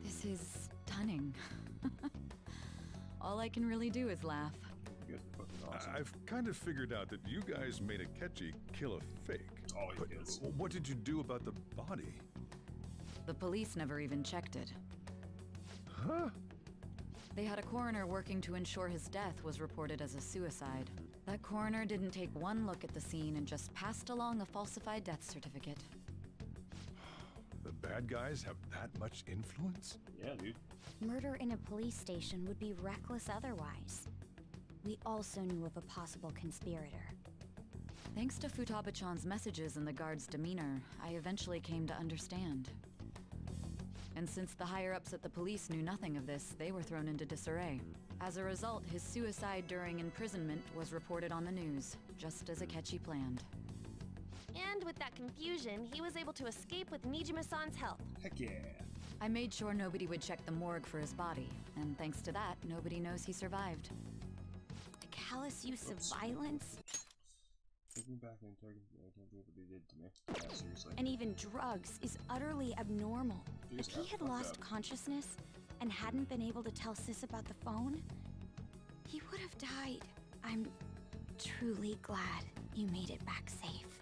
This is stunning. All I can really do is laugh. You guys are fucking awesome. I've kind of figured out that you guys made Akechi kill a fake. Oh, yes. What did you do about the body? The police never even checked it. Huh? They had a coroner working to ensure his death was reported as a suicide. That coroner didn't take one look at the scene and just passed along a falsified death certificate. The bad guys have that much influence? Yeah, dude. Murder in a police station would be reckless otherwise. We also knew of a possible conspirator. Thanks to Futaba-chan's messages and the guard's demeanor, I eventually came to understand. And since the higher-ups at the police knew nothing of this, they were thrown into disarray. As a result, his suicide during imprisonment was reported on the news, just as Akechi planned. And with that confusion, he was able to escape with Nijima-san's help. Heck yeah. I made sure nobody would check the morgue for his body, and thanks to that, nobody knows he survived. The callous use of violence? Thinking back and I can't believe what they did to me. Yeah, seriously. And even drugs is utterly abnormal. Dude, If he had lost consciousness and hadn't been able to tell Sis about the phone, He would have died. I'm truly glad you made it back safe.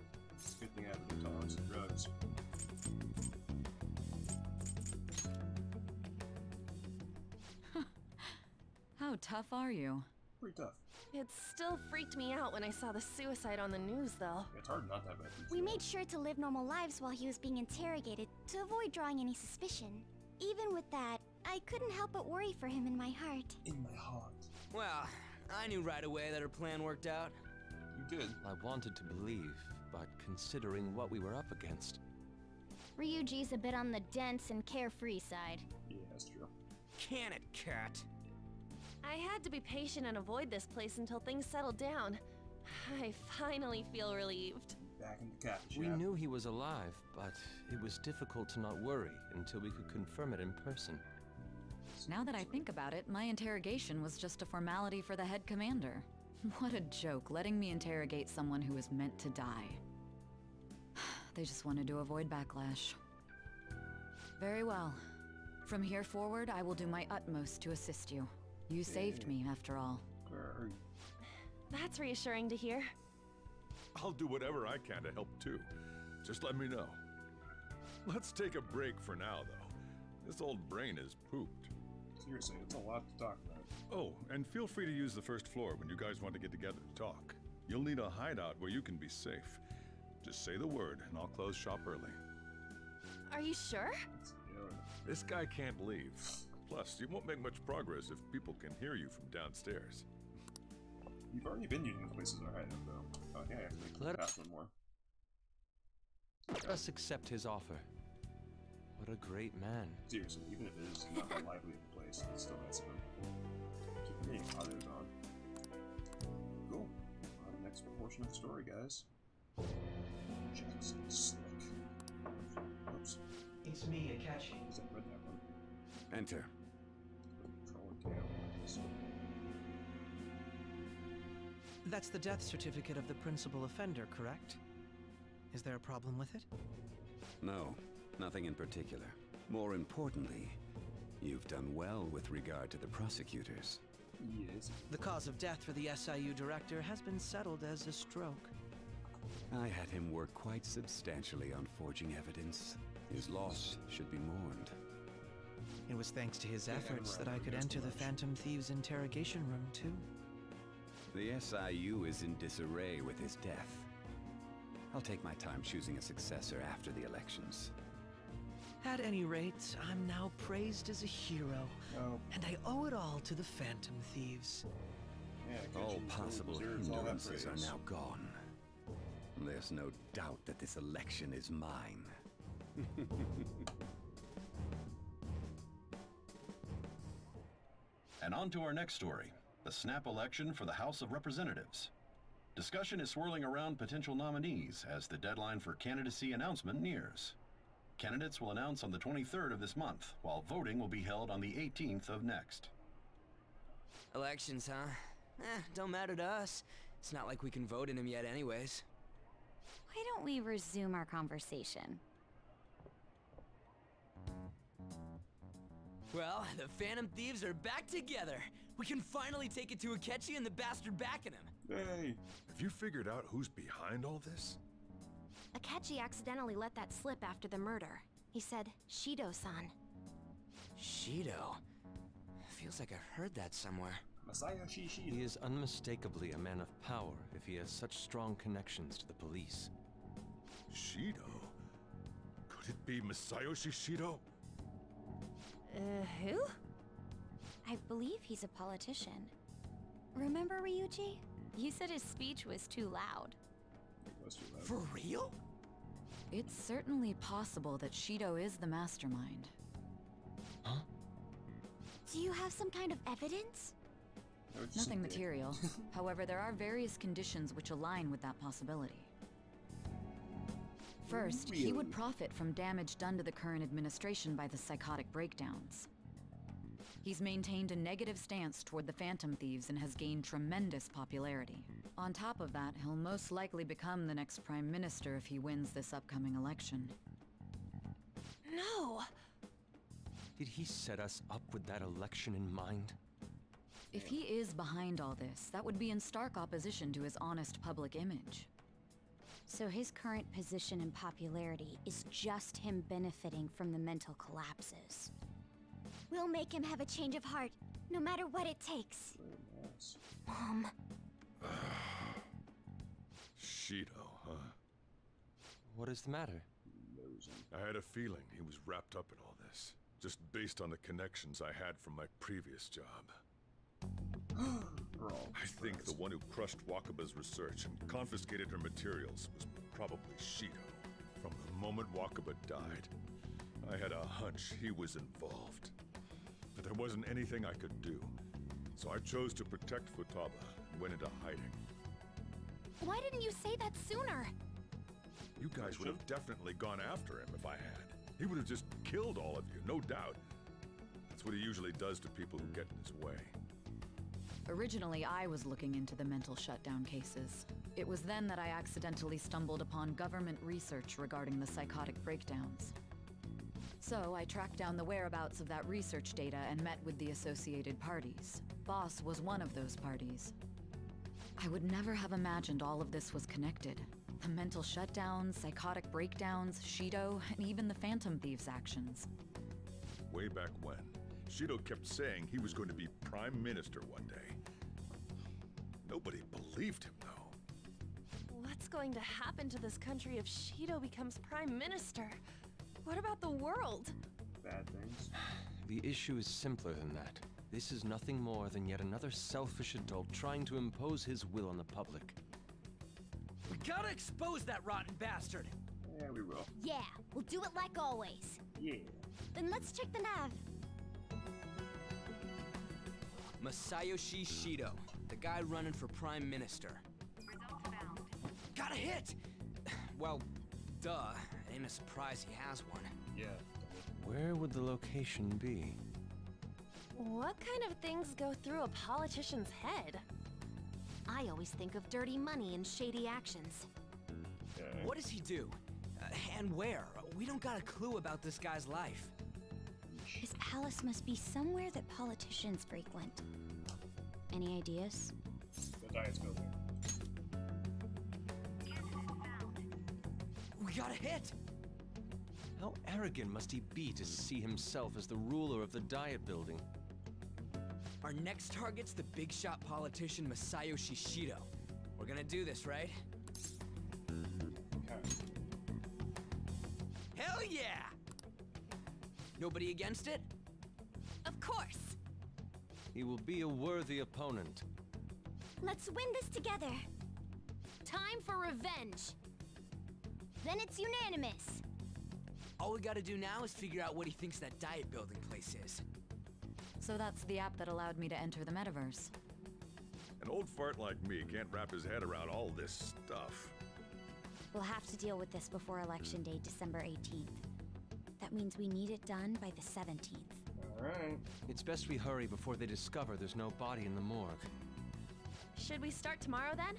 Good thing I have the tolerance to drugs. How tough are you? Pretty tough. It still freaked me out when I saw the suicide on the news, though. It's hard not to have that. We made sure to live normal lives while he was being interrogated to avoid drawing any suspicion. Even with that, I couldn't help but worry for him in my heart. In my heart. Well, I knew right away that her plan worked out. You did. I wanted to believe, but considering what we were up against... Ryuji's a bit on the dense and carefree side. Yeah, that's true. Can it, cat? I had to be patient and avoid this place until things settled down. I finally feel relieved. Back in the cat We knew he was alive, but it was difficult to not worry until we could confirm it in person. Now that I think about it, my interrogation was just a formality for the head commander. What a joke, letting me interrogate someone who was meant to die. They just wanted to avoid backlash. Very well. From here forward, I will do my utmost to assist you. You saved me, after all. That's reassuring to hear. I'll do whatever I can to help too. Just let me know. Let's take a break for now, though. This old brain is pooped. Seriously, it's a lot to talk about. Oh, and feel free to use the first floor when you guys want to get together to talk. You'll need a hideout where you can be safe. Just say the word, and I'll close shop early. Are you sure? This guy can't leave. Plus, you won't make much progress if people can hear you from downstairs. You've already been using the places I hideout, though. Oh, yeah, I have to make the pass one more. Let us accept his offer. What a great man. Seriously, even if it is not a lively place, it's still nice of him. Keep me others on. Cool. On the next portion of the story, guys. Jackson Slick. Oops. It's me, Akachi. I read that one. Enter. That's the death certificate of the principal offender, correct? Is there a problem with it? No, nothing in particular. More importantly, you've done well with regard to the prosecutors. Yes. The cause of death for the SIU director has been settled as a stroke. I had him work quite substantially on forging evidence. His loss should be mourned. It was thanks to his efforts that I could enter the Phantom Thieves' interrogation room, too. The SIU is in disarray with his death. I'll take my time choosing a successor after the elections. At any rate, I'm now praised as a hero, and I owe it all to the Phantom Thieves. Yeah, all possible hindrances are now gone. There's no doubt that this election is mine. And on to our next story, the snap election for the House of Representatives. Discussion is swirling around potential nominees as the deadline for candidacy announcement nears. Candidates will announce on the 23rd of this month, while voting will be held on the 18th of next. Elections, huh? Don't matter to us. It's not like we can vote in them yet anyways. Why don't we resume our conversation? Well, the Phantom Thieves are back together. We can finally take it to Akechi and the bastard backing him. Hey. Have you figured out who's behind all this? Akechi accidentally let that slip after the murder. He said, Shido-san. Shido? Feels like I've heard that somewhere. He is unmistakably a man of power if he has such strong connections to the police. Shido? Could it be Masayoshi Shido? Who? I believe he's a politician. Remember Ryuji? You said his speech was too loud. For real? It's certainly possible that Shido is the mastermind. Huh? Do you have some kind of evidence? Nothing material. However, there are various conditions which align with that possibility. First, he would profit from damage done to the current administration by the psychotic breakdowns. He's maintained a negative stance toward the Phantom Thieves and has gained tremendous popularity. On top of that, he'll most likely become the next Prime Minister if he wins this upcoming election. No! Did he set us up with that election in mind? If he is behind all this, that would be in stark opposition to his honest public image. So his current position and popularity is just him benefiting from the mental collapses. We'll make him have a change of heart, no matter what it takes. Nice. Mom. Shido, huh? What is the matter? I had a feeling he was wrapped up in all this, just based on the connections I had from my previous job. I think the one who crushed Wakaba's research and confiscated her materials was probably Shido. From the moment Wakaba died, I had a hunch he was involved. But there wasn't anything I could do, so I chose to protect Futaba and went into hiding. Why didn't you say that sooner? You guys would have definitely gone after him if I had. He would have just killed all of you, no doubt. That's what he usually does to people who get in his way. Originally, I was looking into the mental shutdown cases. It was then that I accidentally stumbled upon government research regarding the psychotic breakdowns. So I tracked down the whereabouts of that research data and met with the associated parties. Boss was one of those parties. I would never have imagined all of this was connected. The mental shutdowns, psychotic breakdowns, Shido, and even the Phantom Thieves' actions. Way back when, Shido kept saying he was going to be Prime Minister one day. Nobody believed him, though. What's going to happen to this country if Shido becomes Prime Minister? What about the world? Bad things. The issue is simpler than that. This is nothing more than yet another selfish adult trying to impose his will on the public. We gotta expose that rotten bastard! Yeah, we will. Yeah, we'll do it like always. Yeah. Then let's check the nav. Masayoshi Shido, the guy running for Prime Minister. Got a hit! Well, duh. Ain't a surprise he has one. Yeah. Where would the location be? What kind of things go through a politician's head? I always think of dirty money and shady actions. What does he do? And where? We don't got a clue about this guy's life. His palace must be somewhere that politicians frequent. Any ideas? The Diet's building. We got a hit! How arrogant must he be to see himself as the ruler of the Diet Building? Our next target's the big shot politician Masayoshi Shido. We're gonna do this, right? Okay. Hell yeah! Nobody against it? Of course! He will be a worthy opponent. Let's win this together. Time for revenge! Then it's unanimous. All we gotta do now is figure out what he thinks that Diet Building place is. So that's the app that allowed me to enter the metaverse. An old fart like me can't wrap his head around all this stuff. We'll have to deal with this before Election Day, December 18th. That means we need it done by the 17th. Alright. It's best we hurry before they discover there's no body in the morgue. Should we start tomorrow then?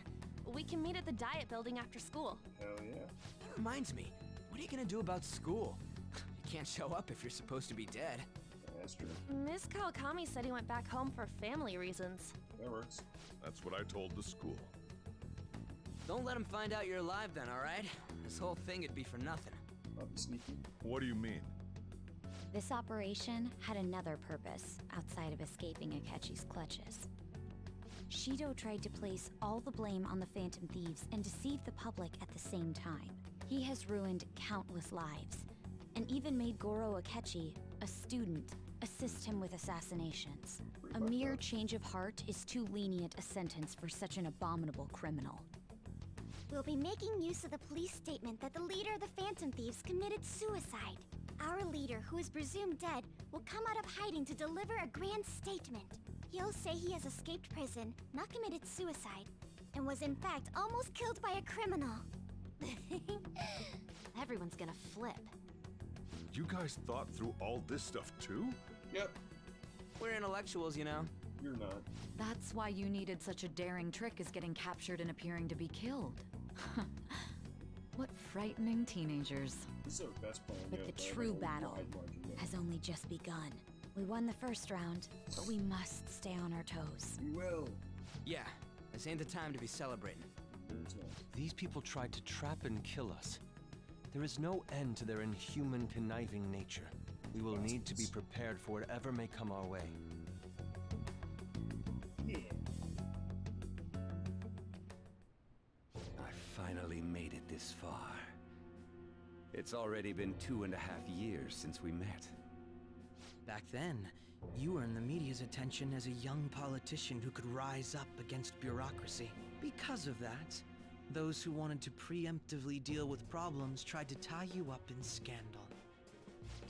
We can meet at the Diet Building after school. Hell yeah. That reminds me, what are you gonna do about school? You can't show up if you're supposed to be dead. That's true. Miss Kawakami said he went back home for family reasons. That works. That's what I told the school. Don't let him find out you're alive then, alright? This whole thing would be for nothing. I'll be sneaky. What do you mean? This operation had another purpose outside of escaping Akechi's clutches. Shido tried to place all the blame on the Phantom Thieves and deceive the public at the same time. He has ruined countless lives, and even made Goro Akechi, a student, assist him with assassinations. A mere change of heart is too lenient a sentence for such an abominable criminal. We'll be making use of the police statement that the leader of the Phantom Thieves committed suicide. Our leader, who is presumed dead, will come out of hiding to deliver a grand statement. He'll say he has escaped prison, not committed suicide, and was in fact almost killed by a criminal. Everyone's gonna flip. You guys thought through all this stuff too? Yep. We're intellectuals, you know. You're not. That's why you needed such a daring trick as getting captured and appearing to be killed. What frightening teenagers. This is our best plan But yet, the though. true Like, battle wide margin there. has only just begun. We won the first round, but we must stay on our toes. We will. Yeah, this ain't the time to be celebrating. These people tried to trap and kill us. There is no end to their inhuman, conniving nature. We will need to be prepared for whatever may come our way. Yeah. I finally made it this far. It's already been 2.5 years since we met. Back then, you earned the media's attention as a young politician who could rise up against bureaucracy. Because of that, those who wanted to preemptively deal with problems tried to tie you up in scandal.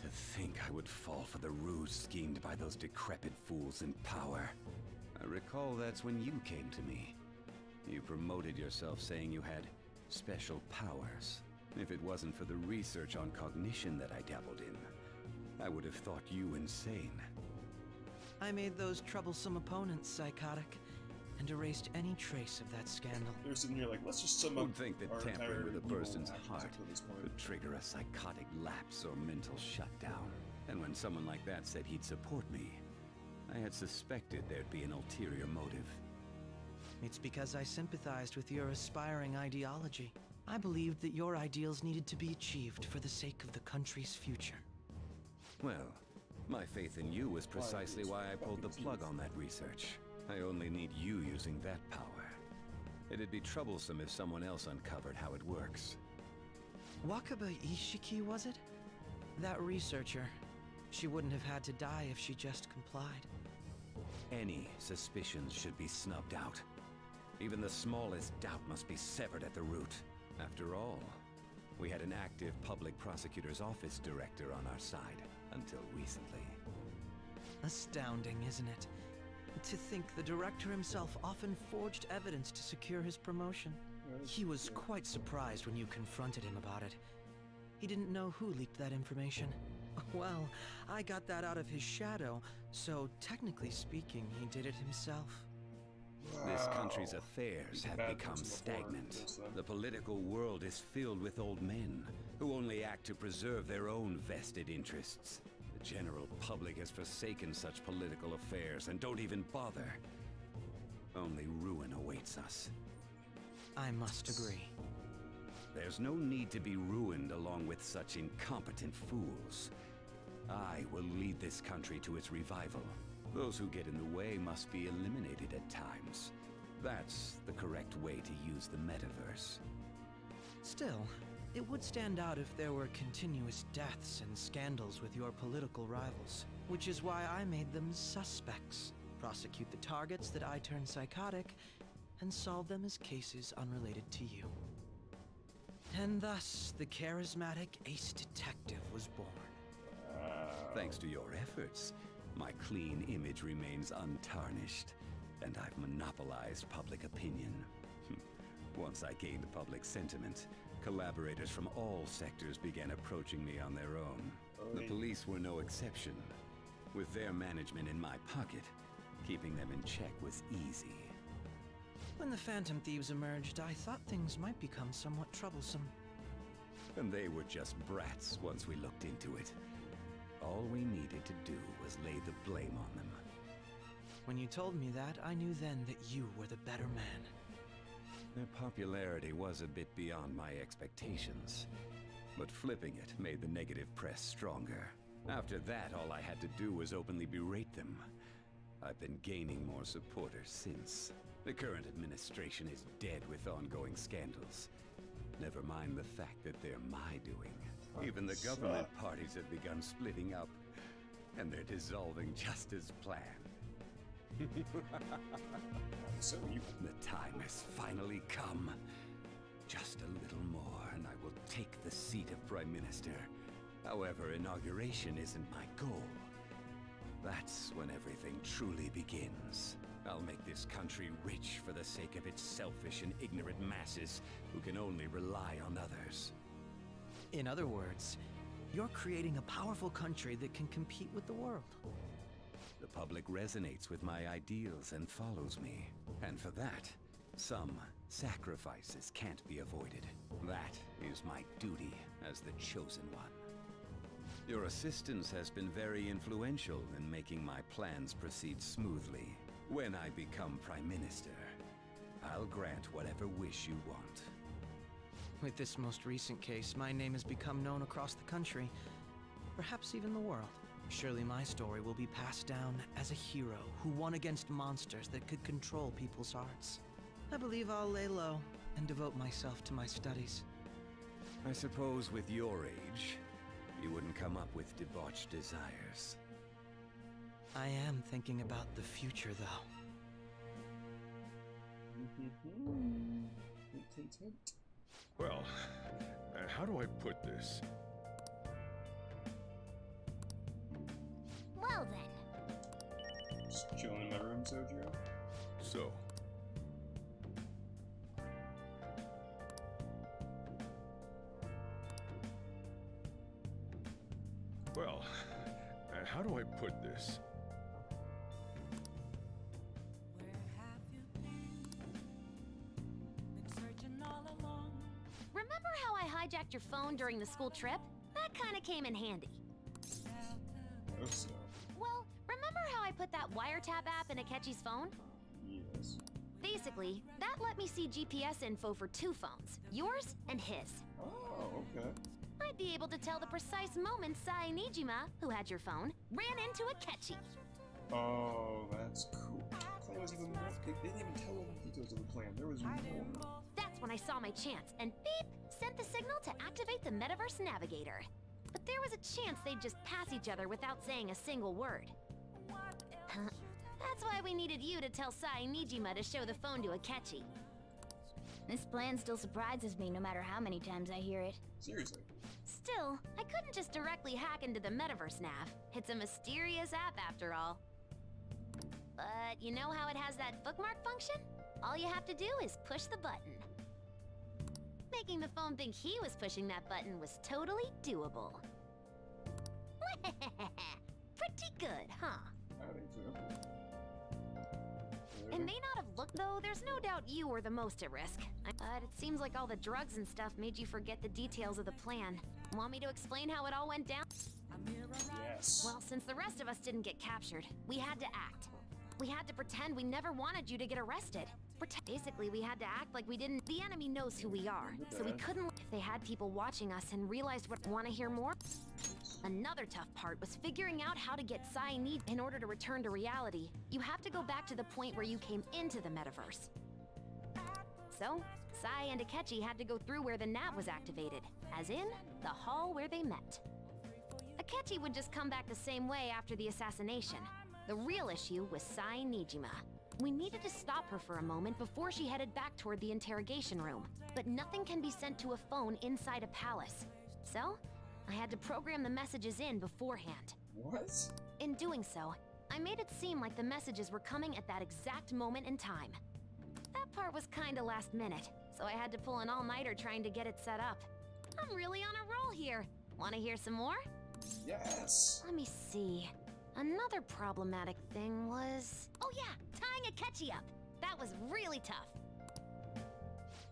To think I would fall for the ruse schemed by those decrepit fools in power. I recall that's when you came to me. You promoted yourself saying you had special powers. If it wasn't for the research on cognition that I dabbled in, I would have thought you insane. I made those troublesome opponents psychotic, and erased any trace of that scandal. They're sitting here like, let's just sum up. Who'd think that our tampering with a entire person's evil heart actions up to this point. would trigger a psychotic lapse or mental shutdown? And when someone like that said he'd support me, I had suspected there'd be an ulterior motive. It's because I sympathized with your aspiring ideology. I believed that your ideals needed to be achieved for the sake of the country's future. Well, my faith in you was precisely why I pulled the plug on that research. I only need you using that power. It'd be troublesome if someone else uncovered how it works. Wakaba Ishiki, was it? That researcher. She wouldn't have had to die if she just complied. Any suspicions should be snubbed out. Even the smallest doubt must be severed at the root. After all, we had an active public prosecutor's office director on our side until recently. Astounding, isn't it? To think the director himself often forged evidence to secure his promotion. He was quite surprised when you confronted him about it. He didn't know who leaked that information. Well, I got that out of his shadow, so technically speaking, he did it himself. This country's affairs have become stagnant. The political world is filled with old men who only act to preserve their own vested interests. The general public has forsaken such political affairs and don't even bother. Only ruin awaits us. I must agree. There's no need to be ruined along with such incompetent fools. I will lead this country to its revival. Those who get in the way must be eliminated at times. That's the correct way to use the metaverse. Still, it would stand out if there were continuous deaths and scandals with your political rivals, which is why I made them suspects. Prosecute the targets that I turn psychotic, and solve them as cases unrelated to you. And thus, the charismatic ace detective was born. Thanks to your efforts, my clean image remains untarnished, and I've monopolized public opinion. Once I gained public sentiment, collaborators from all sectors began approaching me on their own. The police were no exception. With their management in my pocket, keeping them in check was easy. When the Phantom Thieves emerged, I thought things might become somewhat troublesome. And they were just brats once we looked into it. All we needed to do was lay the blame on them. When you told me that, I knew then that you were the better man. Their popularity was a bit beyond my expectations, but flipping it made the negative press stronger. After that, all I had to do was openly berate them. I've been gaining more supporters since. The current administration is dead with ongoing scandals. Never mind the fact that they're my doing. Even the government parties have begun splitting up, and they're dissolving just as planned. So evil. The time has finally come. Just a little more, and I will take the seat of Prime Minister. However, inauguration isn't my goal. That's when everything truly begins. I'll make this country rich for the sake of its selfish and ignorant masses who can only rely on others. In other words, you're creating a powerful country that can compete with the world. The public resonates with my ideals and follows me. And for that, some sacrifices can't be avoided. That is my duty as the chosen one. Your assistance has been very influential in making my plans proceed smoothly. When I become Prime Minister, I'll grant whatever wish you want. With this most recent case, my name has become known across the country, perhaps even the world. Surely my story will be passed down as a hero who won against monsters that could control people's hearts. I believe I'll lay low and devote myself to my studies. I suppose with your age, you wouldn't come up with debauched desires. I am thinking about the future, though. Well, how do I put this? Well then. Just chilling in my room, Sojiro? So. Well, how do I put this? Remember how I hijacked your phone during the school trip? That kind of came in handy. Oh, so. Well, remember how I put that wiretap app in Akechi's phone? Yes. Basically, that let me see GPS info for 2 phones, yours and his. Oh, okay. I'd be able to tell the precise moment Sai Nijima, who had your phone, ran into Akechi. Oh, that's cool. The plan was even more. They didn't even tell all the details of the plan. There was more. That's when I saw my chance, and beep, sent the signal to activate the Metaverse Navigator. But there was a chance they'd just pass each other without saying a single word. That's why we needed you to tell Sai Nijima to show the phone to Akechi. This plan still surprises me no matter how many times I hear it. Seriously. Still, I couldn't just directly hack into the Metaverse Nav. It's a mysterious app after all. But you know how it has that bookmark function? All you have to do is push the button. Making the phone think he was pushing that button was totally doable. Pretty good, huh? I think so. It may not have looked, though there's no doubt you were the most at risk. But it seems like all the drugs and stuff made you forget the details of the plan. Want me to explain how it all went down? Yes. Well, since the rest of us didn't get captured, we had to act. We had to pretend we never wanted you to get arrested. Basically, we had to act like we didn't. The enemy knows who we are, so we couldn't. If they had people watching us and realized what. Want to hear more? Another tough part was figuring out how to get Sai Need. In order to return to reality, you have to go back to the point where you came into the metaverse. So, Sai and Akechi had to go through where the nav was activated, as in the hall where they met. Akechi would just come back the same way after the assassination. The real issue was Sai Nijima. We needed to stop her for a moment before she headed back toward the interrogation room. But nothing can be sent to a phone inside a palace. So, I had to program the messages in beforehand. What? In doing so, I made it seem like the messages were coming at that exact moment in time. That part was kinda last minute, so I had to pull an all-nighter trying to get it set up. I'm really on a roll here. Wanna hear some more? Yes. Let me see. Another problematic thing was... Oh yeah, tying Akechi up. That was really tough.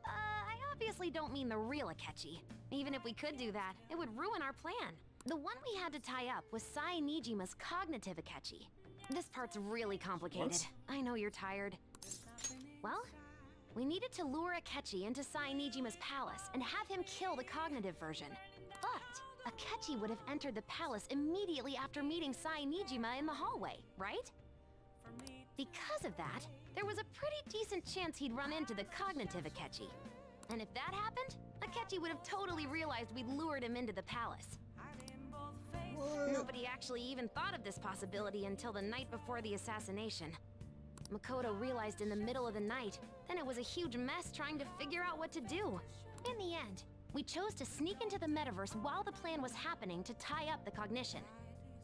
I obviously don't mean the real Akechi. Even if we could do that, it would ruin our plan. The one we had to tie up was Sai Nijima's cognitive Akechi. This part's really complicated. What? I know you're tired. Well, we needed to lure Akechi into Sai Nijima's palace and have him kill the cognitive version. But Akechi would have entered the palace immediately after meeting Sai Nijima in the hallway, right? Because of that, there was a pretty decent chance he'd run into the cognitive Akechi. And if that happened, Akechi would have totally realized we'd lured him into the palace. What? Nobody actually even thought of this possibility until the night before the assassination. Makoto realized in the middle of the night, then it was a huge mess trying to figure out what to do. In the end, we chose to sneak into the metaverse while the plan was happening to tie up the cognition.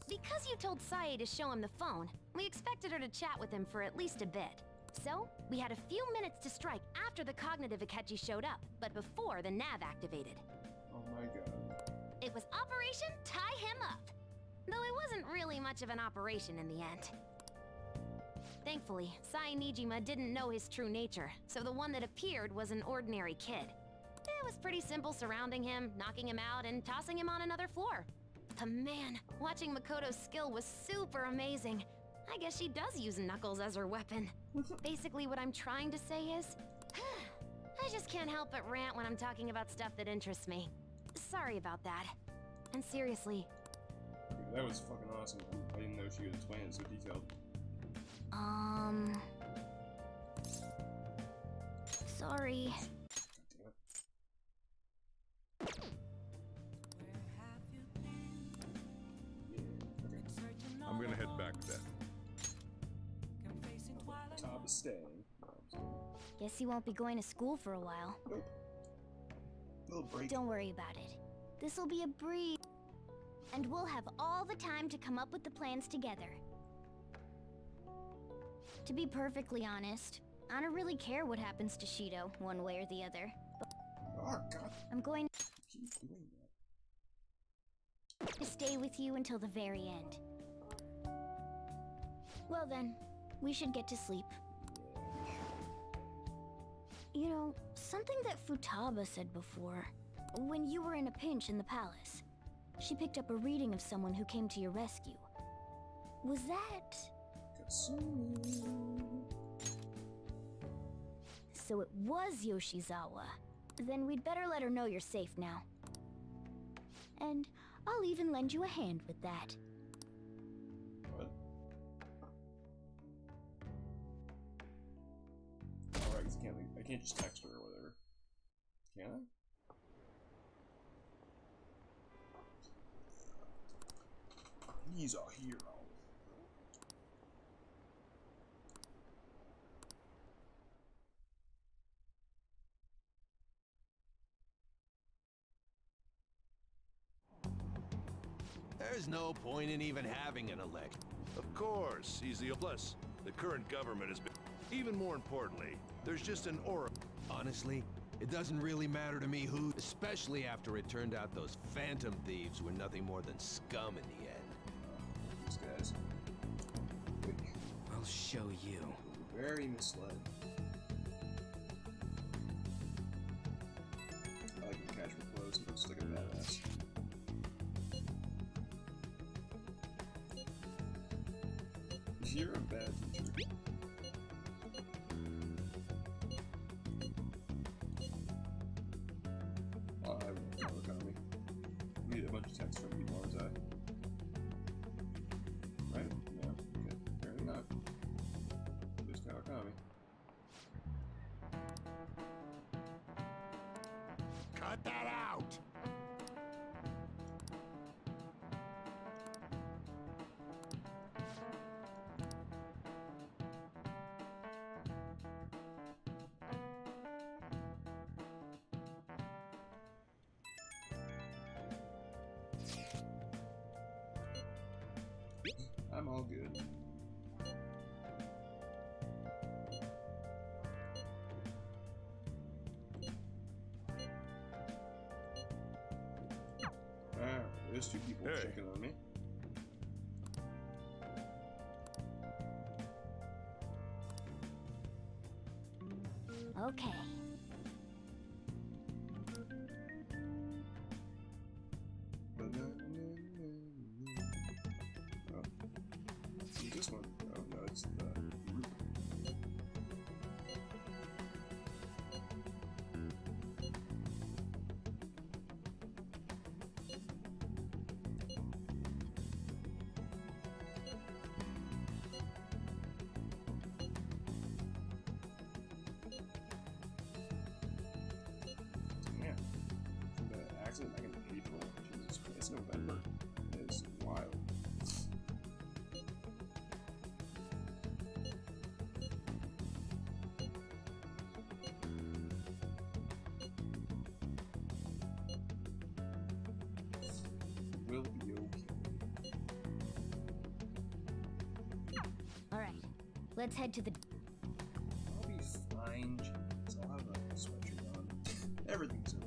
Because you told Sae to show him the phone, we expected her to chat with him for at least a bit. So, we had a few minutes to strike after the cognitive Akechi showed up, but before the nav activated. Oh my god. It was Operation Tie Him Up. Though it wasn't really much of an operation in the end. Thankfully, Sai Nijima didn't know his true nature, so the one that appeared was an ordinary kid. It was pretty simple surrounding him, knocking him out, and tossing him on another floor. Man, watching Makoto's skill was super amazing. I guess she does use knuckles as her weapon. Basically, what I'm trying to say is, I just can't help but rant when I'm talking about stuff that interests me. Sorry about that. And seriously. That was fucking awesome. I didn't know she would explain it so detailed. Sorry. I'm gonna head back then. Top is staying. Guess you won't be going to school for a while. Nope. Little break. Don't worry about it. This'll be a breeze. And we'll have all the time to come up with the plans together. To be perfectly honest, I don't really care what happens to Shido, one way or the other. But oh, God. I'm going Keep doing that. to stay with you until the very end. Well then, we should get to sleep. You know, something that Futaba said before, when you were in a pinch in the palace, she picked up a reading of someone who came to your rescue. Was that... So it was Yoshizawa. Then we'd better let her know you're safe now. And I'll even lend you a hand with that. What? Alright, I can't just text her or whatever. Can I? He's a hero. There's no point in even having an elect. Of course, he's the plus. The current government has been... Even more importantly, there's just an aura. Honestly, it doesn't really matter to me who, especially after it turned out those phantom thieves were nothing more than scum in the end. These guys. I'll show you. Very misled. I like to catch my clothes and just look at badass. You're a bad teacher. Oh, I won't look on me. I need a bunch of text from people, aren't I? Right? No. Okay. Apparently not. Just Kawakami. Cut that out! I'm all good. There's two people checking on me. Okay. This one? Oh no, it's the group. Yeah. From the accident back in April. Jesus Christ, it's November. It's wild. Will be okay. Alright, let's head to the... I'll be fine, jeez. I'll have a sweatshirt on. Everything's okay.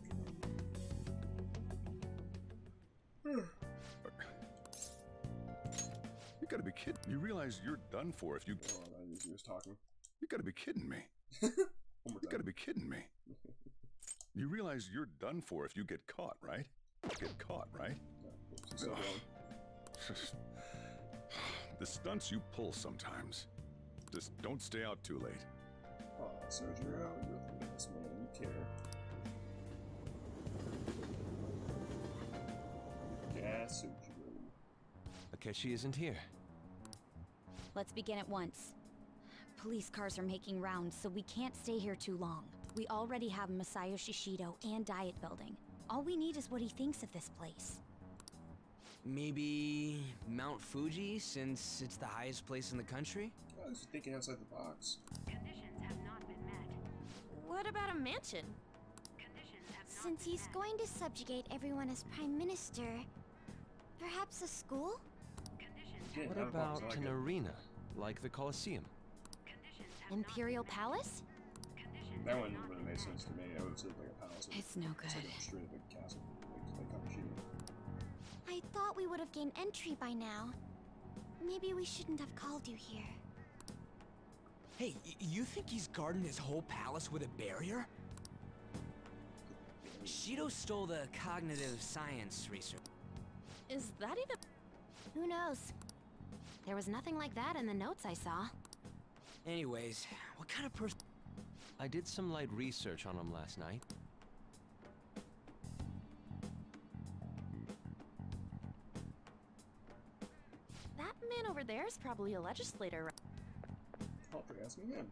You gotta be kidding. You realize you're done for if you... Oh, I knew he was talking. You gotta be kidding me. One more time. You gotta be kidding me. You realize you're done for if you get caught, right? Get caught, right? so long. The stunts you pull sometimes. Just don't stay out too late. Oh, Sojiro, you're the best man. You care. Yeah, Sojiro. Akechi isn't here. Let's begin at once. Police cars are making rounds, so we can't stay here too long. We already have Masayoshi Shido and Diet Building. All we need is what he thinks of this place. Maybe Mount Fuji, since it's the highest place in the country? I was thinking outside the box. Conditions have not been met. What about a mansion? Since he's going to subjugate everyone as Prime Minister, perhaps a school? What about an arena, like the Colosseum? Imperial Palace? That one doesn't really make sense to me. I would say like a palace. It's no good. It's like a straight up big castle, like Kabushino. I thought we would have gained entry by now. Maybe we shouldn't have called you here. Hey, you think he's guarding his whole palace with a barrier? Shido stole the cognitive science research. Is that even... Who knows? There was nothing like that in the notes I saw. Anyways, what kind of person... I did some light research on him last night. That man over there is probably a legislator. I'll try asking him.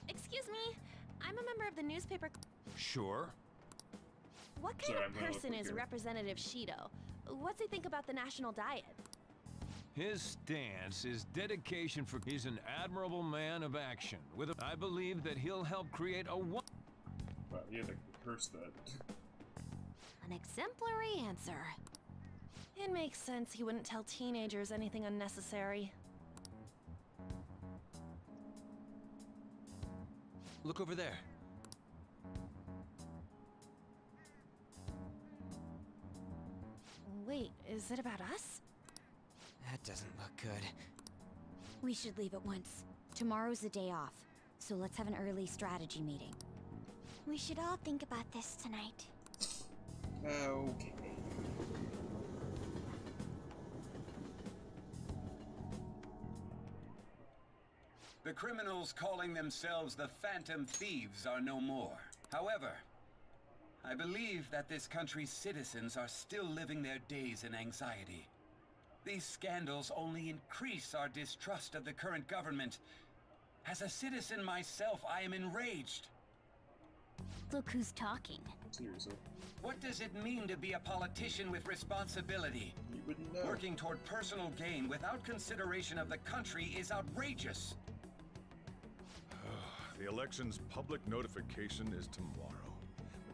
Excuse me, I'm a member of the newspaper... Sure. What kind of person is Representative Shido? What's he think about the national diet? His stance is dedication for... He's an admirable man of action. I believe that he'll help create a... Well, he had to curse that. An exemplary answer. It makes sense he wouldn't tell teenagers anything unnecessary. Look over there. Wait, is it about us? That doesn't look good. We should leave at once. Tomorrow's the day off, so let's have an early strategy meeting. We should all think about this tonight. Okay. The criminals calling themselves the Phantom Thieves are no more. However, I believe that this country's citizens are still living their days in anxiety. These scandals only increase our distrust of the current government. As a citizen myself, I am enraged. Look who's talking. Seriously. What does it mean to be a politician with responsibility? You wouldn't know. Working toward personal gain without consideration of the country is outrageous. The election's public notification is tomorrow.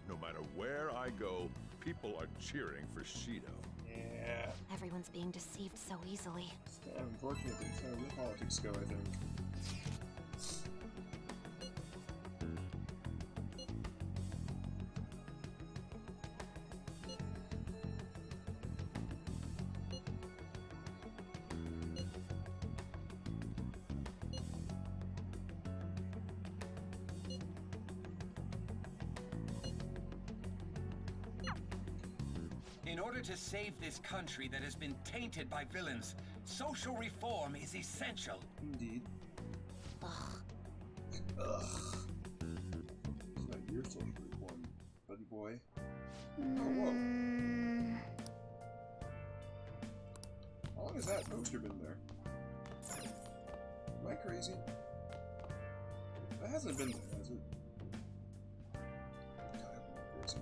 No matter where I go, people are cheering for Shido. Yeah. Everyone's being deceived so easily. Yeah, unfortunately, it's how real politics go, I think. In order to save this country that has been tainted by villains, social reform is essential. Indeed. Ugh. Ugh. It's not your social reform, buddy boy. Oh, whoa. How long has that poster been there? Am I crazy? That hasn't been there, has it? God, I'm crazy.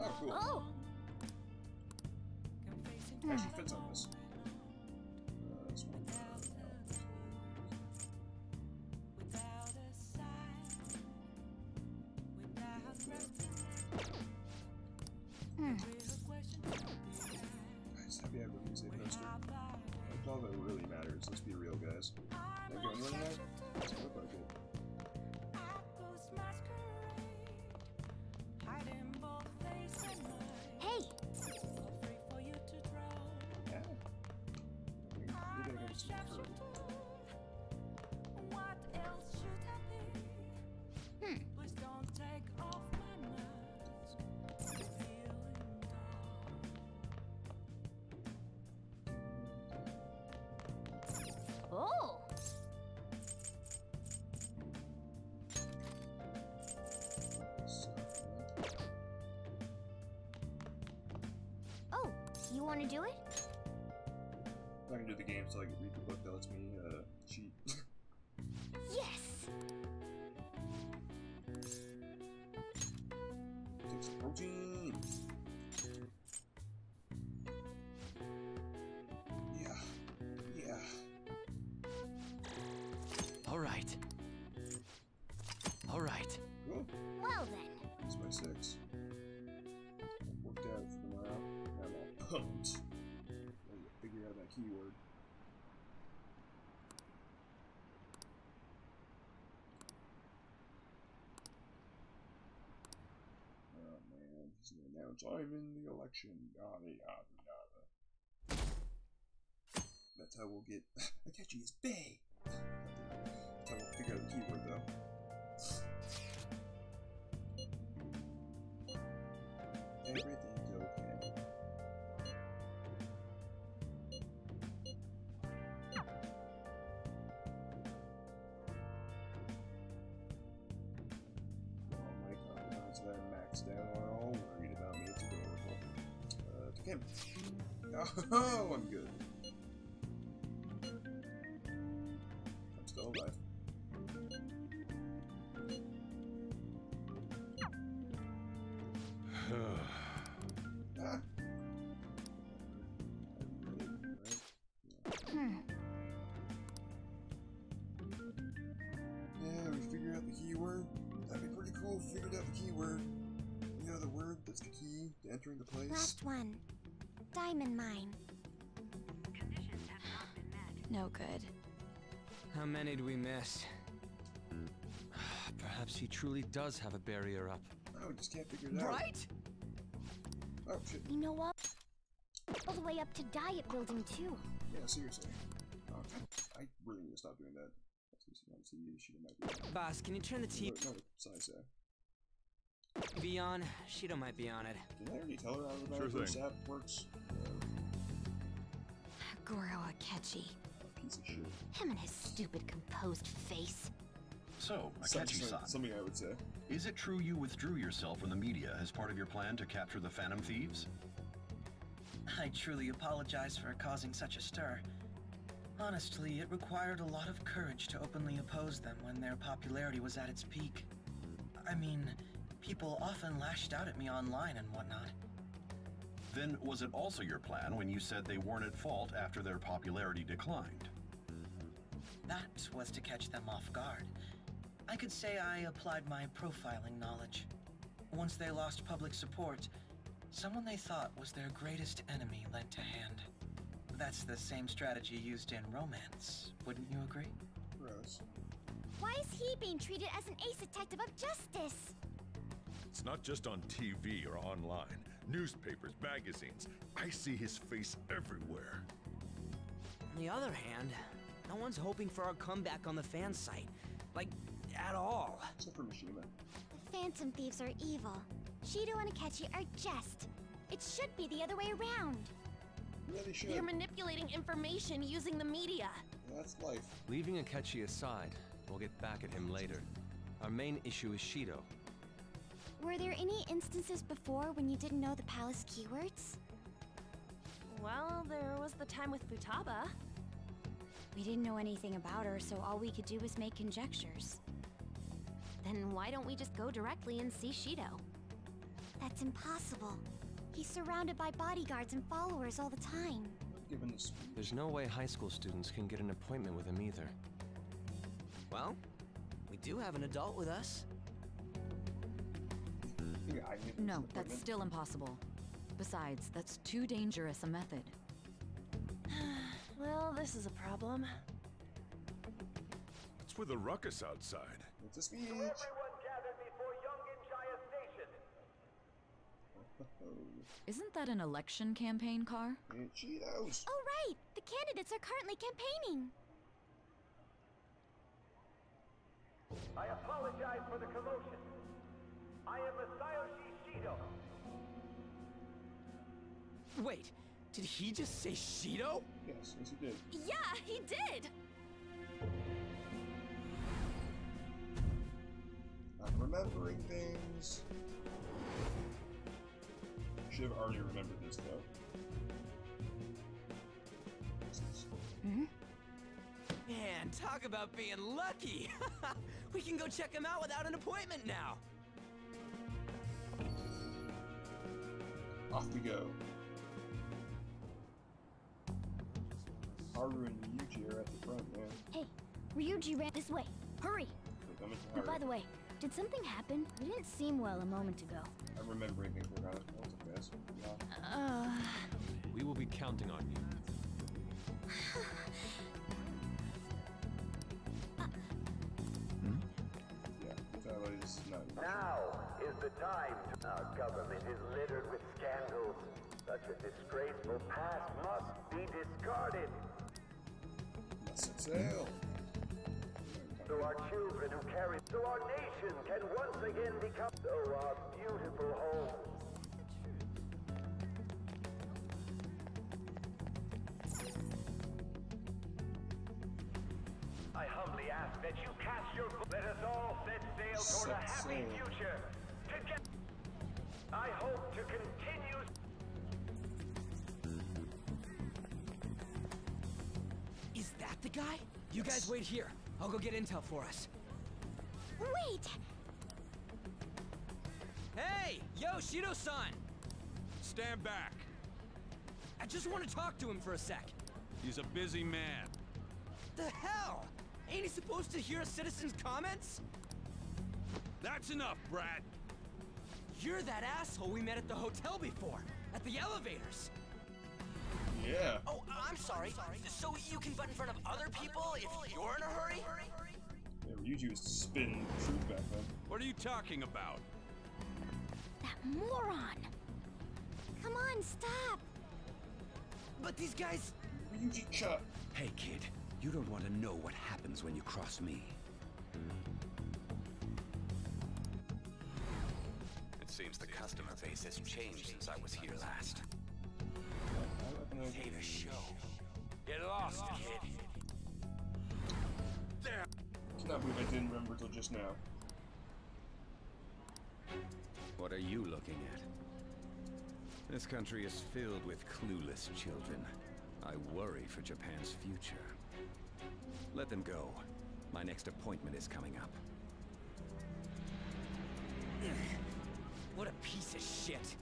Oh, cool. Oh! Actually fits on this. This one. Guys, happy I released a poster. That's all that really matters. Let's be real, guys. Am I going anywhere tonight? Doesn't look like it. Hey! You want to do it? I'm not gonna do the game so I can read the book that lets me cheat. Yes! Take some protein! Yeah. Alright. Alright. Cool. Well then. That's my 6. Worked out for tomorrow. Now I'm all pumped. I need to figure out that keyword. Oh man, he's gonna announce I'm in the election. Yada yada yada. That's how we'll get. Akechi is Bay! That's how we'll figure out the keyword though. Everything's okay. All my confidants that are maxed out are all worried about me. It's adorable. To Kim. Oh, I'm good. I'm still alive. Yeah, we figured out the keyword. That'd be pretty cool if we figured out the keyword. You know the word that's the key to entering the place? Last one. Diamond mine. Conditions have not been met. No good. How many do we miss? Perhaps he truly does have a barrier up. Oh, we just can't figure it out. Right? Oh, shit. You know what? All the way up to Diet Building, too. Yeah, seriously. Oh, I really need to stop doing that. Boss, can you turn the TV on? Shido might be on it. Did I already tell her how Sure the thing. app works? Goro Akechi. Piece of shit. Him and his stupid composed face. So, Akechi-san, Something I would say. is it true you withdrew yourself from the media as part of your plan to capture the Phantom Thieves? I truly apologize for causing such a stir. Honestly, it required a lot of courage to openly oppose them when their popularity was at its peak. I mean, people often lashed out at me online and whatnot. Then was it also your plan when you said they weren't at fault after their popularity declined? That was to catch them off guard. I could say I applied my profiling knowledge. Once they lost public support, someone they thought was their greatest enemy lent a hand. That's the same strategy used in romance, wouldn't you agree? Gross. Why is he being treated as an ace detective of justice? It's not just on TV or online. Newspapers, magazines. I see his face everywhere. On the other hand, no one's hoping for our comeback on the fan site. Like, at all. Except for Mishima. The Phantom Thieves are evil. Shido and Akechi are just. It should be the other way around. Yeah, they should. They're manipulating information using the media. Yeah, that's life. Leaving Akechi aside, we'll get back at him later. Our main issue is Shido. Were there any instances before when you didn't know the palace keywords? Well, there was the time with Futaba. We didn't know anything about her, so all we could do was make conjectures. Then why don't we just go directly and see Shido? That's impossible. He's surrounded by bodyguards and followers all the time. Given the speed. There's no way high school students can get an appointment with him either. Well, we do have an adult with us. Yeah, I need No, that's still impossible. Besides, that's too dangerous a method. Well, this is a problem. What's with the ruckus outside? It's a speech. Everyone gathered before Yongen-Jaya Station. Isn't that an election campaign car? Cheetos. Oh, right! The candidates are currently campaigning. I apologize for the commotion. I am Masayoshi Shido. Wait, did he just say Shido? Yes, yes he did. Yeah, he did! I'm remembering things. Should have already remembered this though. Hmm? Man, talk about being lucky! We can go check him out without an appointment now! Off we go. Haru and Ryuji are at the front, man. Hey, Ryuji ran this way. Hurry! Haru. By the way, did something happen? You didn't seem well a moment ago. I'm remembering things were not as fast. Yeah. We will be counting on you. Now is the time. Our government is littered with scandals. Such a disgraceful past must be discarded. So our children who carry, so our nation can once again become, so our beautiful home. I humbly ask that you cast your vote. Let us all set sail toward a happy future. Together, I hope to continue. Is that the guy? You guys wait here. I'll go get intel for us. Wait! Hey! Yo, Shido-san! Stand back. I just want to talk to him for a sec. He's a busy man. The hell? Ain't he supposed to hear a citizen's comments? That's enough, Brad. You're that asshole we met at the hotel before, at the elevators. Yeah. Oh, I'm sorry. So you can butt in front of other people if you're in a hurry? Yeah, Ryuji was spinning the truth back then. What are you talking about? That moron! Come on, stop! But these guys... Ryuji, shut. Hey, kid. You don't want to know what happens when you cross me. It seems the customer base has changed since I was here last. Hey, the show. Get lost, kid. There. Cannot believe I didn't remember till just now. What are you looking at? This country is filled with clueless children. I worry for Japan's future. Let them go. My next appointment is coming up. What a piece of shit.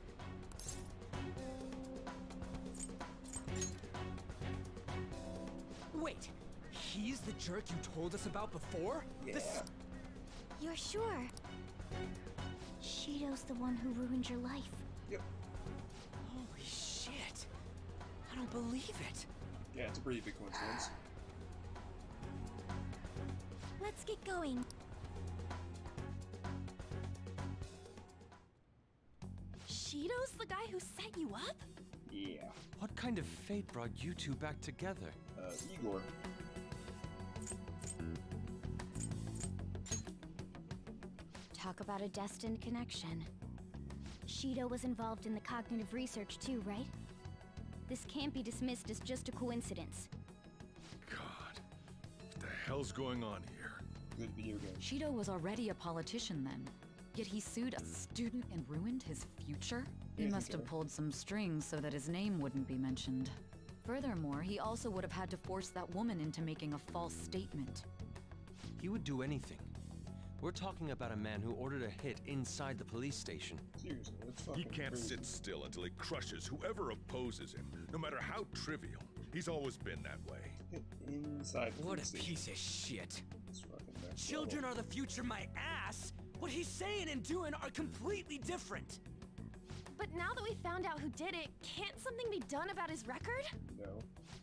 Wait, he's the jerk you told us about before? Yeah. You're sure? Shido's the one who ruined your life. Yep. Holy shit. I don't believe it. Yeah, it's a pretty big coincidence. Let's get going. Shido's the guy who set you up? Yeah. What kind of fate brought you two back together? Igor. Talk about a destined connection. Shido was involved in the cognitive research too, right? This can't be dismissed as just a coincidence. God, what the hell's going on here? Good video game. Shido was already a politician then, yet he sued a student and ruined his future? He must have pulled some strings so that his name wouldn't be mentioned. Furthermore, he also would have had to force that woman into making a false statement. He would do anything. We're talking about a man who ordered a hit inside the police station. Seriously, that's fucking He can't crazy. sit still until he crushes whoever opposes him, no matter how trivial. He's always been that way. Inside the What police a station. piece of shit. It's fucking next Children level. are the future, my ass. What he's saying and doing are completely different. But now that we found out who did it, can't something be done about his record? No.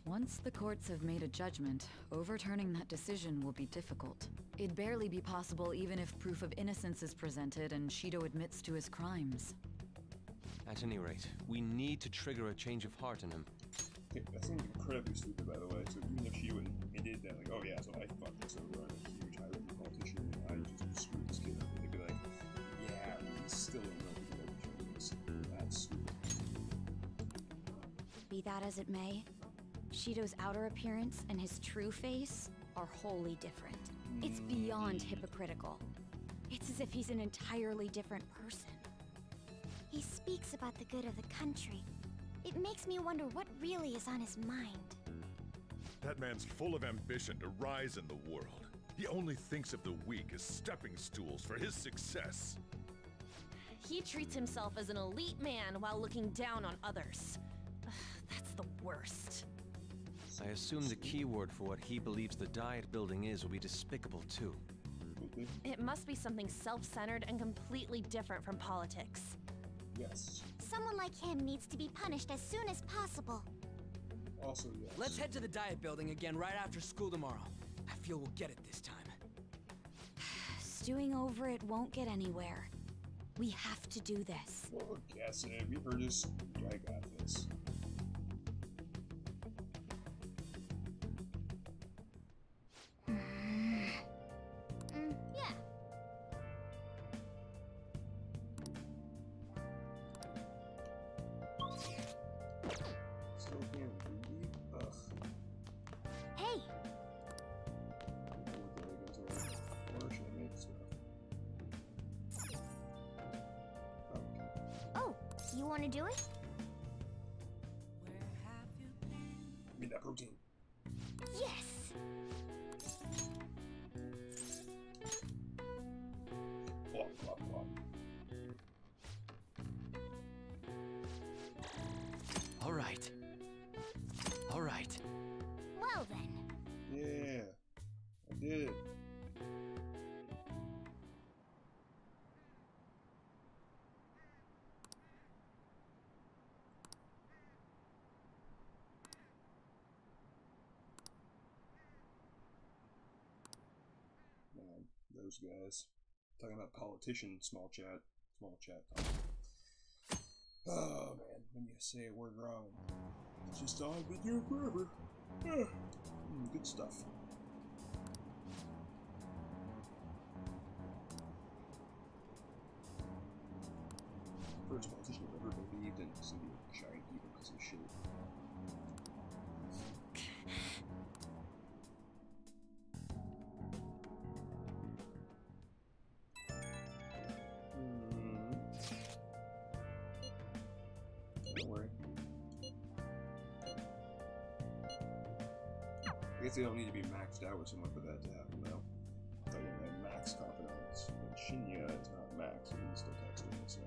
Once the courts have made a judgment, overturning that decision will be difficult. It'd barely be possible even if proof of innocence is presented and Shido admits to his crimes. At any rate, we need to trigger a change of heart in him. Okay, that seems incredibly stupid, by the way. So even if she admitted that, like, oh yeah, so I fucked this over, I'm a huge high-ranking politician, and I just screwed this kid up, they'd be like, yeah, we still don't know who that was. That's stupid. Be that as it may, Shido's outer appearance and his true face are wholly different. It's beyond hypocritical. It's as if he's an entirely different person. He speaks about the good of the country. It makes me wonder what really is on his mind. That man's full of ambition to rise in the world. He only thinks of the weak as stepping stools for his success. He treats himself as an elite man while looking down on others. That's the worst. I assume the keyword for what he believes the Diet Building is will be despicable too. It must be something self-centered and completely different from politics. Yes. Someone like him needs to be punished as soon as possible. Also, yes. Let's head to the Diet Building again right after school tomorrow. I feel we'll get it this time. Stewing over it won't get anywhere. We have to do this. Well, guess it. We're just... I got this. Yeah. Still can't read. Ugh. Hey! Or should I make stuff? Oh, you want to do it? Give me that protein. Yes! Plop, plop, plop. All right. All right. Well then. Yeah. I did it. Man, those guys. Talking about politicians, small chat talk. Oh man, when you say a word wrong, it's just all I've been doing forever. Good stuff. First politician I've ever believed in is to be a giant evil piece of shit. Don't worry. I guess they don't need to be maxed out with someone for that to happen, though. I thought you had max confidence, but Shinya is not max, and he's still texting me, so.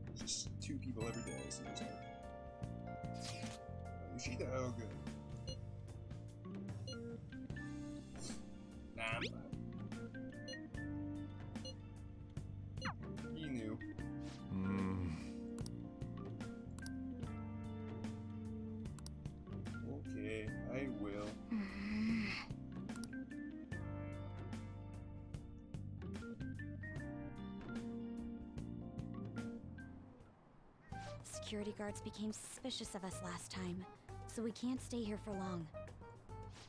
It's just 2 people every day, it seems like. Yoshida, oh good. Nah, I'm fine. He knew. Okay, I will. Security guards became suspicious of us last time, so we can't stay here for long.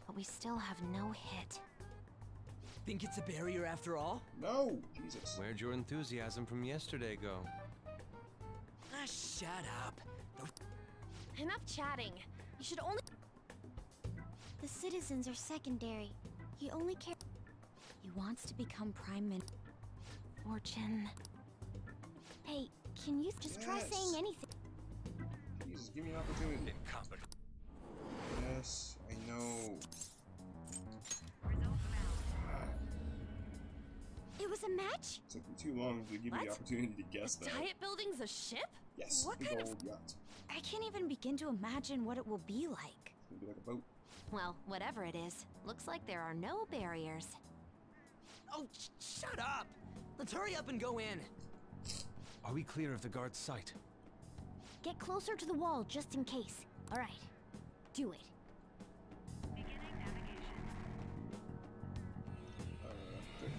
But we still have no hit. Think it's a barrier after all? No! Jesus. Where'd your enthusiasm from yesterday go? Ah, shut up. Enough chatting. You should only... The citizens are secondary. He only cares. He wants to become Prime Minister. Fortune. Hey, can you just try saying anything? Jesus, give me an opportunity. Incompetent. Yes, I know. It was a match? It took me too long to give me the opportunity to guess that. Diet Building's a ship? Yes, What big kind of- old yacht. I can't even begin to imagine what it will be like. It's gonna be like a boat. Well, whatever it is, looks like there are no barriers. Oh, shut up! Let's hurry up and go in. Are we clear of the guard's sight? Get closer to the wall just in case. Alright. Do it.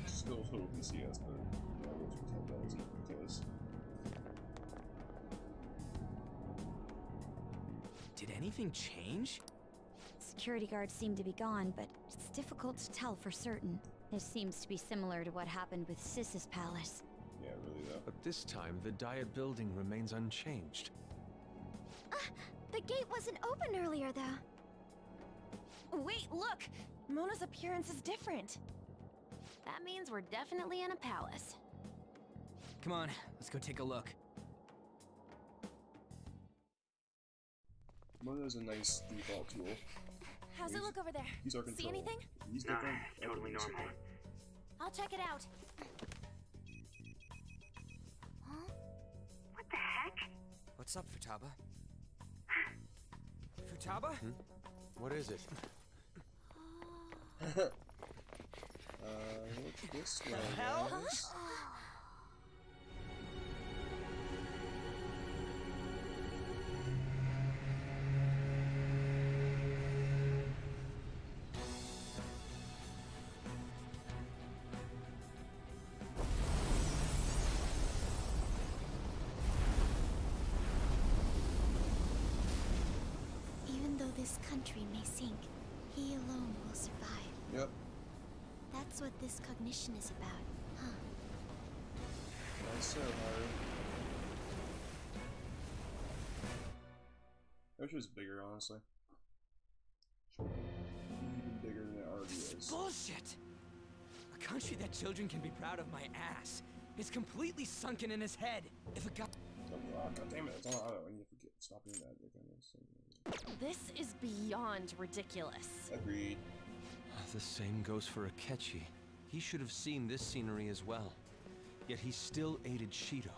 Still totally see us, but yeah, we'll pretend that isn't because. Did anything change? Security guards seem to be gone, but it's difficult to tell for certain. This seems to be similar to what happened with Sis's palace. Yeah, really though. But this time, the Diet Building remains unchanged. The gate wasn't open earlier, though. Wait, look! Mona's appearance is different. That means we're definitely in a palace. Come on, let's go take a look. Mona's a nice default tool. How's it look over there? He's our See control. anything? He's different. Totally normal. I'll check it out. Huh? What the heck? What's up, Futaba? Futaba? What is it? Look this way. hell? guys. Even though this country may sink, he alone will survive. Yep. That's what this cognition is about, huh? That's so hard. I wish it was bigger, honestly. Even bigger than it already is. Bullshit! A country that children can be proud of my ass is completely sunken in his head. If a guy... Oh, God damn it, it's on auto. I need to forget. Stop doing that. This is beyond ridiculous. Agreed. The same goes for Akechi. He should have seen this scenery as well. Yet he still aided Shido.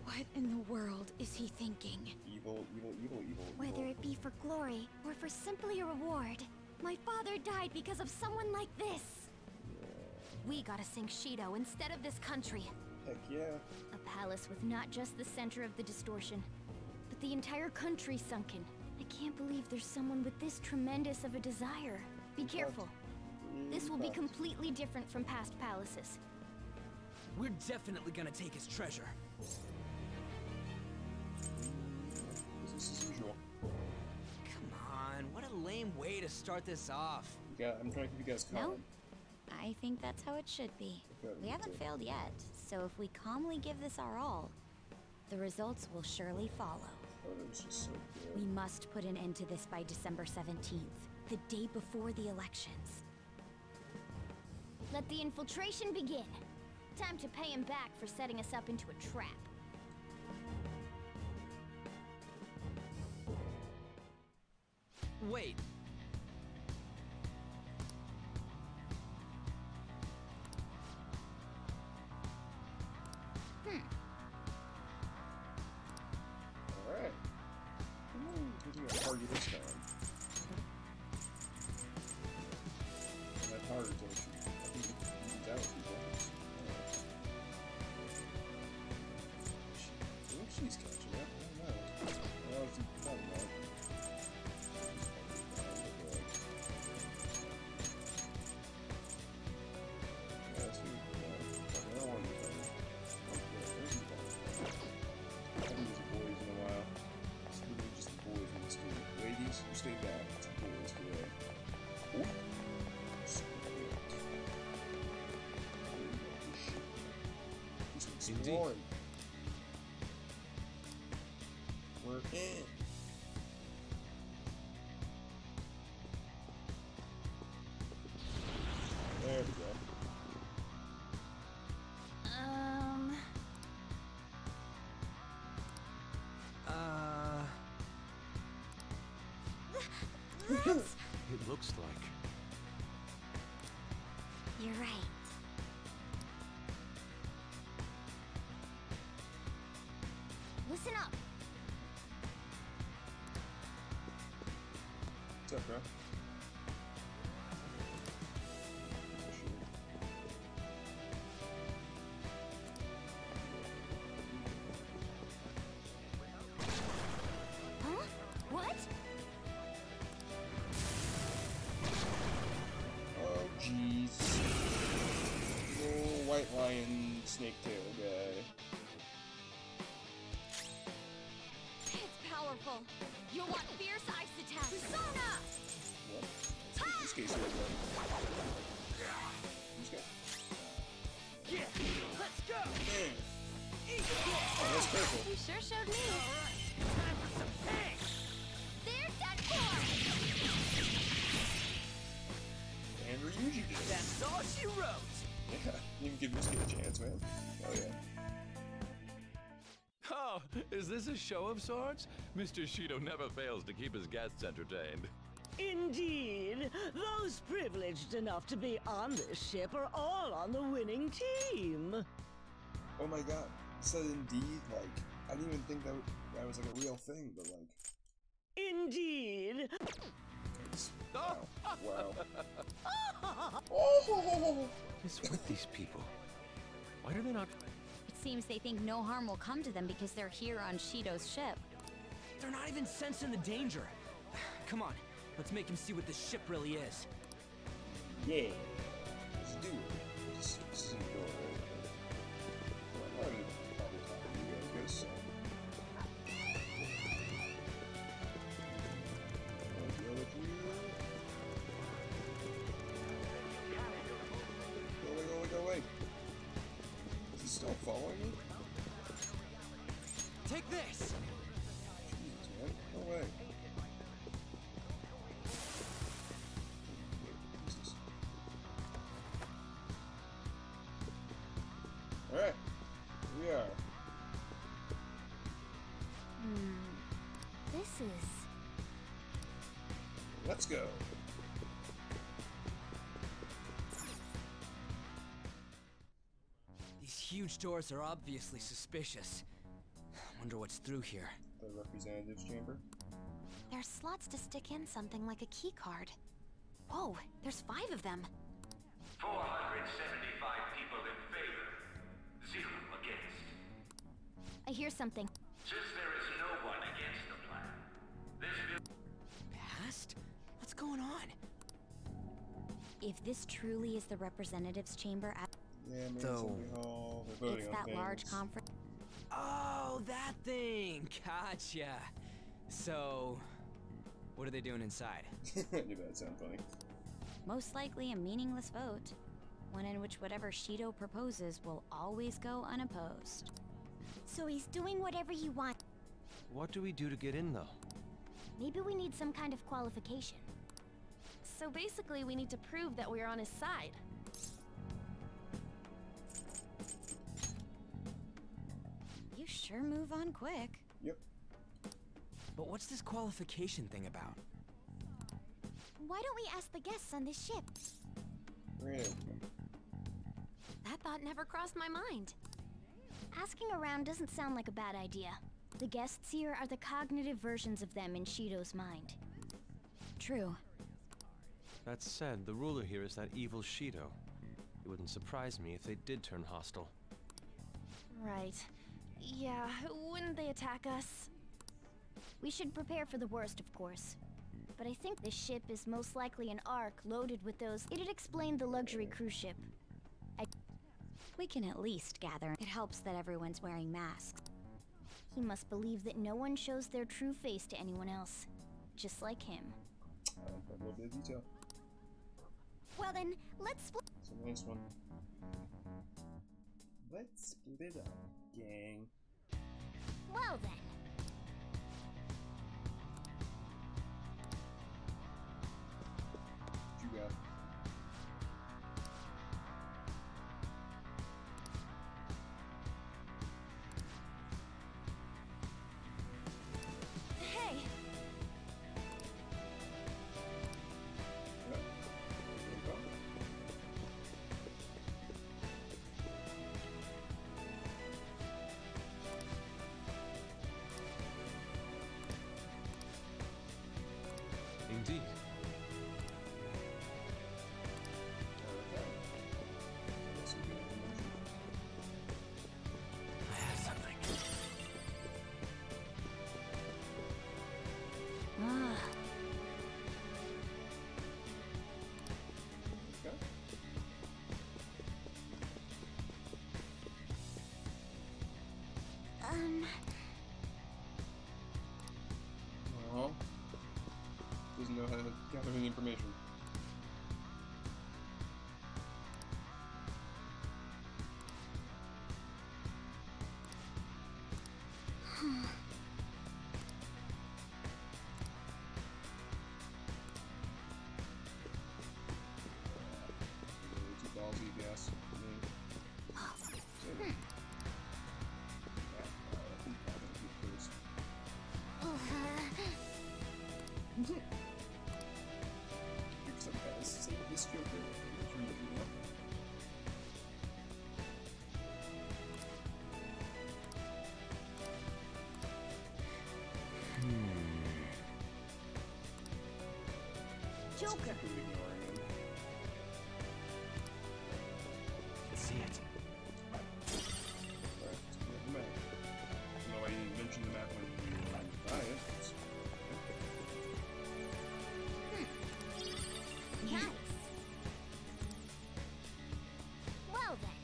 What in the world is he thinking? Evil. Whether it be for glory or for simply a reward, my father died because of someone like this. We gotta sink Shido instead of this country. Heck yeah. A palace with not just the center of the distortion, but the entire country sunken. I can't believe there's someone with this tremendous of a desire. Be careful. This will be completely different from past palaces. We're definitely gonna take his treasure. Business as usual. Come on, what a lame way to start this off. Yeah, I'm trying to keep you guys calm. No, I think that's how it should be. We haven't failed yet, so if we calmly give this our all, the results will surely follow. Oh, it was just so good. We must put an end to this by December 17th, the day before the elections. Let the infiltration begin. Time to pay him back for setting us up into a trap. Wait. Alright. We're gonna target this time. And that target is actually, I think you can out people. I think she's catching up. I don't know. Well, it's probably not. Stay back. It's boys today. Indeed. We're in. There we go. It looks like. You're right. Listen up. What's up, bro? Huh? What? Oh, jeez. Little white lion snake tail guy. It's powerful. You'll want fierce ice attack. Persona! What? This case here, bro. Who's got? Yeah, let's go. Oh, that's purple. You sure showed me. Time for some pain. There's that form! And Ryuji did it. That's all she wrote. Yeah, you can give this kid a chance, man. Oh yeah. Oh, is this a show of sorts? Mr. Shido never fails to keep his guests entertained. Indeed, those privileged enough to be on this ship are all on the winning team. Oh my god, it said indeed, like, I didn't even think that was like a real thing, but like... Indeed. Wow. Wow. Oh! What is with these people? Why do they not... It seems they think no harm will come to them because they're here on Shido's ship. They're not even sensing the danger. Come on, let's make him see what this ship really is. Yeah. Let's do it. This is an door, right? Well, I'm probably talking to you guys, so... I'll deal with you. Go away, go away, go away. Is he still following me? Take this! Jesus, man. No way. Alright, here we are. This is... Let's go. These huge doors are obviously suspicious. Wonder what's through here. The representative's chamber? There's slots to stick in something like a key card. Whoa, there's 5 of them. 475 people in favor. 0 against. I hear something. Since there is no one against the plan, this Past? What's going on? If this truly is the representatives' chamber at... Yeah, maybe Assembly Hall. They're voting It's on that things. large conference... Oh, that thing! Gotcha. So, what are they doing inside? I knew that'd sound funny. Most likely a meaningless vote. One in which whatever Shido proposes will always go unopposed. So he's doing whatever he wants. What do we do to get in, though? Maybe we need some kind of qualification. So basically, we need to prove that we're on his side. You sure move on quick. Yep. But what's this qualification thing about? Why don't we ask the guests on this ship? That thought never crossed my mind. Asking around doesn't sound like a bad idea. The guests here are the cognitive versions of them in Shido's mind. True. That said, the ruler here is that evil Shido. It wouldn't surprise me if they did turn hostile. Right. Yeah, wouldn't they attack us? We should prepare for the worst, of course. But I think this ship is most likely an Ark loaded with those... It'd explain the luxury cruise ship. We can at least gather. It helps that everyone's wearing masks. He must believe that no one shows their true face to anyone else. Just like him. I like that little bit of detail. Well then, let's split... It's a nice one. Let's split up, gang. Well then. What you got? Hey! Indeed. I have something. Ah. Doesn't know how to gather any information. Too ballsy, I guess. say this Joker. Let's read it, you know? Joker. See it. Alright, let's go to the map. No, I mentioned the map when you buy it. Nice. Well then.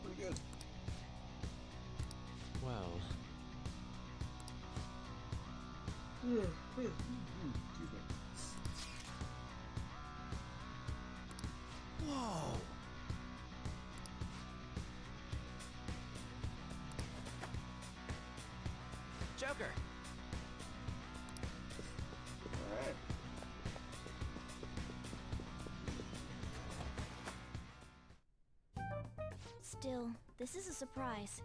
Pretty good. Well. Excuse me. Whoa! Joker! Alright. Still, this is a surprise.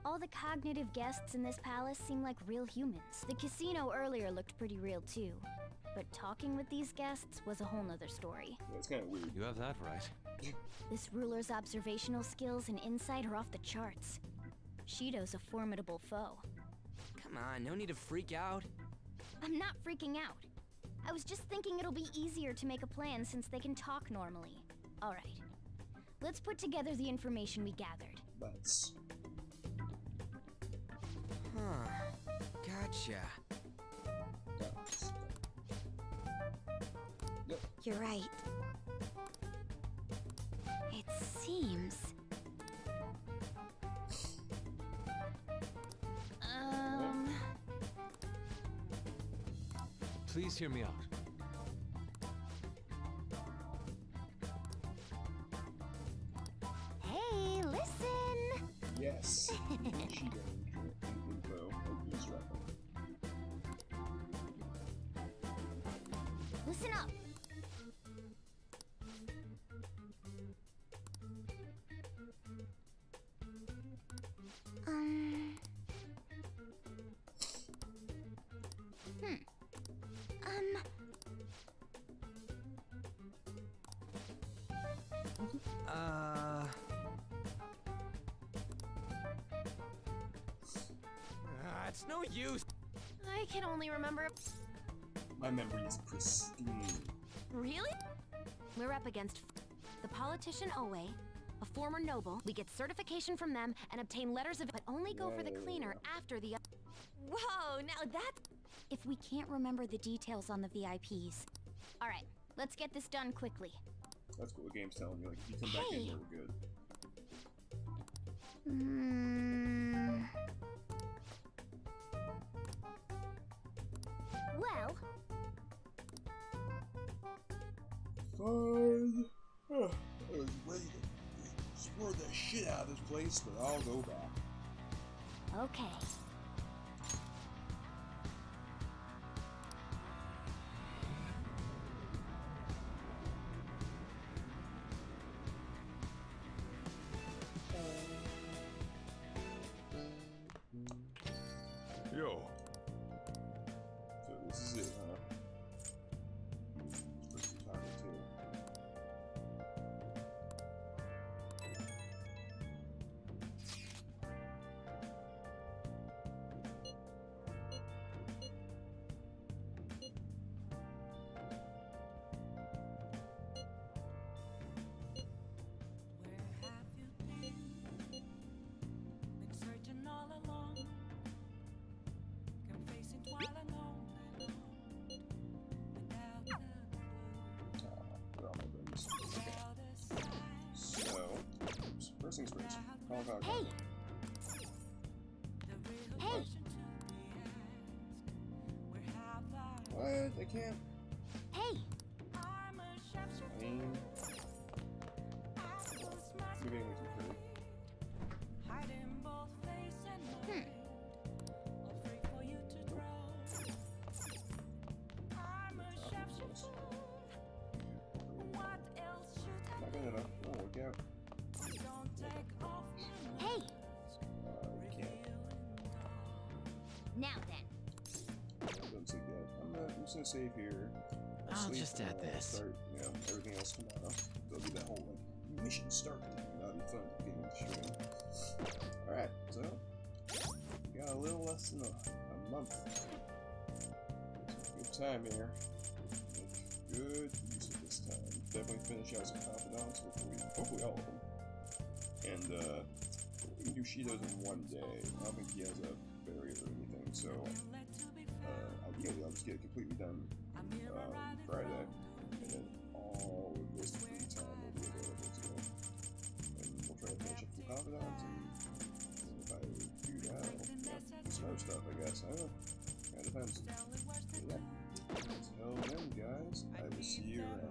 All the cognitive guests in this palace seem like real humans. The casino earlier looked pretty real too. But talking with these guests was a whole nother story. Yeah, it's kind of weird. You have that right. This ruler's observational skills and insight are off the charts. Shido's a formidable foe. Come on, no need to freak out. I'm not freaking out. I was just thinking it'll be easier to make a plan since they can talk normally. Alright. Let's put together the information we gathered. Let's. Huh. Gotcha. You're right. It seems... Please hear me out. Hey, listen! Yes. She got info. Listen up. It's no use. I can only remember... My memory is pristine. Really? We're up against the politician Owe, a former noble. We get certification from them and obtain letters of... But only go for the cleaner after the... Whoa, now that's... If we can't remember the details on the VIPs. Alright, let's get this done quickly. That's what the game's telling you. Like, if you come back in here, we're good. Well... Fine. I was ready to explore the shit out of this place, but I'll go back. Okay. Yo. So this is it, huh? This person talking to. First things first. Call. Hey! Hey! What? They can't. Hey! I mean, you're getting way too pretty. Not good enough. Oh, look out. Hey! We can't. Now then. Don't see that. just gonna save here. I'll just add this. Start, you know, everything else tomorrow. There'll be that whole like mission start thing. That'll be fun to get into stream. Alright, so we got a little less than a month. It's a good time here. Make good use of this time. Definitely finish out some confidants, hopefully all of them. And we can do Shido's in one day. I don't think he has a barrier or anything, so ideally I'll just get it completely done Friday, and then all of this free time will be available to go. And we'll try to finish up some confidants, and if I do that, I'll do some other stuff, I guess. I don't know. Kinda depends. Yeah. Until then, guys, I will see you around.